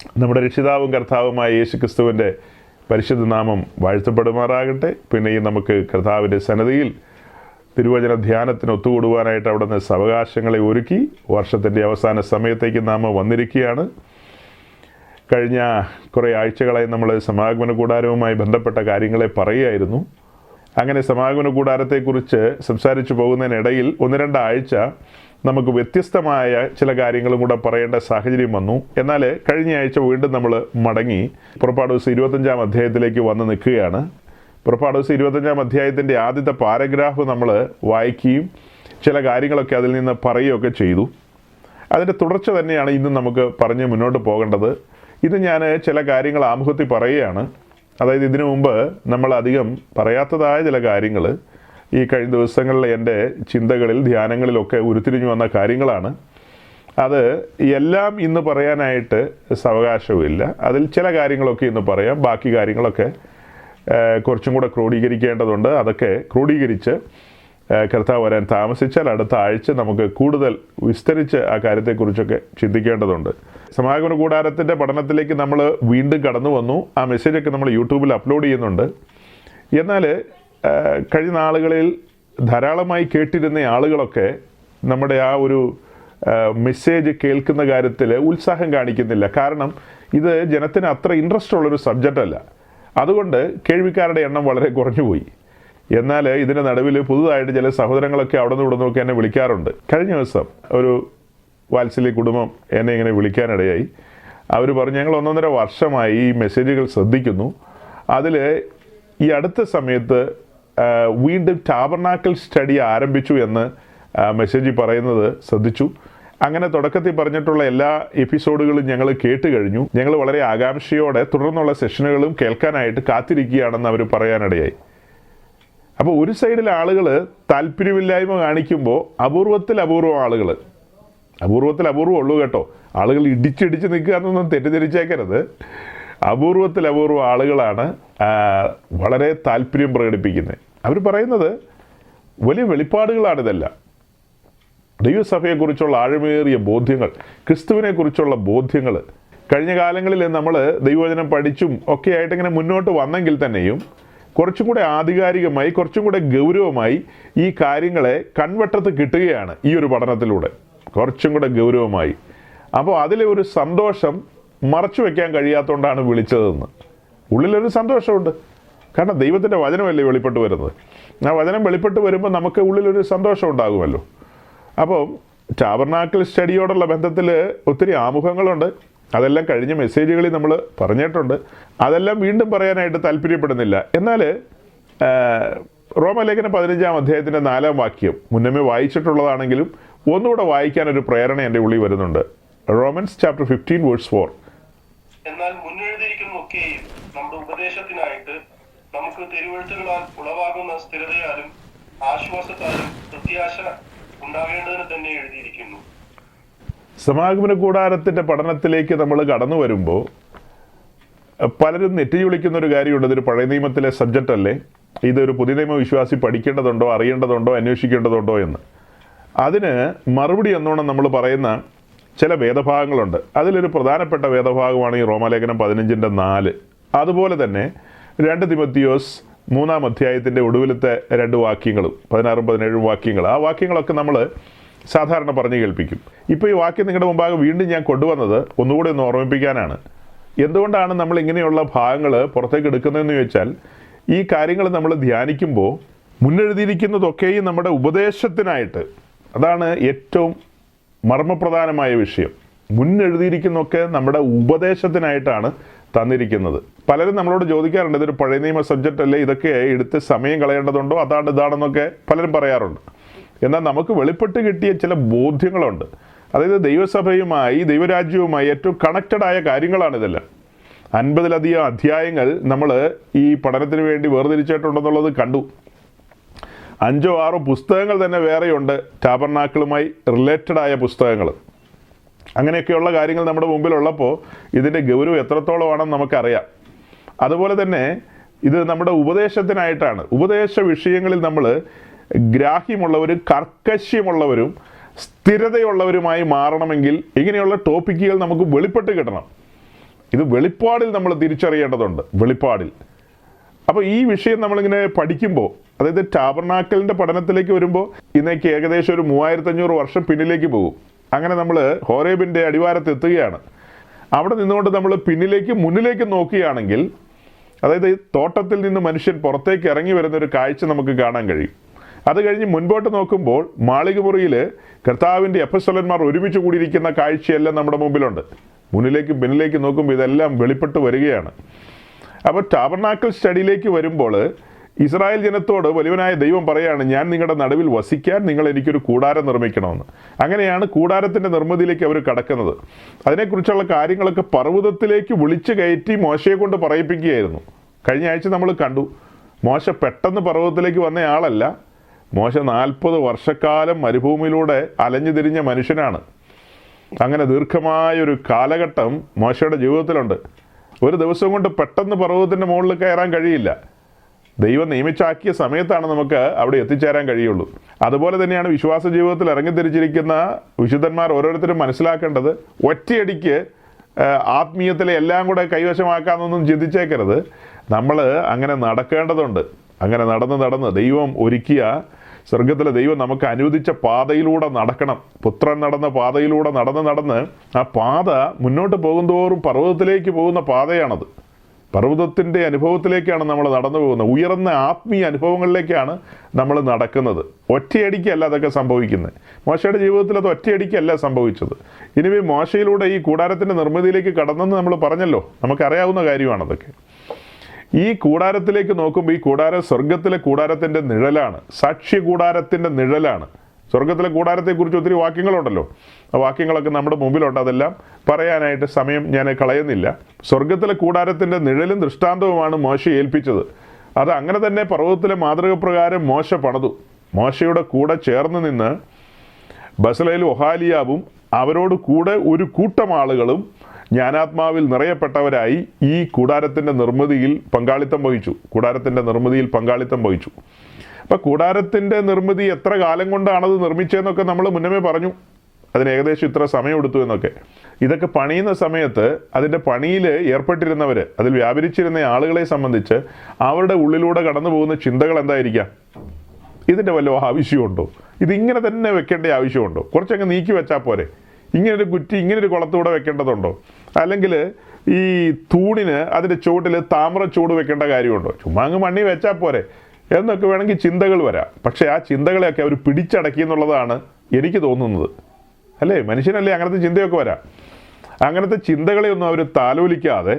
നമ്മുടെ രക്ഷിതാവും കർത്താവുമായ യേശു ക്രിസ്തുവിൻ്റെ പരിശുദ്ധ നാമം വാഴ്ത്തപ്പെടുമാറാകട്ടെ. പിന്നെയും നമുക്ക് കർത്താവിൻ്റെ സന്നിധിയിൽ തിരുവചന ധ്യാനത്തിന് ഒത്തുകൂടുവാനായിട്ട് അവിടുന്ന് അവകാശങ്ങളെ ഒരുക്കി വർഷത്തിൻ്റെ അവസാന സമയത്തേക്ക് നാം വന്നിരിക്കുകയാണ്. കഴിഞ്ഞ കുറേ ആഴ്ചകളായി നമ്മൾ സമാഗമന കൂടാരവുമായി ബന്ധപ്പെട്ട കാര്യങ്ങളെ പറയുകയായിരുന്നു. അങ്ങനെ സമാഗമന കൂടാരത്തെക്കുറിച്ച് സംസാരിച്ചു പോകുന്നതിനിടയിൽ 1-2 ആഴ്ച നമുക്ക് വ്യത്യസ്തമായ ചില കാര്യങ്ങളും കൂടെ പറയേണ്ട സാഹചര്യം വന്നു. എന്നാൽ കഴിഞ്ഞ ആഴ്ച വീണ്ടും നമ്മൾ മടങ്ങി പുറപ്പാട് ദിവസം 25-ാം അധ്യായത്തിലേക്ക് വന്ന് നിൽക്കുകയാണ്. പുറപ്പാട് ദിവസം 25-ാം അധ്യായത്തിൻ്റെ ആദ്യത്തെ പാരഗ്രാഫ് നമ്മൾ വായിക്കുകയും ചില കാര്യങ്ങളൊക്കെ അതിൽ നിന്ന് പറയുകയൊക്കെ ചെയ്തു. അതിൻ്റെ തുടർച്ച തന്നെയാണ് ഇന്നും നമുക്ക് പറഞ്ഞ് മുന്നോട്ട് പോകേണ്ടത്. ഇത് ഞാൻ ചില കാര്യങ്ങൾ ആമുഖത്തിൽ പറയുകയാണ്. അതായത് ഇതിനു മുമ്പ് നമ്മൾ അധികം പറയാത്തതായ ചില കാര്യങ്ങൾ ഈ കഴിഞ്ഞ ദിവസങ്ങളിൽ എൻ്റെ ചിന്തകളിൽ ധ്യാനങ്ങളിലൊക്കെ ഉരുത്തിരിഞ്ഞു വന്ന കാര്യങ്ങളാണ്. അത് എല്ലാം ഇന്ന് പറയാനായിട്ട് സാവകാശവുമില്ല. അതിൽ ചില കാര്യങ്ങളൊക്കെ ഇന്ന് പറയാം. ബാക്കി കാര്യങ്ങളൊക്കെ കുറച്ചും കൂടെ ക്രോഡീകരിക്കേണ്ടതുണ്ട്. അതൊക്കെ ക്രോഡീകരിച്ച് കർത്താവ് വരാൻ താമസിച്ചാൽ അടുത്ത ആഴ്ച നമുക്ക് കൂടുതൽ വിസ്തരിച്ച് ആ കാര്യത്തെക്കുറിച്ചൊക്കെ ചിന്തിക്കേണ്ടതുണ്ട്. സമാഗമന കൂടാരത്തിൻ്റെ പഠനത്തിലേക്ക് നമ്മൾ വീണ്ടും കടന്നു വന്നു. ആ മെസ്സേജൊക്കെ നമ്മൾ യൂട്യൂബിൽ അപ്ലോഡ് ചെയ്യുന്നുണ്ട്. എന്നാൽ കഴിഞ്ഞ നാളുകളിൽ ധാരാളമായി കേട്ടിരുന്ന ആളുകളൊക്കെ നമ്മുടെ ആ ഒരു മെസ്സേജ് കേൾക്കുന്ന കാര്യത്തിൽ ഉത്സാഹം കാണിക്കുന്നില്ല. കാരണം ഇത് ജനത്തിന് അത്ര ഇൻട്രസ്റ്റ് ഉള്ളൊരു സബ്ജക്റ്റ് അല്ല. അതുകൊണ്ട് കേൾവിക്കാരുടെ എണ്ണം വളരെ കുറഞ്ഞു പോയി. എന്നാൽ ഇതിൻ്റെ നടുവിൽ പുതുതായിട്ട് ചില സഹോദരങ്ങളൊക്കെ അവിടെ നിന്ന് ഇവിടെ നിന്നൊക്കെ എന്നെ വിളിക്കാറുണ്ട്. കഴിഞ്ഞ ദിവസം ഒരു വാത്സല്യ കുടുംബം എന്നെ ഇങ്ങനെ വിളിക്കാനിടയായി. അവർ പറഞ്ഞു, ഞങ്ങൾ 1.5 വർഷമായി ഈ മെസ്സേജുകൾ ശ്രദ്ധിക്കുന്നു. അതിൽ ഈ അടുത്ത സമയത്ത് വീണ്ടും ടാബർനാക്കിൾ സ്റ്റഡി ആരംഭിച്ചു എന്ന് മെസ്സേജിൽ പറയുന്നത് ശ്രദ്ധിച്ചു. അങ്ങനെ തുടക്കത്തിൽ പറഞ്ഞിട്ടുള്ള എല്ലാ എപ്പിസോഡുകളും ഞങ്ങൾ കേട്ട് കഴിഞ്ഞു. ഞങ്ങൾ വളരെ ആകാംക്ഷയോടെ തുടർന്നുള്ള സെഷനുകളും കേൾക്കാനായിട്ട് കാത്തിരിക്കുകയാണെന്ന് അവർ പറയാനിടയായി. അപ്പോൾ ഒരു സൈഡിൽ ആളുകൾ താല്പര്യമില്ലായ്മ കാണിക്കുമ്പോൾ അപൂർവം അപൂർവം ഉള്ളൂ കേട്ടോ. ആളുകൾ ഇടിച്ചിടിച്ച് നിൽക്കുക എന്നൊന്നും തെറ്റിദ്ധരിച്ചേക്കരുത്. അപൂർവം ആളുകളാണ് വളരെ താല്പര്യം പ്രകടിപ്പിക്കുന്നത്. അവർ പറയുന്നത് വലിയ വെളിപ്പാടുകളാണിതെല്ലാം. ദൈവസഭയെക്കുറിച്ചുള്ള ആഴമേറിയ ബോധ്യങ്ങൾ, ക്രിസ്തുവിനെക്കുറിച്ചുള്ള ബോധ്യങ്ങൾ. കഴിഞ്ഞ കാലങ്ങളിൽ നമ്മൾ ദൈവവചനം പഠിച്ചും ഒക്കെ ആയിട്ട് ഇങ്ങനെ മുന്നോട്ട് വന്നെങ്കിൽ തന്നെയും കുറച്ചും കൂടെ ആധികാരികമായി, കുറച്ചും കൂടെ ഗൗരവമായി ഈ കാര്യങ്ങളെ കൺവെട്ടത്ത് കിട്ടുകയാണ് ഈ ഒരു പഠനത്തിലൂടെ, കുറച്ചും കൂടെ ഗൗരവമായി. അപ്പോൾ അതിലെ ഒരു സന്തോഷം മറച്ചു വയ്ക്കാൻ കഴിയാത്തതുകൊണ്ടാണ് വിളിച്ചതെന്ന്. ഉള്ളിലൊരു സന്തോഷമുണ്ട്. കാരണം ദൈവത്തിൻ്റെ വചനമല്ലേ വെളിപ്പെട്ട് വരുന്നത്. ആ വചനം വെളിപ്പെട്ട് വരുമ്പോൾ നമുക്ക് ഉള്ളിലൊരു സന്തോഷം ഉണ്ടാകുമല്ലോ. അപ്പോൾ ടാബർനാക്കിൾ സ്റ്റഡിയോടുള്ള ബന്ധത്തിൽ ഒത്തിരി ആമുഖങ്ങളുണ്ട്. അതെല്ലാം കഴിഞ്ഞ മെസ്സേജുകളിൽ നമ്മൾ പറഞ്ഞിട്ടുണ്ട്. അതെല്ലാം വീണ്ടും പറയാനായിട്ട് താല്പര്യപ്പെടുന്നില്ല. എന്നാൽ റോമലേഖനം 15-ാം അധ്യായത്തിൻ്റെ 4-ാം വാക്യം മുന്നമേ വായിച്ചിട്ടുള്ളതാണെങ്കിലും ഒന്നുകൂടെ വായിക്കാനൊരു പ്രേരണ എൻ്റെ ഉള്ളിൽ വരുന്നുണ്ട്. Romance chapter 15:4. എന്നാൽ മുന്നെഴുതിയിരിക്കുന്നതൊക്കെയും നമ്മുടെ ഉപദേശത്തിനായിട്ട് നമുക്ക് തിരുവെഴുത്തുകളാൽ ഉളവാകുന്ന സ്ഥിരതയാലും ആശ്വാസത്താലും പ്രത്യാശ ഉണ്ടാകേണ്ടതിന് തന്നെ എഴുതിയിരിക്കുന്നു. സമാഗമന കൂടാരത്തിൻ്റെ പഠനത്തിലേക്ക് നമ്മൾ കടന്നു വരുമ്പോൾ പലരും നെറ്റി വിളിക്കുന്നൊരു കാര്യമുണ്ട്. ഇതൊരു പഴയ നിയമത്തിലെ സബ്ജക്റ്റ് അല്ലേ, ഇതൊരു പുതിയ നിയമ വിശ്വാസി പഠിക്കേണ്ടതുണ്ടോ, അറിയേണ്ടതുണ്ടോ, അന്വേഷിക്കേണ്ടതുണ്ടോ എന്ന്. അതിന് മറുപടി എന്നോണം നമ്മൾ പറയുന്ന ചില വേദഭാഗങ്ങളുണ്ട്. അതിലൊരു പ്രധാനപ്പെട്ട വേദഭാഗമാണ് ഈ റോമാലേഖനം 15:4. അതുപോലെ തന്നെ 2 തിമോത്തിയോസ് 3-ാം അധ്യായത്തിൻ്റെ ഒടുവിലത്തെ 2 വാക്യങ്ങളും 16-17 വാക്യങ്ങൾ. ആ വാക്യങ്ങളൊക്കെ നമ്മൾ സാധാരണ പറഞ്ഞു കേൾപ്പിക്കും. ഇപ്പോൾ ഈ വാക്യം നിങ്ങളുടെ മുമ്പാകെ വീണ്ടും ഞാൻ കൊണ്ടുവന്നത് ഒന്നുകൂടി ഒന്ന് ഓർമ്മിപ്പിക്കാനാണ്. എന്തുകൊണ്ടാണ് നമ്മൾ ഇങ്ങനെയുള്ള ഭാഗങ്ങൾ പുറത്തേക്ക് എടുക്കുന്നതെന്ന് ചോദിച്ചാൽ, ഈ കാര്യങ്ങൾ നമ്മൾ ധ്യാനിക്കുമ്പോൾ മുന്നെഴുതിയിരിക്കുന്നതൊക്കെയും നമ്മുടെ ഉപദേശത്തിനായിട്ട്, അതാണ് ഏറ്റവും മർമ്മപ്രധാനമായ വിഷയം. മുന്നെഴുതിയിരിക്കുന്നതൊക്കെ നമ്മുടെ ഉപദേശത്തിനായിട്ടാണ് തന്നിരിക്കുന്നത്. പലരും നമ്മളോട് ചോദിക്കാറുണ്ട്, ഇതൊരു പഴയ നിയമ സബ്ജക്റ്റ് അല്ലേ, ഇതൊക്കെ എടുത്ത് സമയം കളയേണ്ടതുണ്ടോ, ഇതാണെന്നൊക്കെ പലരും പറയാറുണ്ട്. എന്നാൽ നമുക്ക് വെളിപ്പെട്ട് കിട്ടിയ ചില ബോധ്യങ്ങളുണ്ട്. അതായത് ദൈവസഭയുമായി, ദൈവരാജ്യവുമായി ഏറ്റവും കണക്റ്റഡായ കാര്യങ്ങളാണിതെല്ലാം. 50-ലധികം അധ്യായങ്ങൾ നമ്മൾ ഈ പഠനത്തിന് വേണ്ടി വേർതിരിച്ചിട്ടുണ്ടെന്നുള്ളത് കണ്ടു. 5-6 പുസ്തകങ്ങൾ തന്നെ വേറെയുണ്ട് ടാബർനാക്കിളുമായി റിലേറ്റഡായ പുസ്തകങ്ങൾ. അങ്ങനെയൊക്കെയുള്ള കാര്യങ്ങൾ നമ്മുടെ മുമ്പിലുള്ളപ്പോൾ ഇതിൻ്റെ ഗൗരവം എത്രത്തോളമാണെന്ന് നമുക്കറിയാം. അതുപോലെ തന്നെ ഇത് നമ്മുടെ ഉപദേശത്തിനായിട്ടാണ്. ഉപദേശ വിഷയങ്ങളിൽ നമ്മൾ ഗ്രാഹ്യമുള്ളവരും കർക്കശ്യമുള്ളവരും സ്ഥിരതയുള്ളവരുമായി മാറണമെങ്കിൽ ഇങ്ങനെയുള്ള ടോപ്പിക്കുകൾ നമുക്ക് വെളിപ്പെട്ട് കിട്ടണം. ഇത് വെളിപ്പാടിൽ നമ്മൾ തിരിച്ചറിയേണ്ടതുണ്ട്, വെളിപ്പാടിൽ. അപ്പോൾ ഈ വിഷയം നമ്മളിങ്ങനെ പഠിക്കുമ്പോൾ, അതായത് ടാബർനാക്കലിൻ്റെ പഠനത്തിലേക്ക് വരുമ്പോൾ ഇന്നേക്ക് ഏകദേശം ഒരു 3500 വർഷം പിന്നിലേക്ക് പോകും. അങ്ങനെ നമ്മൾ ഹോരേബിൻ്റെ അടിവാരത്ത് എത്തുകയാണ്. അവിടെ നിന്നുകൊണ്ട് നമ്മൾ പിന്നിലേക്ക് മുന്നിലേക്ക് നോക്കുകയാണെങ്കിൽ, അതായത് തോട്ടത്തിൽ നിന്ന് മനുഷ്യൻ പുറത്തേക്ക് ഇറങ്ങി വരുന്നൊരു കാഴ്ച നമുക്ക് കാണാൻ കഴിയും. അത് കഴിഞ്ഞ് മുൻപോട്ട് നോക്കുമ്പോൾ മാളികമുറിയിൽ കർത്താവിൻ്റെ അപ്പോസ്തലന്മാർ ഒരുമിച്ച് കൂടിയിരിക്കുന്ന കാഴ്ചയെല്ലാം നമ്മുടെ മുമ്പിലുണ്ട്. മുന്നിലേക്കും പിന്നിലേക്ക് നോക്കുമ്പോൾ ഇതെല്ലാം വെളിപ്പെട്ട് വരികയാണ്. അപ്പോൾ ടാബർനാക്കൽ സ്റ്റഡിയിലേക്ക് വരുമ്പോൾ ഇസ്രായേൽ ജനത്തോട് വലിയവനായ ദൈവം പറയുകയാണ്, ഞാൻ നിങ്ങളുടെ നടുവിൽ വസിക്കാൻ നിങ്ങൾ എനിക്കൊരു കൂടാരം നിർമ്മിക്കണമെന്ന്. അങ്ങനെയാണ് കൂടാരത്തിൻ്റെ നിർമ്മിതിയിലേക്ക് അവർ കടക്കുന്നത്. അതിനെക്കുറിച്ചുള്ള കാര്യങ്ങളൊക്കെ പർവ്വതത്തിലേക്ക് വിളിച്ചു കയറ്റി മോശയെ കൊണ്ട് പറയിപ്പിക്കുകയായിരുന്നു. കഴിഞ്ഞ ആഴ്ച നമ്മൾ കണ്ടു, മോശ പെട്ടെന്ന് പർവ്വതത്തിലേക്ക് വന്ന ആളല്ല. മോശ 40 വർഷക്കാലം മരുഭൂമിയിലൂടെ അലഞ്ഞു തിരിഞ്ഞ മനുഷ്യനാണ്. അങ്ങനെ ദീർഘമായൊരു കാലഘട്ടം മോശയുടെ ജീവിതത്തിലുണ്ട്. ഒരു ദിവസം കൊണ്ട് പെട്ടെന്ന് പർവ്വതത്തിൻ്റെ മുകളിൽ കയറാൻ കഴിയില്ല. ദൈവം നിയമിച്ചാക്കിയ സമയത്താണ് നമുക്ക് അവിടെ എത്തിച്ചേരാൻ കഴിയുള്ളൂ. അതുപോലെ തന്നെയാണ് വിശ്വാസ ജീവിതത്തിൽ ഇറങ്ങിത്തിരിച്ചിരിക്കുന്ന വിശുദ്ധന്മാർ ഓരോരുത്തരും മനസ്സിലാക്കേണ്ടത്. ഒറ്റയടിക്ക് ആത്മീയത്തിലെ എല്ലാം കൂടെ കൈവശമാക്കാമെന്നൊന്നും ചിന്തിച്ചേക്കരുത്. നമ്മൾ അങ്ങനെ നടക്കേണ്ടതുണ്ട്. അങ്ങനെ നടന്ന് ദൈവം ഒരുക്കിയ സ്വർഗത്തിലെ ദൈവം നമുക്ക് അനുവദിച്ച പാതയിലൂടെ നടക്കണം. പുത്രൻ നടന്ന പാതയിലൂടെ നടന്ന് ആ പാത മുന്നോട്ട് പോകുന്തോറും പർവ്വതത്തിലേക്ക് പോകുന്ന പാതയാണത്. പർവ്വതത്തിൻ്റെ അനുഭവത്തിലേക്കാണ് നമ്മൾ നടന്നു പോകുന്നത്. ഉയർന്ന ആത്മീയ അനുഭവങ്ങളിലേക്കാണ് നമ്മൾ നടക്കുന്നത്. ഒറ്റയടിക്കല്ല അതൊക്കെ സംഭവിക്കുന്നത്. മോശയുടെ ജീവിതത്തിൽ അത് ഒറ്റയടിക്കല്ല സംഭവിച്ചത്. ഇനിവേ മോശയിലൂടെ ഈ കൂടാരത്തിൻ്റെ നിർമ്മിതിയിലേക്ക് കടന്നെന്ന് നമ്മൾ പറഞ്ഞല്ലോ, നമുക്കറിയാവുന്ന കാര്യമാണതൊക്കെ. ഈ കൂടാരത്തിലേക്ക് നോക്കുമ്പോൾ ഈ കൂടാരം സ്വർഗത്തിലെ കൂടാരത്തിൻ്റെ നിഴലാണ്, സാക്ഷ്യ കൂടാരത്തിൻ്റെ നിഴലാണ്. സ്വർഗത്തിലെ കൂടാരത്തെക്കുറിച്ച് ഒത്തിരി വാക്യങ്ങളുണ്ടല്ലോ. ആ വാക്യങ്ങളൊക്കെ നമ്മുടെ മുമ്പിലുണ്ട്. അതെല്ലാം പറയാനായിട്ട് സമയം ഞാൻ കളയുന്നില്ല. സ്വർഗത്തിലെ കൂടാരത്തിൻ്റെ നിഴലും ദൃഷ്ടാന്തവുമാണ് മോശയെ ഏൽപ്പിച്ചത്. അത് അങ്ങനെ തന്നെ പർവ്വതത്തിലെ മാതൃക പ്രകാരം മോശ പണിതു. മോശയുടെ കൂടെ ചേർന്ന് നിന്ന് ബസലേലും ഒഹാലിയാവും അവരോട് കൂടെ ഒരു കൂട്ടം ആളുകളും ജ്ഞാനാത്മാവിൽ നിറയപ്പെട്ടവരായി ഈ കൂടാരത്തിൻ്റെ നിർമ്മിതിയിൽ പങ്കാളിത്തം വഹിച്ചു. അപ്പോൾ കൂടാരത്തിൻ്റെ നിർമ്മിതി എത്ര കാലം കൊണ്ടാണത് നിർമ്മിച്ചതെന്നൊക്കെ നമ്മൾ മുന്നമേ പറഞ്ഞു. അതിന് ഏകദേശം ഇത്ര സമയം എടുത്തു എന്നൊക്കെ. ഇതൊക്കെ പണിയുന്ന സമയത്ത് അതിൻ്റെ പണിയിൽ ഏർപ്പെട്ടിരുന്നവർ, അതിൽ വ്യാപരിച്ചിരുന്ന ആളുകളെ സംബന്ധിച്ച് അവരുടെ ഉള്ളിലൂടെ കടന്നു പോകുന്ന ചിന്തകൾ എന്തായിരിക്കാം? ഇതിൻ്റെ വല്ല ആവശ്യമുണ്ടോ? ഇതിങ്ങനെ തന്നെ വെക്കേണ്ട ആവശ്യമുണ്ടോ? കുറച്ചങ്ങ് നീക്കി വെച്ചാൽ പോരെ? ഇങ്ങനൊരു കുറ്റി ഇങ്ങനൊരു കുളത്തൂടെ വെക്കേണ്ടതുണ്ടോ? അല്ലെങ്കിൽ ഈ തൂണിന് അതിൻ്റെ ചുവട്ടിൽ താമ്ര ചൂട് വെക്കേണ്ട കാര്യമുണ്ടോ? ചുമ്മാ അങ്ങ് മണ്ണി വെച്ചാൽ പോരെ എന്നൊക്കെ വേണമെങ്കിൽ ചിന്തകൾ വരാം. പക്ഷേ ആ ചിന്തകളെയൊക്കെ അവർ പിടിച്ചടക്കി എന്നുള്ളതാണ് എനിക്ക് തോന്നുന്നത്. അല്ലേ? മനുഷ്യനല്ലേ അങ്ങനത്തെ ചിന്തയൊക്കെ വരാം. അങ്ങനത്തെ ചിന്തകളെയൊന്നും അവർ താലോലിക്കാതെ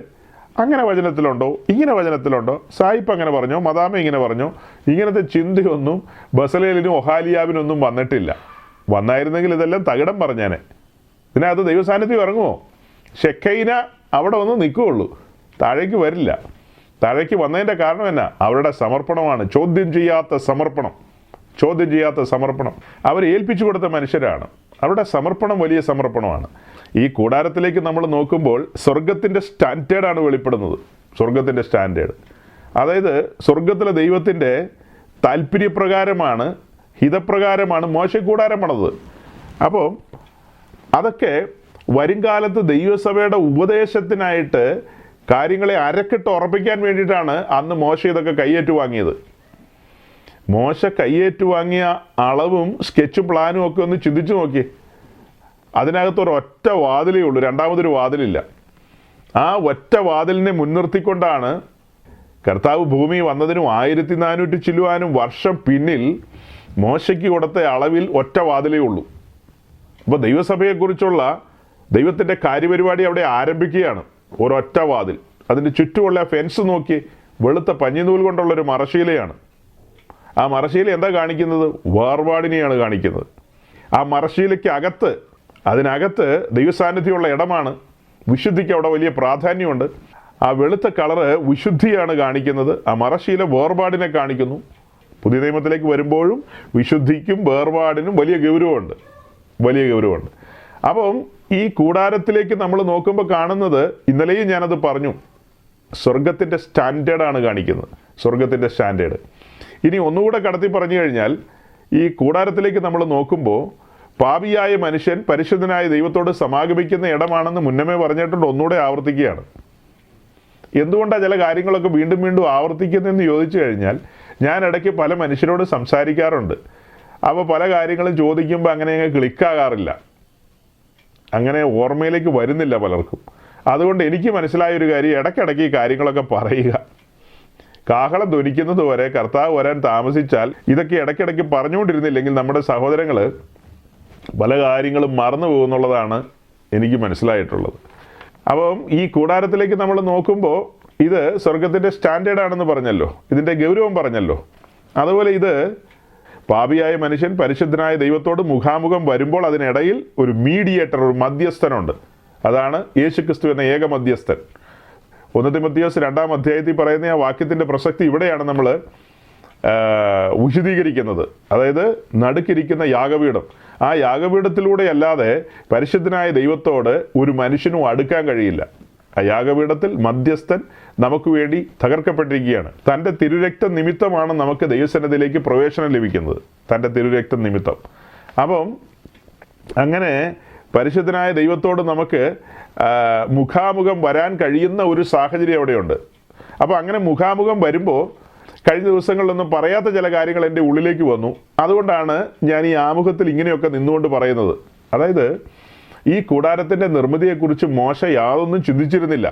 അങ്ങനെ വചനത്തിലുണ്ടോ, ഇങ്ങനെ വചനത്തിലുണ്ടോ, സായിപ്പ് അങ്ങനെ പറഞ്ഞോ, മദാമ ഇങ്ങനെ പറഞ്ഞോ, ഇങ്ങനത്തെ ചിന്തയൊന്നും ബസലേലിനും ഒഹാലിയാവിനൊന്നും വന്നിട്ടില്ല. വന്നായിരുന്നെങ്കിൽ ഇതെല്ലാം തകിടം പറഞ്ഞേനെ. ഇതിനകത്ത് ദൈവസാന്നിധ്യം ഇറങ്ങുമോ? ഷെക്കൈന അവിടെ ഒന്ന് നിൽക്കുകയുള്ളൂ, താഴേക്ക് വരില്ല. താഴേക്ക് വന്നതിൻ്റെ കാരണം എന്നാ? അവരുടെ സമർപ്പണമാണ്. ചോദ്യം ചെയ്യാത്ത സമർപ്പണം. അവർ ഏൽപ്പിച്ചു കൊടുത്ത മനുഷ്യരാണ്. അവരുടെ സമർപ്പണം വലിയ സമർപ്പണമാണ്. ഈ കൂടാരത്തിലേക്ക് നമ്മൾ നോക്കുമ്പോൾ സ്വർഗത്തിൻ്റെ സ്റ്റാൻഡേർഡാണ് വെളിപ്പെടുന്നത്. സ്വർഗത്തിൻ്റെ സ്റ്റാൻഡേർഡ്, അതായത് സ്വർഗത്തിലെ ദൈവത്തിൻ്റെ താല്പര്യപ്രകാരമാണ്, ഹിതപ്രകാരമാണ് മോശ കൂടാരം പണിതത്. അപ്പോൾ അതൊക്കെ വരുംകാലത്ത് ദൈവസഭയുടെ ഉപദേശത്തിനായിട്ട് കാര്യങ്ങളെ അരക്കിട്ട് ഉറപ്പിക്കാൻ വേണ്ടിയിട്ടാണ് അന്ന് മോശ ഇതൊക്കെ കയ്യേറ്റു വാങ്ങിയത്. മോശ കയ്യേറ്റു വാങ്ങിയ അളവും സ്കെച്ചും പ്ലാനും ഒക്കെ ഒന്ന് ചിന്തിച്ചു നോക്കി. അതിനകത്ത് ഒരൊറ്റ വാതിലേ ഉള്ളൂ, രണ്ടാമതൊരു വാതിലില്ല. ആ ഒറ്റ വാതിലിനെ മുൻനിർത്തിക്കൊണ്ടാണ് കർത്താവ് ഭൂമി വന്നതിനും 1400 ചില്ലുവാനും വർഷം പിന്നിൽ മോശയ്ക്ക് കൊടുത്ത അളവിൽ ഒറ്റ വാതിലേ ഉള്ളൂ. അപ്പോൾ ദൈവസഭയെക്കുറിച്ചുള്ള ദൈവത്തിൻ്റെ കാര്യപരിപാടി അവിടെ ആരംഭിക്കുകയാണ്. ഒരൊറ്റ വാതിൽ, അതിൻ്റെ ചുറ്റുമുള്ള ഫെൻസ് നോക്കി, വെളുത്ത പഞ്ഞിനൂൽ കൊണ്ടുള്ളൊരു മറശ്ശീലയാണ്. ആ മറശ്ശീല എന്താ കാണിക്കുന്നത്? വേർപാടിനെയാണ് കാണിക്കുന്നത്. ആ മറശ്ശീലയ്ക്ക് അകത്ത്, അതിനകത്ത് ദൈവസാന്നിധ്യമുള്ള ഇടമാണ്. വിശുദ്ധിക്ക് അവിടെ വലിയ പ്രാധാന്യമുണ്ട്. ആ വെളുത്ത കളറ് വിശുദ്ധിയാണ് കാണിക്കുന്നത്. ആ മറശ്ശീല വേർപാടിനെ കാണിക്കുന്നു. പുതിയ നിയമത്തിലേക്ക് വരുമ്പോഴും വിശുദ്ധിക്കും വേർപാടിനും വലിയ ഗൗരവമുണ്ട്. അപ്പം ഈ കൂടാരത്തിലേക്ക് നമ്മൾ നോക്കുമ്പോൾ കാണുന്നത്, ഇന്നലെയും ഞാനത് പറഞ്ഞു, സ്വർഗത്തിൻ്റെ സ്റ്റാൻഡേർഡാണ് കാണിക്കുന്നത്. സ്വർഗത്തിൻ്റെ സ്റ്റാൻഡേർഡ്. ഇനി ഒന്നുകൂടെ കടത്തി പറഞ്ഞു കഴിഞ്ഞാൽ, ഈ കൂടാരത്തിലേക്ക് നമ്മൾ നോക്കുമ്പോൾ പാപിയായ മനുഷ്യൻ പരിശുദ്ധനായ ദൈവത്തോട് സമാഗമിക്കുന്ന ഇടമാണെന്ന് മുന്നമേ പറഞ്ഞിട്ടുണ്ട്. ഒന്നുകൂടെ ആവർത്തിക്കുകയാണ്. എന്തുകൊണ്ടാണ് ചില കാര്യങ്ങളൊക്കെ വീണ്ടും വീണ്ടും ആവർത്തിക്കുന്നതെന്ന് ചോദിച്ചു കഴിഞ്ഞാൽ, ഞാൻ ഇടയ്ക്ക് പല മനുഷ്യരോട് സംസാരിക്കാറുണ്ട്. അപ്പോൾ പല കാര്യങ്ങളും ചോദിക്കുമ്പോൾ അങ്ങനെ അങ്ങ് ക്ലിക്കാകാറില്ല, അങ്ങനെ ഓർമ്മയിലേക്ക് വരുന്നില്ല പലർക്കും. അതുകൊണ്ട് എനിക്ക് മനസ്സിലായൊരു കാര്യം, ഇടയ്ക്കിടയ്ക്ക് ഈ കാര്യങ്ങളൊക്കെ പറയുക. കാഹളം ധ്വനിക്കുന്നത് വരെ കർത്താവ് വരാൻ താമസിച്ചാൽ ഇതൊക്കെ ഇടയ്ക്കിടയ്ക്ക് പറഞ്ഞുകൊണ്ടിരുന്നില്ലെങ്കിൽ നമ്മുടെ സഹോദരങ്ങൾ പല കാര്യങ്ങളും മറന്നു പോകുന്നുള്ളതാണ് എനിക്ക് മനസ്സിലായിട്ടുള്ളത്. അപ്പം ഈ കൂടാരത്തിലേക്ക് നമ്മൾ നോക്കുമ്പോൾ ഇത് സ്വർഗത്തിൻ്റെ സ്റ്റാൻഡേർഡാണെന്ന് പറഞ്ഞല്ലോ, ഇതിൻ്റെ ഗൗരവം പറഞ്ഞല്ലോ. അതുപോലെ ഇത് പാപിയായ മനുഷ്യൻ പരിശുദ്ധനായ ദൈവത്തോട് മുഖാമുഖം വരുമ്പോൾ അതിനിടയിൽ ഒരു മീഡിയേറ്റർ, ഒരു മധ്യസ്ഥനുണ്ട്. അതാണ് യേശുക്രിസ്തു എന്ന ഏക മധ്യസ്ഥൻ. 1 തിമോഥെയോസ് 2-ാം അധ്യായത്തിൽ പറയുന്ന ആ വാക്യത്തിൻ്റെ പ്രസക്തി ഇവിടെയാണ് നമ്മൾ വിശദീകരിക്കുന്നത്. അതായത് നടുക്കിരിക്കുന്ന യാഗപീഠം, ആ യാഗപീഠത്തിലൂടെ അല്ലാതെ പരിശുദ്ധനായ ദൈവത്തോട് ഒരു മനുഷ്യനും അടുക്കാൻ കഴിയില്ല. ആ യാഗപീഠത്തിൽ മധ്യസ്ഥൻ നമുക്ക് വേണ്ടി തകർക്കപ്പെട്ടിരിക്കുകയാണ്. തൻ്റെ തിരുരക്തം നിമിത്തമാണ് നമുക്ക് ദൈവസന്നിധിയിലേക്ക് പ്രവേശനം ലഭിക്കുന്നത്, തൻ്റെ തിരുരക്തം നിമിത്തം. അപ്പം അങ്ങനെ പരിശുദ്ധനായ ദൈവത്തോട് നമുക്ക് മുഖാമുഖം വരാൻ കഴിയുന്ന ഒരു സാഹചര്യം അവിടെയുണ്ട്. അപ്പോൾ അങ്ങനെ മുഖാമുഖം വരുമ്പോൾ കഴിഞ്ഞ ദിവസങ്ങളിലൊന്നും പറയാത്ത ചില കാര്യങ്ങൾ എൻ്റെ ഉള്ളിലേക്ക് വന്നു. അതുകൊണ്ടാണ് ഞാൻ ഈ ആമുഖത്തിൽ ഇങ്ങനെയൊക്കെ നിന്നുകൊണ്ട് പറയുന്നത്. അതായത് ഈ കൂടാരത്തിൻ്റെ നിർമ്മിതിയെക്കുറിച്ച് മോശ യാതൊന്നും ചിന്തിച്ചിരുന്നില്ല.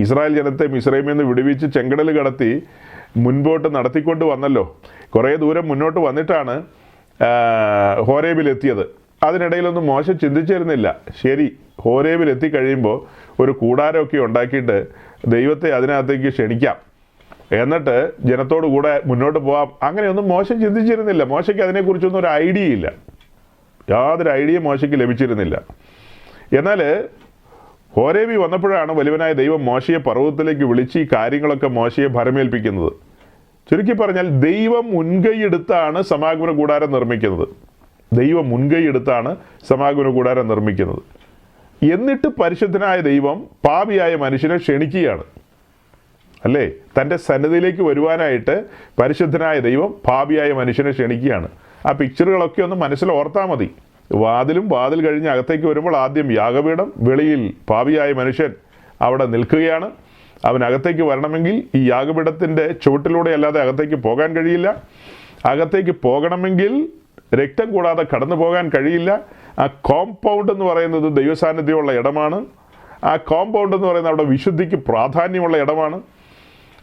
ഇസ്രായേൽ ജനത്തെ മിസ്രൈമിൽ നിന്ന് വിടുവിച്ച് ചെങ്കടൽ കടത്തി മുൻപോട്ട് നടത്തിക്കൊണ്ട് വന്നല്ലോ. കുറേ ദൂരം മുന്നോട്ട് വന്നിട്ടാണ് ഹോരേബിലെത്തിയത്. അതിനിടയിലൊന്നും മോശ ചിന്തിച്ചിരുന്നില്ല, ശരി ഹോരേബിൽ എത്തിക്കഴിയുമ്പോൾ ഒരു കൂടാരമൊക്കെ ഉണ്ടാക്കിയിട്ട് ദൈവത്തെ അതിനകത്തേക്ക് ക്ഷണിക്കാം, എന്നിട്ട് ജനത്തോടു കൂടെ മുന്നോട്ട് പോകാം. അങ്ങനെയൊന്നും മോശം ചിന്തിച്ചിരുന്നില്ല. മോശയ്ക്ക് അതിനെക്കുറിച്ചൊന്നും ഒരു ഐഡിയ ഇല്ല, യാതൊരു ഐഡിയ മോശയ്ക്ക് ലഭിച്ചിരുന്നില്ല. എന്നാൽ ഹോരേബി വന്നപ്പോഴാണ് വലിയവനായ ദൈവം മോശയെ പർവ്വതത്തിലേക്ക് വിളിച്ച് ഈ കാര്യങ്ങളൊക്കെ മോശയെ ഭരമേൽപ്പിക്കുന്നത്. ചുരുക്കി പറഞ്ഞാൽ ദൈവം മുൻകൈയെടുത്താണ് സമാഗമന കൂടാരം നിർമ്മിക്കുന്നത്. ദൈവം മുൻകൈയെടുത്താണ് സമാഗമന കൂടാരം നിർമ്മിക്കുന്നത്. എന്നിട്ട് പരിശുദ്ധനായ ദൈവം പാപിയായ മനുഷ്യനെ ക്ഷണിക്കുകയാണ്, അല്ലേ? തൻ്റെ സന്നിധിയിലേക്ക് വരുവാനായിട്ട് പരിശുദ്ധനായ ദൈവം പാപിയായ മനുഷ്യനെ ക്ഷണിക്കുകയാണ്. ആ പിക്ചറുകളൊക്കെ ഒന്ന് മനസ്സിൽ ഓർത്താൽ മതി. വാതിൽ കഴിഞ്ഞ് അകത്തേക്ക് വരുമ്പോൾ ആദ്യം യാഗപീഠം, വെളിയിൽ പാപിയായ മനുഷ്യൻ അവിടെ നിൽക്കുകയാണ്. അവനകത്തേക്ക് വരണമെങ്കിൽ ഈ യാഗപീഠത്തിൻ്റെ ചുവട്ടിലൂടെ അല്ലാതെ അകത്തേക്ക് പോകാൻ കഴിയില്ല. അകത്തേക്ക് പോകണമെങ്കിൽ രക്തം കൂടാതെ കടന്നു പോകാൻ കഴിയില്ല. ആ കോമ്പൗണ്ട് എന്ന് പറയുന്നത് ദൈവസാന്നിധ്യമുള്ള ഇടമാണ്. ആ കോമ്പൗണ്ട് എന്ന് പറയുന്നത് അവിടെ വിശുദ്ധിക്ക് പ്രാധാന്യമുള്ള ഇടമാണ്.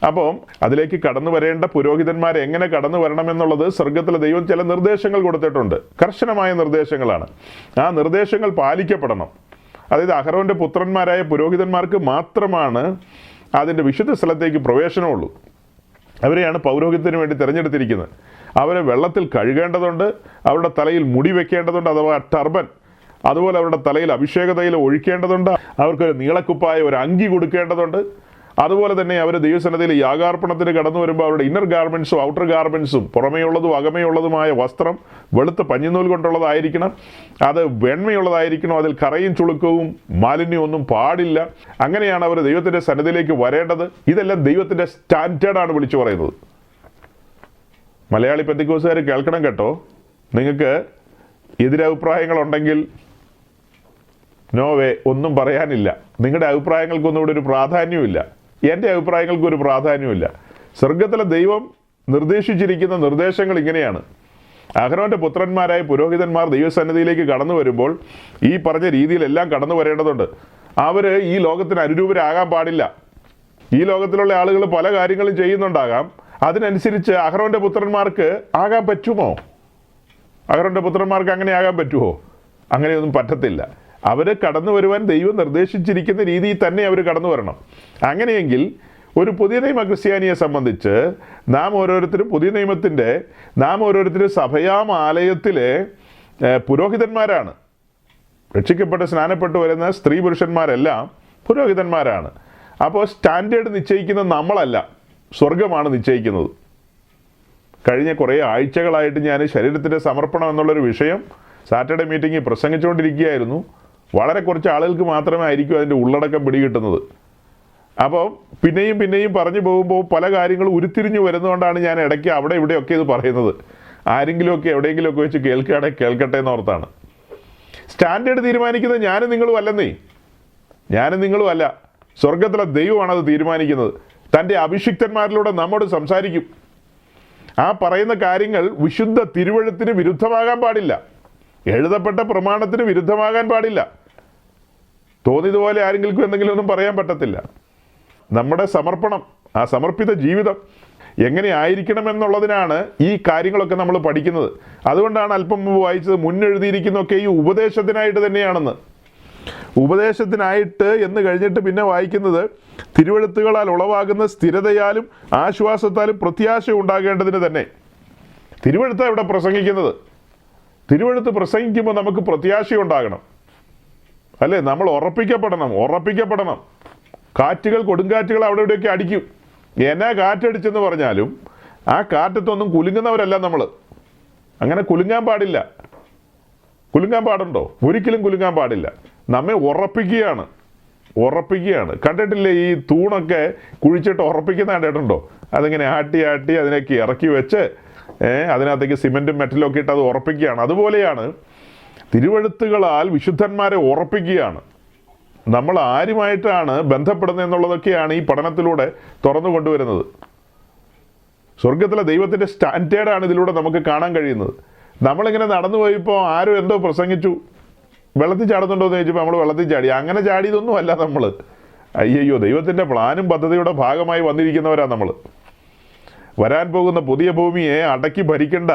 അപ്പം അതിലേക്ക് കടന്നു വരേണ്ട പുരോഹിതന്മാരെ എങ്ങനെ കടന്നു വരണമെന്നുള്ളത് സ്വർഗത്തിലെ ദൈവം ചില നിർദ്ദേശങ്ങൾ കൊടുത്തിട്ടുണ്ട്. കർശനമായ നിർദ്ദേശങ്ങളാണ്. ആ നിർദ്ദേശങ്ങൾ പാലിക്കപ്പെടണം. അതായത് അഹരോന്റെ പുത്രന്മാരായ പുരോഹിതന്മാർക്ക് മാത്രമാണ് അതിൻ്റെ വിശുദ്ധ സ്ഥലത്തേക്ക് പ്രവേശനമുള്ളൂ. അവരെയാണ് പൗരോഹിത്യത്തിന് വേണ്ടി തിരഞ്ഞെടുത്തിരിക്കുന്നത്. അവരെ വെള്ളത്തിൽ കഴുകേണ്ടതുണ്ട്, അവരുടെ തലയിൽ മുടി വെക്കേണ്ടതുണ്ട്, അഥവാ ടർബൻ. അതുപോലെ അവരുടെ തലയിൽ അഭിഷേക തൈലം ഒഴിക്കേണ്ടതുണ്ട്. അവർക്കൊരു നീളക്കുപ്പായ ഒരു അങ്കി കൊടുക്കേണ്ടതുണ്ട്. അതുപോലെ തന്നെ അവർ ദൈവസന്നിധിയിൽ യാഗാർപ്പണത്തിന് കടന്നു വരുമ്പോൾ അവരുടെ ഇന്നർ ഗാർമെൻസും ഔട്ടർ ഗാർമെൻസും, പുറമേയുള്ളതും അകമേയുള്ളതുമായ വസ്ത്രം വെളുത്ത പഞ്ഞിനൂൽ കൊണ്ടുള്ളതായിരിക്കണം. അത് വെണ്മയുള്ളതായിരിക്കണം. അതിൽ കറയും ചുളുക്കവും മാലിന്യമൊന്നും പാടില്ല. അങ്ങനെയാണ് അവർ ദൈവത്തിൻ്റെ സന്നിധിയിലേക്ക് വരേണ്ടത്. ഇതെല്ലാം ദൈവത്തിൻ്റെ സ്റ്റാൻഡേർഡാണ് വിളിച്ചു പറയുന്നത്. മലയാളി പെന്തിക്കോസുകാർ കേൾക്കണം കേട്ടോ. നിങ്ങൾക്ക് എതിരഭിപ്രായങ്ങളുണ്ടെങ്കിൽ നോ വേ, ഒന്നും പറയാനില്ല. നിങ്ങളുടെ അഭിപ്രായങ്ങൾക്കൊന്നും ഇവിടെ ഒരു പ്രാധാന്യമില്ല. എൻ്റെ അഭിപ്രായങ്ങൾക്കും ഒരു പ്രാധാന്യമില്ല. സ്വർഗത്തിലെ ദൈവം നിർദ്ദേശിച്ചിരിക്കുന്ന നിർദ്ദേശങ്ങൾ ഇങ്ങനെയാണ്. അഹരോന്റെ പുത്രന്മാരായ പുരോഹിതന്മാർ ദൈവസന്നിധിയിലേക്ക് കടന്നു വരുമ്പോൾ ഈ പറഞ്ഞ രീതിയിലെല്ലാം കടന്നു വരേണ്ടതുണ്ട്. അവർ ഈ ലോകത്തിന് അനുരൂപരാകാൻ പാടില്ല. ഈ ലോകത്തിലുള്ള ആളുകൾ പല കാര്യങ്ങളും ചെയ്യുന്നുണ്ടാകാം. അതിനനുസരിച്ച് അഹരോന്റെ പുത്രന്മാർക്ക് ആകാൻ പറ്റുമോ? അഹരോന്റെ പുത്രന്മാർക്ക് അങ്ങനെ ആകാൻ പറ്റുമോ? അങ്ങനെയൊന്നും പറ്റത്തില്ല. അവർ കടന്നു വരുവാൻ ദൈവം നിർദ്ദേശിച്ചിരിക്കുന്ന രീതിയിൽ തന്നെ അവർ കടന്നു വരണം. അങ്ങനെയെങ്കിൽ ഒരു പുതിയ നിയമ ക്രിസ്ത്യാനിയെ സംബന്ധിച്ച് നാം ഓരോരുത്തരും സഭയാം ആലയത്തിലെ പുരോഹിതന്മാരാണ്. രക്ഷിക്കപ്പെട്ട് സ്നാനപ്പെട്ട് വരുന്ന സ്ത്രീ പുരുഷന്മാരെല്ലാം പുരോഹിതന്മാരാണ്. അപ്പോൾ സ്റ്റാൻഡേർഡ് നിശ്ചയിക്കുന്നത് നമ്മളല്ല, സ്വർഗമാണ് നിശ്ചയിക്കുന്നത്. കഴിഞ്ഞ കുറേ ആഴ്ചകളായിട്ട് ഞാൻ ശരീരത്തിൻ്റെ സമർപ്പണം എന്നുള്ളൊരു വിഷയം സാറ്റർഡേ മീറ്റിങ്ങിൽ പ്രസംഗിച്ചുകൊണ്ടിരിക്കുകയായിരുന്നു. വളരെ കുറച്ച് ആളുകൾക്ക് മാത്രമേ ആയിരിക്കും അതിൻ്റെ ഉള്ളടക്കം പിടികിട്ടുന്നത്. അപ്പോൾ പിന്നെയും പറഞ്ഞു പോകുമ്പോൾ പല കാര്യങ്ങളും ഉരുത്തിരിഞ്ഞു വരുന്നതുകൊണ്ടാണ് ഞാൻ ഇടയ്ക്ക് അവിടെ ഇവിടെയൊക്കെ ഇത് പറയുന്നത്. ആരെങ്കിലുമൊക്കെ എവിടെയെങ്കിലുമൊക്കെ വെച്ച് കേൾക്കുകയാണെങ്കിൽ കേൾക്കട്ടെ എന്നോർത്താണ്. സ്റ്റാൻഡേർഡ് തീരുമാനിക്കുന്നത് ഞാനും നിങ്ങളും അല്ലെന്നേ. ഞാനും നിങ്ങളും അല്ല. സ്വർഗത്തിലെ ദൈവമാണ് അത് തീരുമാനിക്കുന്നത്. തൻ്റെ അഭിഷിക്തന്മാരിലൂടെ നമ്മോട് സംസാരിക്കും. ആ പറയുന്ന കാര്യങ്ങൾ വിശുദ്ധ തിരുവഴുത്തിന് വിരുദ്ധമാകാൻ പാടില്ല, എഴുതപ്പെട്ട പ്രമാണത്തിന് വിരുദ്ധമാകാൻ പാടില്ല. തോന്നിയതുപോലെ ആരെങ്കിലും എന്തെങ്കിലും ഒന്നും പറയാൻ പറ്റത്തില്ല. നമ്മുടെ സമർപ്പണം, ആ സമർപ്പിത ജീവിതം എങ്ങനെ ആയിരിക്കണമെന്നുള്ളതിനാണ് ഈ കാര്യങ്ങളൊക്കെ നമ്മൾ പഠിക്കുന്നത്. അതുകൊണ്ടാണ് അല്പം മുമ്പ് വായിച്ചത് മുന്നെഴുതിയിരിക്കുന്നതൊക്കെ ഈ ഉപദേശത്തിനായിട്ട് തന്നെയാണെന്ന്. ഉപദേശത്തിനായിട്ട് എന്ന് കഴിഞ്ഞിട്ട് പിന്നെ വായിക്കുന്നത് തിരുവെഴുത്തുകളാൽ ഉളവാകുന്ന സ്ഥിരതയാലും ആശ്വാസത്താലും പ്രത്യാശ ഉണ്ടാകേണ്ടതിന് തന്നെ. തിരുവെഴുത്താണ് ഇവിടെ പ്രസംഗിക്കുന്നത്. തിരുവെഴുത്ത് പ്രസംഗിക്കുമ്പോൾ നമുക്ക് പ്രത്യാശ ഉണ്ടാകണം, അല്ലേ? നമ്മൾ ഉറപ്പിക്കപ്പെടണം. കാറ്റുകൾ, കൊടുങ്കാറ്റുകൾ അവിടെ ഇവിടെയൊക്കെ അടിക്കും. എന്നാ കാറ്റടിച്ചെന്ന് പറഞ്ഞാലും ആ കാറ്റത്തൊന്നും കുലുങ്ങുന്നവരല്ല നമ്മൾ. അങ്ങനെ കുലുങ്ങാൻ പാടില്ല. കുലുങ്ങാൻ പാടുണ്ടോ? ഒരിക്കലും കുലുങ്ങാൻ പാടില്ല. നമ്മെ ഉറപ്പിക്കുകയാണ്. കണ്ടിട്ടില്ലേ ഈ തൂണൊക്കെ കുഴിച്ചിട്ട് ഉറപ്പിക്കുന്ന കണ്ടിട്ടുണ്ടോ? അതിങ്ങനെ ആട്ടി അതിനൊക്കെ ഇറക്കി വെച്ച് അതിനകത്തേക്ക് സിമെൻറ്റും മെറ്റലും ഒക്കെ ഇട്ട് അത് ഉറപ്പിക്കുകയാണ്. അതുപോലെയാണ് തിരുവെഴുത്തുകളാൽ വിശുദ്ധന്മാരെ ഉറപ്പിക്കുകയാണ്. നമ്മൾ ആരുമായിട്ടാണ് ബന്ധപ്പെടുന്നത് എന്നുള്ളതൊക്കെയാണ് ഈ പഠനത്തിലൂടെ തുറന്നു കൊണ്ടുവരുന്നത്. സ്വർഗത്തിലെ ദൈവത്തിൻ്റെ സ്റ്റാൻഡേർഡാണ് ഇതിലൂടെ നമുക്ക് കാണാൻ കഴിയുന്നത്. നമ്മളിങ്ങനെ നടന്നു പോയപ്പോൾ ആരോ എന്തോ പ്രസംഗിച്ചു, വെള്ളത്തിൽ ചാടുന്നുണ്ടോ എന്ന് ചോദിച്ചപ്പോൾ നമ്മൾ വെള്ളത്തിൽ ചാടി. അങ്ങനെ ചാടിയതൊന്നും അല്ല നമ്മൾ. അയ്യോ, ദൈവത്തിൻ്റെ പ്ലാനും പദ്ധതിയുടെ ഭാഗമായി വന്നിരിക്കുന്നവരാണ് നമ്മൾ. വരാൻ പോകുന്ന പുതിയ ഭൂമിയെ അടക്കി ഭരിക്കേണ്ട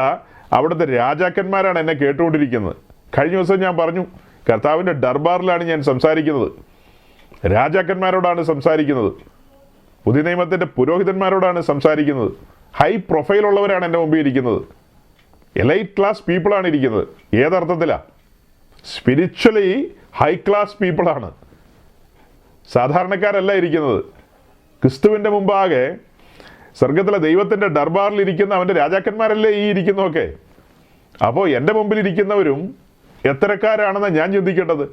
അവിടുത്തെ രാജാക്കന്മാരാണ് എന്നെ കേട്ടുകൊണ്ടിരിക്കുന്നത്. കഴിഞ്ഞ ദിവസം ഞാൻ പറഞ്ഞു, കർത്താവിൻ്റെ ദർബാറിലാണ് ഞാൻ സംസാരിക്കുന്നത്. രാജാക്കന്മാരോടാണ് സംസാരിക്കുന്നത്. പുതിയ നിയമത്തിൻ്റെ പുരോഹിതന്മാരോടാണ് സംസാരിക്കുന്നത്. ഹൈ പ്രൊഫൈലുള്ളവരാണ് എൻ്റെ മുമ്പിൽ ഇരിക്കുന്നത്. എലൈറ്റ് ക്ലാസ് പീപ്പിളാണ് ഇരിക്കുന്നത്. ഏതർത്ഥത്തിലാണ്? സ്പിരിച്വലി ഹൈ ക്ലാസ് പീപ്പിളാണ്. സാധാരണക്കാരല്ല ഇരിക്കുന്നത്. ക്രിസ്തുവിൻ്റെ മുമ്പാകെ സ്വർഗത്തിലെ ദൈവത്തിൻ്റെ ദർബാറിൽ ഇരിക്കുന്ന അവൻ്റെ രാജാക്കന്മാരല്ലേ ഈ ഇരിക്കുന്നതൊക്കെ. അപ്പോൾ എൻ്റെ മുമ്പിൽ ഇരിക്കുന്നവരും എത്തരക്കാരാണെന്ന് ഞാൻ ചിന്തിക്കേണ്ടത്?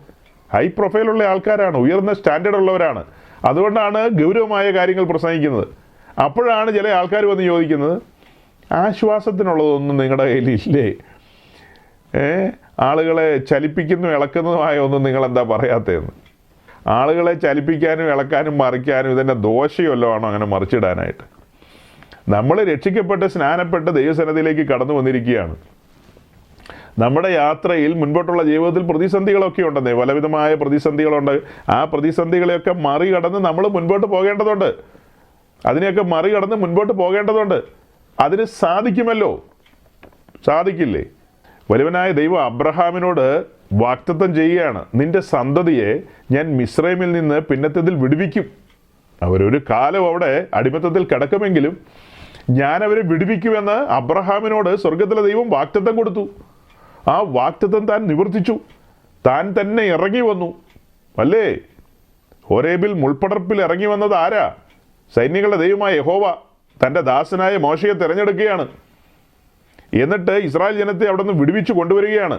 ഹൈ പ്രൊഫൈലുള്ള ആൾക്കാരാണ്, ഉയർന്ന സ്റ്റാൻഡേർഡ് ഉള്ളവരാണ്. അതുകൊണ്ടാണ് ഗൗരവമായ കാര്യങ്ങൾ പ്രസംഗിക്കുന്നത്. അപ്പോഴാണ് ചില ആൾക്കാർ വന്ന് ചോദിക്കുന്നത്, ആശ്വാസത്തിനുള്ളതൊന്നും നിങ്ങളുടെ കയ്യിലില്ലേ? ആളുകളെ ചലിപ്പിക്കുന്നതും ഇളക്കുന്നതുമായ ഒന്നും നിങ്ങളെന്താ പറയാത്തതെന്ന്. ആളുകളെ ചലിപ്പിക്കാനും ഇളക്കാനും മറിക്കാനും ഇതിൻ്റെ ദോഷമല്ലോ ആണോ അങ്ങനെ മറിച്ചിടാനായിട്ട്? നമ്മൾ രക്ഷിക്കപ്പെട്ട് സ്നാനപ്പെട്ട് ദൈവസന്നിധിയിലേക്ക് കടന്നു വന്നിരിക്കുകയാണ്. നമ്മുടെ യാത്രയിൽ മുൻപോട്ടുള്ള ജീവിതത്തിൽ പ്രതിസന്ധികളൊക്കെ ഉണ്ടെന്നേ, പലവിധമായ പ്രതിസന്ധികളുണ്ട്. ആ പ്രതിസന്ധികളെയൊക്കെ മറികടന്ന് നമ്മൾ മുൻപോട്ട് പോകേണ്ടതുണ്ട്. അതിനെയൊക്കെ മറികടന്ന് മുൻപോട്ട് പോകേണ്ടതുണ്ട്. അതിന് സാധിക്കുമല്ലോ. സാധിക്കില്ലേ? വലുവനായ ദൈവം അബ്രഹാമിനോട് വാഗ്ദത്തം ചെയ്യുകയാണ്, നിന്റെ സന്തതിയെ ഞാൻ മിസ്രൈമിൽ നിന്ന് പിന്നത്തേതിൽ വിടുവിക്കും. അവരൊരു കാലം അവിടെ അടിമത്തത്തിൽ കിടക്കുമെങ്കിലും ഞാൻ അവരെ വിടുവിക്കുമെന്ന് അബ്രഹാമിനോട് സ്വർഗത്തിലെ ദൈവം വാഗ്ദത്തം കൊടുത്തു. ആ വാഗ്ദത്തം താൻ നിവർത്തിച്ചു. താൻ തന്നെ ഇറങ്ങി വന്നു, അല്ലേ? ഹോരേബിൽ മുൾപ്പടർപ്പിൽ ഇറങ്ങി വന്നത് ആരാ? സൈന്യങ്ങളുടെ ദൈവമായ യഹോവ തൻ്റെ ദാസനായ മോശയെ തിരഞ്ഞെടുക്കുകയാണ്. എന്നിട്ട് ഇസ്രായേൽ ജനത്തെ അവിടെ നിന്ന് വിടുവിച്ചു കൊണ്ടുവരികയാണ്.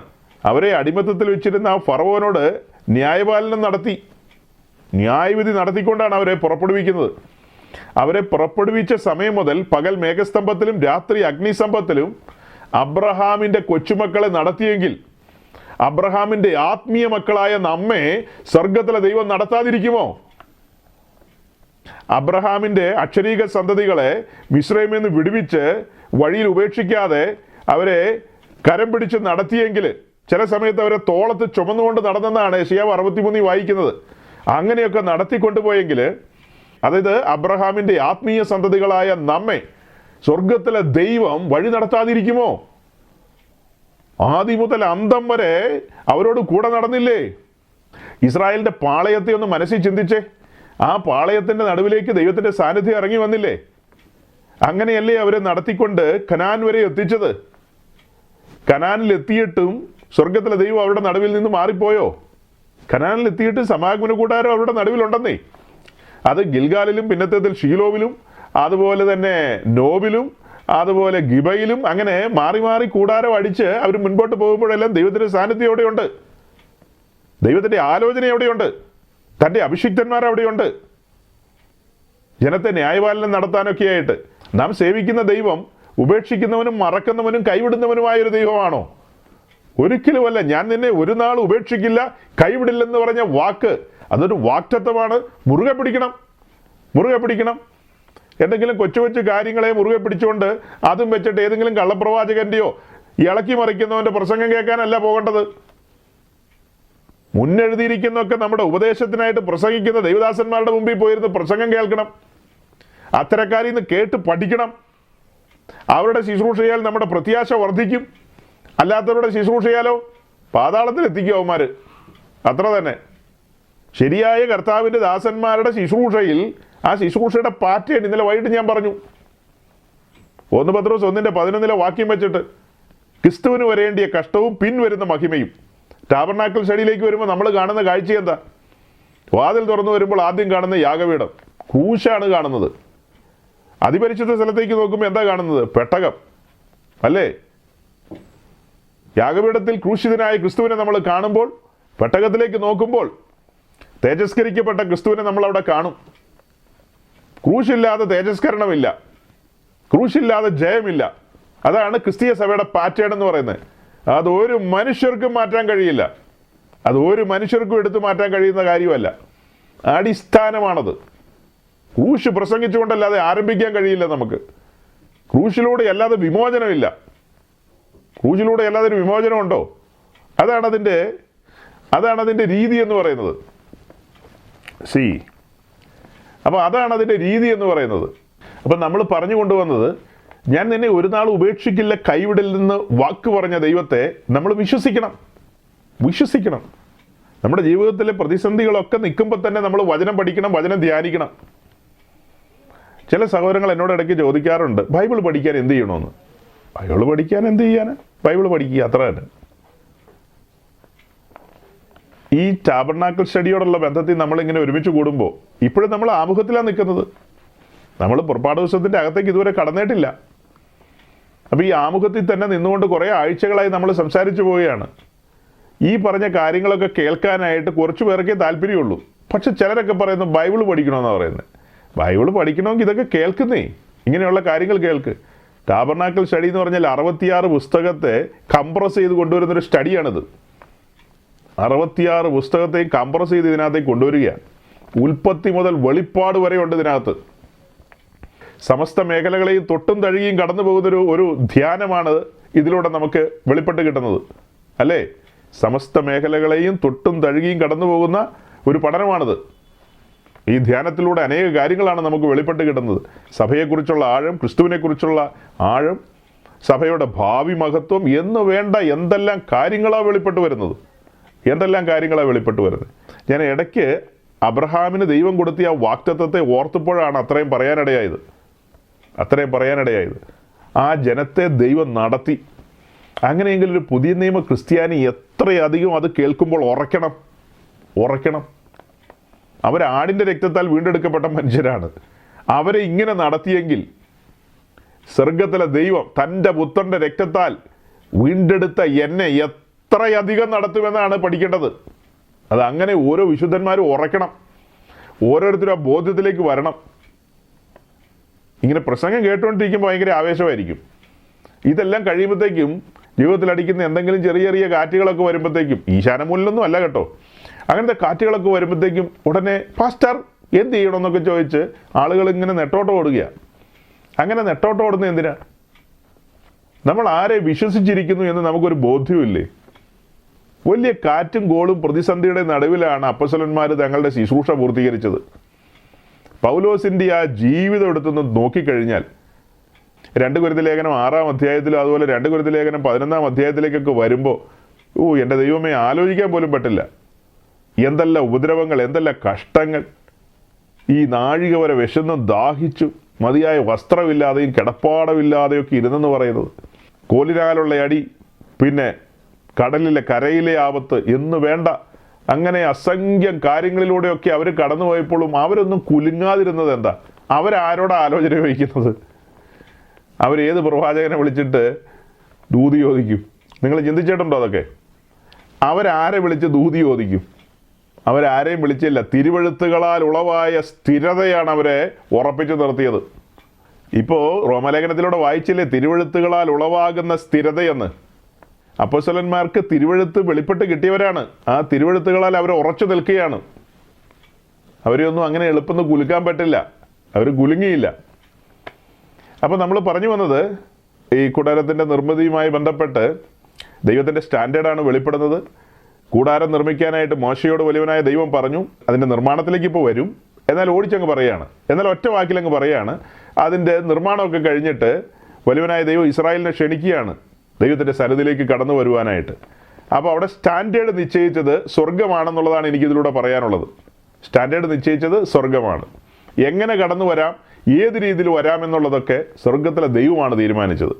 അവരെ അടിമത്തത്തിൽ വെച്ചിരുന്ന ആ ഫറവോനോട് ന്യായപാലനം നടത്തി, ന്യായവിധി നടത്തിക്കൊണ്ടാണ് അവരെ പുറപ്പെടുവിക്കുന്നത്. അവരെ പുറപ്പെടുവിച്ച സമയം മുതൽ പകൽ മേഘസ്തംഭത്തിലും രാത്രി അഗ്നിസ്തംഭത്തിലും അബ്രഹാമിൻ്റെ കൊച്ചുമക്കളെ നടത്തിയെങ്കിൽ അബ്രഹാമിൻ്റെ ആത്മീയ മക്കളായ നമ്മെ സ്വർഗത്തിലെ ദൈവം നടത്താതിരിക്കുമോ? അബ്രഹാമിൻ്റെ അക്ഷരീക സന്തതികളെ മിസ്രൈമിൽ നിന്ന് വിടുവിച്ച് വഴിയിൽ ഉപേക്ഷിക്കാതെ അവരെ കരം പിടിച്ച് നടത്തിയെങ്കിൽ, ചില സമയത്ത് അവരെ തോളത്ത് ചുമന്നുകൊണ്ട് നടന്നെന്നാണ് യെശയ്യാവ് 63 വായിക്കുന്നത്. അങ്ങനെയൊക്കെ നടത്തിക്കൊണ്ടുപോയെങ്കിൽ, അതായത് അബ്രഹാമിൻ്റെ ആത്മീയ സന്തതികളായ നമ്മെ സ്വർഗത്തിലെ ദൈവം വഴി നടത്താതിരിക്കുമോ? ആദ്യം മുതൽ അന്തം വരെ അവരോട് കൂടെ നടന്നില്ലേ? ഇസ്രായേലിൻ്റെ പാളയത്തെ ഒന്ന് മനസ്സിൽ ചിന്തിച്ചേ. ആ പാളയത്തിൻ്റെ നടുവിലേക്ക് ദൈവത്തിൻ്റെ സാന്നിധ്യം ഇറങ്ങി വന്നില്ലേ? അങ്ങനെയല്ലേ അവരെ നടത്തിക്കൊണ്ട് കനാൻ വരെ എത്തിച്ചത്? കനാനിൽ എത്തിയിട്ടും സ്വർഗത്തിലെ ദൈവം അവരുടെ നടുവിൽ നിന്ന് മാറിപ്പോയോ? കനാനിൽ എത്തിയിട്ട് സമാഗമന കൂടാരം അവരുടെ നടുവിലുണ്ടെന്നേ. അത് ഗിൽഗാലിലും പിന്നത്തേതിൽ ഷീലോവിലും അതുപോലെ തന്നെ നോബിലും അതുപോലെ ഗിബയിലും അങ്ങനെ മാറി മാറി കൂടാരം അടിച്ച് അവർ മുൻപോട്ട് പോകുമ്പോഴെല്ലാം ദൈവത്തിൻ്റെ സാന്നിധ്യം എവിടെയുണ്ട്? ദൈവത്തിൻ്റെ ആലോചന എവിടെയുണ്ട്? തൻ്റെ അഭിഷിക്തന്മാർ അവിടെയുണ്ട്. ജനത്തെ ന്യായപാലനം നടത്താനൊക്കെ ആയിട്ട്. നാം സേവിക്കുന്ന ദൈവം ഉപേക്ഷിക്കുന്നവനും മറക്കുന്നവനും കൈവിടുന്നവനുമായൊരു ദൈവമാണോ? ഒരിക്കലുമല്ല. ഞാൻ നിന്നെ ഒരു നാൾ ഉപേക്ഷിക്കില്ല, കൈവിടില്ലെന്ന് പറഞ്ഞ വാക്ക് അതൊരു വാക്തത്വമാണ്. മുറുകെ പിടിക്കണം, മുറുകെ പിടിക്കണം. എന്തെങ്കിലും കൊച്ചു കൊച്ചു കാര്യങ്ങളെ മുറുകെ പിടിച്ചുകൊണ്ട് അതും വെച്ചിട്ട് ഏതെങ്കിലും കള്ളപ്രവാചകൻ്റെയോ ഇളക്കി മറിക്കുന്നവൻ്റെ പ്രസംഗം കേൾക്കാനല്ല പോകേണ്ടത്. മുന്നെഴുതിയിരിക്കുന്നതൊക്കെ നമ്മുടെ ഉപദേശത്തിനായിട്ട് പ്രസംഗിക്കുന്ന ദൈവദാസന്മാരുടെ മുമ്പിൽ പോയിരുന്ന് പ്രസംഗം കേൾക്കണം. അത്തരക്കാരിൽ നിന്ന് കേട്ട് പഠിക്കണം. അവരുടെ ശുശ്രൂഷയാൽ നമ്മുടെ പ്രത്യാശ വർദ്ധിക്കും. അല്ലാത്തവരുടെ ശുശ്രൂഷയാലോ പാതാളത്തിലെത്തിക്കും അവന്മാർ. അത്ര തന്നെ. ശരിയായ കർത്താവിൻ്റെ ദാസന്മാരുടെ ശുശ്രൂഷയിൽ ആ ശുശ്രൂഷയുടെ പാറ്റേൺ ഇന്നലെ വൈകിട്ട് ഞാൻ പറഞ്ഞു. 1 പത്രോസ് 1:11 വാക്യം വെച്ചിട്ട് ക്രിസ്തുവിന് വരേണ്ടിയ കഷ്ടവും പിൻവരുന്ന മഹിമയും. ടാബർനാക്കിൾ സ്റ്റഡിയിലേക്ക് വരുമ്പോൾ നമ്മൾ കാണുന്ന കാഴ്ച എന്താ? വാതിൽ തുറന്നു വരുമ്പോൾ ആദ്യം കാണുന്ന യാഗപീഠം, ക്രൂശാണ് കാണുന്നത്. അതിപരിശുദ്ധ സ്ഥലത്തേക്ക് നോക്കുമ്പോൾ എന്താ കാണുന്നത്? പെട്ടകം അല്ലേ? യാഗപീഠത്തിൽ ക്രൂശിതനായ ക്രിസ്തുവിനെ നമ്മൾ കാണുമ്പോൾ, പെട്ടകത്തിലേക്ക് നോക്കുമ്പോൾ തേജസ്കരിക്കപ്പെട്ട ക്രിസ്തുവിനെ നമ്മൾ അവിടെ കാണും. ക്രൂശില്ലാതെ തേജസ്കരണമില്ല, ക്രൂശില്ലാതെ ജയമില്ല. അതാണ് ക്രിസ്തീയ സഭയുടെ പാറ്റേൺ എന്ന് പറയുന്നത്. അതൊരു മനുഷ്യർക്കും മാറ്റാൻ കഴിയില്ല. അത് ഒരു മനുഷ്യർക്കും എടുത്തു മാറ്റാൻ കഴിയുന്ന കാര്യമല്ല. അടിസ്ഥാനമാണത്. ക്രൂശ് പ്രസംഗിച്ചുകൊണ്ടല്ലാതെ ആരംഭിക്കാൻ കഴിയില്ല നമുക്ക്. ക്രൂശിലൂടെ അല്ലാതെ വിമോചനമില്ല. ക്രൂശിലൂടെ അല്ലാതെ ഒരു വിമോചനമുണ്ടോ? അതാണതിൻ്റെ രീതി എന്ന് പറയുന്നത്. അപ്പോൾ അതാണതിൻ്റെ രീതി എന്ന് പറയുന്നത്. അപ്പം നമ്മൾ പറഞ്ഞു കൊണ്ടുവന്നത്, ഞാൻ നിന്നെ ഒരു നാൾ ഉപേക്ഷിക്കില്ല, കൈവിടലിൽ വാക്ക് പറഞ്ഞ ദൈവത്തെ നമ്മൾ വിശ്വസിക്കണം. നമ്മുടെ ജീവിതത്തിലെ പ്രതിസന്ധികളൊക്കെ നിൽക്കുമ്പോൾ തന്നെ നമ്മൾ വചനം പഠിക്കണം, വചനം ധ്യാനിക്കണം. ചില സഹോദരങ്ങൾ എന്നോട് ഇടയ്ക്ക് ചോദിക്കാറുണ്ട്, ബൈബിൾ പഠിക്കാൻ എന്ത് ചെയ്യണമെന്ന്. ബൈബിൾ പഠിക്കാൻ എന്ത് ചെയ്യാൻ? ബൈബിൾ പഠിക്കുക, അത്ര തന്നെ. ഈ ടാബർനാക്കിൾ സ്റ്റഡിയോടുള്ള ബന്ധത്തിൽ നമ്മളിങ്ങനെ ഒരുമിച്ച് കൂടുമ്പോൾ ഇപ്പോഴും നമ്മൾ ആമുഖത്തിലാണ് നിൽക്കുന്നത്. നമ്മൾ പുറപ്പാട് ദിവസത്തിൻ്റെ അകത്തേക്ക് ഇതുവരെ കടന്നിട്ടില്ല. അപ്പോൾ ഈ ആമുഖത്തിൽ തന്നെ നിന്നുകൊണ്ട് കുറേ ആഴ്ചകളായി നമ്മൾ സംസാരിച്ചു പോവുകയാണ്. ഈ പറഞ്ഞ കാര്യങ്ങളൊക്കെ കേൾക്കാനായിട്ട് കുറച്ച് പേർക്കേ താല്പര്യമുള്ളൂ. പക്ഷെ ചിലരൊക്കെ പറയുന്നു ബൈബിൾ പഠിക്കണമെന്നാണ് പറയുന്നത്. ബൈബിൾ പഠിക്കണമെങ്കിൽ ഇതൊക്കെ കേൾക്കുന്നേ, ഇങ്ങനെയുള്ള കാര്യങ്ങൾ കേൾക്ക്. ടാബർനാക്കിൾ സ്റ്റഡി എന്ന് പറഞ്ഞാൽ 66 പുസ്തകത്തെ കംപ്രസ് ചെയ്ത് കൊണ്ടുവരുന്നൊരു സ്റ്റഡിയാണിത്. 66 പുസ്തകത്തെയും കംപ്രസ് ചെയ്ത് ഇതിനകത്തേക്ക് കൊണ്ടുവരികയാണ്. ഉൽപ്പത്തി മുതൽ വെളിപ്പാട് വരെ ഉണ്ട് ഇതിനകത്ത്. സമസ്ത മേഖലകളെയും തൊട്ടും തഴുകിയും കടന്നു പോകുന്നൊരു ധ്യാനമാണ് ഇതിലൂടെ നമുക്ക് വെളിപ്പെട്ട് കിട്ടുന്നത്, അല്ലേ? സമസ്ത മേഖലകളെയും തൊട്ടും തഴുകിയും കടന്നു പോകുന്ന ഒരു പഠനമാണിത്. ഈ ധ്യാനത്തിലൂടെ അനേക കാര്യങ്ങളാണ് നമുക്ക് വെളിപ്പെട്ട് കിട്ടുന്നത്. സഭയെക്കുറിച്ചുള്ള ആഴം, ക്രിസ്തുവിനെക്കുറിച്ചുള്ള ആഴം, സഭയുടെ ഭാവി മഹത്വം എന്ന് വേണ്ട എന്തെല്ലാം കാര്യങ്ങളാണ് വെളിപ്പെട്ട് വരുന്നത്. ഞാൻ ഇടയ്ക്ക് അബ്രഹാമിന് ദൈവം കൊടുത്തിയ ആ വാക്തത്വത്തെ ഓർത്തപ്പോഴാണ് അത്രയും പറയാനിടയായത്. ആ ജനത്തെ ദൈവം നടത്തി. അങ്ങനെയെങ്കിൽ ഒരു പുതിയ നിയമ ക്രിസ്ത്യാനി എത്രയധികം അത് കേൾക്കുമ്പോൾ ഉറയ്ക്കണം. അവരാടിൻ്റെ രക്തത്താൽ വീണ്ടെടുക്കപ്പെട്ട മനുഷ്യരാണ്. അവരെ ഇങ്ങനെ നടത്തിയെങ്കിൽ സ്വർഗത്തിലെ ദൈവം തൻ്റെ പുത്രൻ്റെ രക്തത്താൽ വീണ്ടെടുത്ത എന്നെ എത്രയധികം നടത്തുമെന്നാണ് പഠിക്കേണ്ടത്. അത് അങ്ങനെ ഓരോ വിശുദ്ധന്മാരും ഉറയ്ക്കണം. ഓരോരുത്തരും ആ ബോധ്യത്തിലേക്ക് വരണം. ഇങ്ങനെ പ്രസംഗം കേട്ടുകൊണ്ടിരിക്കുമ്പോൾ ഭയങ്കര ആവേശമായിരിക്കും. ഇതെല്ലാം കഴിയുമ്പോഴത്തേക്കും ജീവിതത്തിൽ അടിക്കുന്ന എന്തെങ്കിലും ചെറിയ ചെറിയ കാറ്റുകളൊക്കെ വരുമ്പോഴത്തേക്കും, ഈശാനമൂലൊന്നും അല്ല കേട്ടോ, അങ്ങനത്തെ കാറ്റുകളൊക്കെ വരുമ്പോഴത്തേക്കും ഉടനെ പാസ്റ്റർ എന്ത് ചെയ്യണമെന്നൊക്കെ ചോദിച്ച് ആളുകൾ ഇങ്ങനെ നെട്ടോട്ടം ഓടുകയാണ്. അങ്ങനെ നെട്ടോട്ടം ഓടുന്നത് എന്തിനാ? നമ്മൾ ആരെ വിശ്വസിച്ചിരിക്കുന്നു എന്ന് നമുക്കൊരു ബോധ്യമില്ലേ? വലിയ കാറ്റും കോളും പ്രതിസന്ധിയുടെ നടുവിലാണ് അപ്പോസ്തലന്മാർ തങ്ങളുടെ ശുശ്രൂഷ പൂർത്തീകരിച്ചത്. പൗലോസിൻ്റെ ആ ജീവിതം എടുത്തൊന്ന് നോക്കിക്കഴിഞ്ഞാൽ 2 കൊരിന്ത്യർ ലേഖനം 6-ാം അധ്യായത്തിലും അതുപോലെ 2 കൊരിന്ത്യർ ലേഖനം 11-ാം അധ്യായത്തിലേക്കൊക്കെ വരുമ്പോൾ എൻ്റെ ദൈവമേ, ആലോചിക്കാൻ പോലും പറ്റില്ല. എന്തെല്ലാം ഉപദ്രവങ്ങൾ, എന്തെല്ലാം കഷ്ടങ്ങൾ. ഈ നാഴിക വരെ വിശന്നും ദാഹിച്ചു മതിയായ വസ്ത്രമില്ലാതെയും കിടപ്പാടമില്ലാതെയൊക്കെ ഇരുന്നെന്ന് പറയുന്നത്. കോലിനാലുള്ള അടി, പിന്നെ കടലിലെ കരയിലെ ആപത്ത് എന്ന് വേണ്ട അങ്ങനെ അസംഖ്യം കാര്യങ്ങളിലൂടെയൊക്കെ അവർ കടന്നു പോയപ്പോഴും അവരൊന്നും കുലുങ്ങാതിരുന്നത് എന്താ? അവരാരോടാ ആലോചന വഹിക്കുന്നത്? അവരേത് പ്രവാചകനെ വിളിച്ചിട്ട് ദൂതി ചോദിക്കും? നിങ്ങൾ ചിന്തിച്ചിട്ടുണ്ടോ അതൊക്കെ? അവരാരെ വിളിച്ച് ദൂതി ചോദിക്കും? അവരാരെയും വിളിച്ചില്ല. തിരുവെഴുത്തുകളാൽ ഉളവായ സ്ഥിരതയാണ് അവരെ ഉറപ്പിച്ചു നിർത്തിയത്. ഇപ്പോൾ റോമലേഖനത്തിലൂടെ വായിച്ചില്ലേ, തിരുവെഴുത്തുകളാൽ ഉളവാകുന്ന സ്ഥിരതയെന്ന്. അപ്പോസ്തലന്മാർക്ക് തിരുവെഴുത്ത് വെളിപ്പെട്ട് കിട്ടിയവരാണ്. ആ തിരുവെഴുത്തുകളാൽ അവർ ഉറച്ചു നിൽക്കുകയാണ്. അവരെയൊന്നും അങ്ങനെ എളുപ്പം കുലുക്കാൻ പറ്റില്ല, അവർ കുലുങ്ങിയില്ല. അപ്പോൾ നമ്മൾ പറഞ്ഞു വന്നത്, ഈ കൂടാരത്തിൻ്റെ നിർമ്മിതിയുമായി ബന്ധപ്പെട്ട് ദൈവത്തിൻ്റെ സ്റ്റാൻഡേർഡാണ് വെളിപ്പെടുന്നത്. കൂടാരം നിർമ്മിക്കാനായിട്ട് മോശയോട് വലിയവനായ ദൈവം പറഞ്ഞു. അതിൻ്റെ നിർമ്മാണത്തിലേക്ക് ഇപ്പോൾ വരും. എന്നാൽ ഓടിച്ചങ്ങ് പറയുകയാണ്, എന്നാൽ ഒറ്റ വാക്കിലങ്ങ് പറയുകയാണ്, അതിൻ്റെ നിർമ്മാണമൊക്കെ കഴിഞ്ഞിട്ട് വലിയവനായ ദൈവം ഇസ്രായേലിനെ ക്ഷണിക്കുകയാണ് ദൈവത്തിൻ്റെ സന്നിധിയിലേക്ക് കടന്നു വരുവാനായിട്ട്. അപ്പോൾ അവിടെ സ്റ്റാൻഡേർഡ് നിശ്ചയിച്ചത് സ്വർഗമാണെന്നുള്ളതാണ് എനിക്കിതിലൂടെ പറയാനുള്ളത്. സ്റ്റാൻഡേർഡ് നിശ്ചയിച്ചത് സ്വർഗമാണ്. എങ്ങനെ കടന്നു വരാം, ഏത് രീതിയിൽ വരാമെന്നുള്ളതൊക്കെ സ്വർഗത്തിലെ ദൈവമാണ് തീരുമാനിച്ചത്.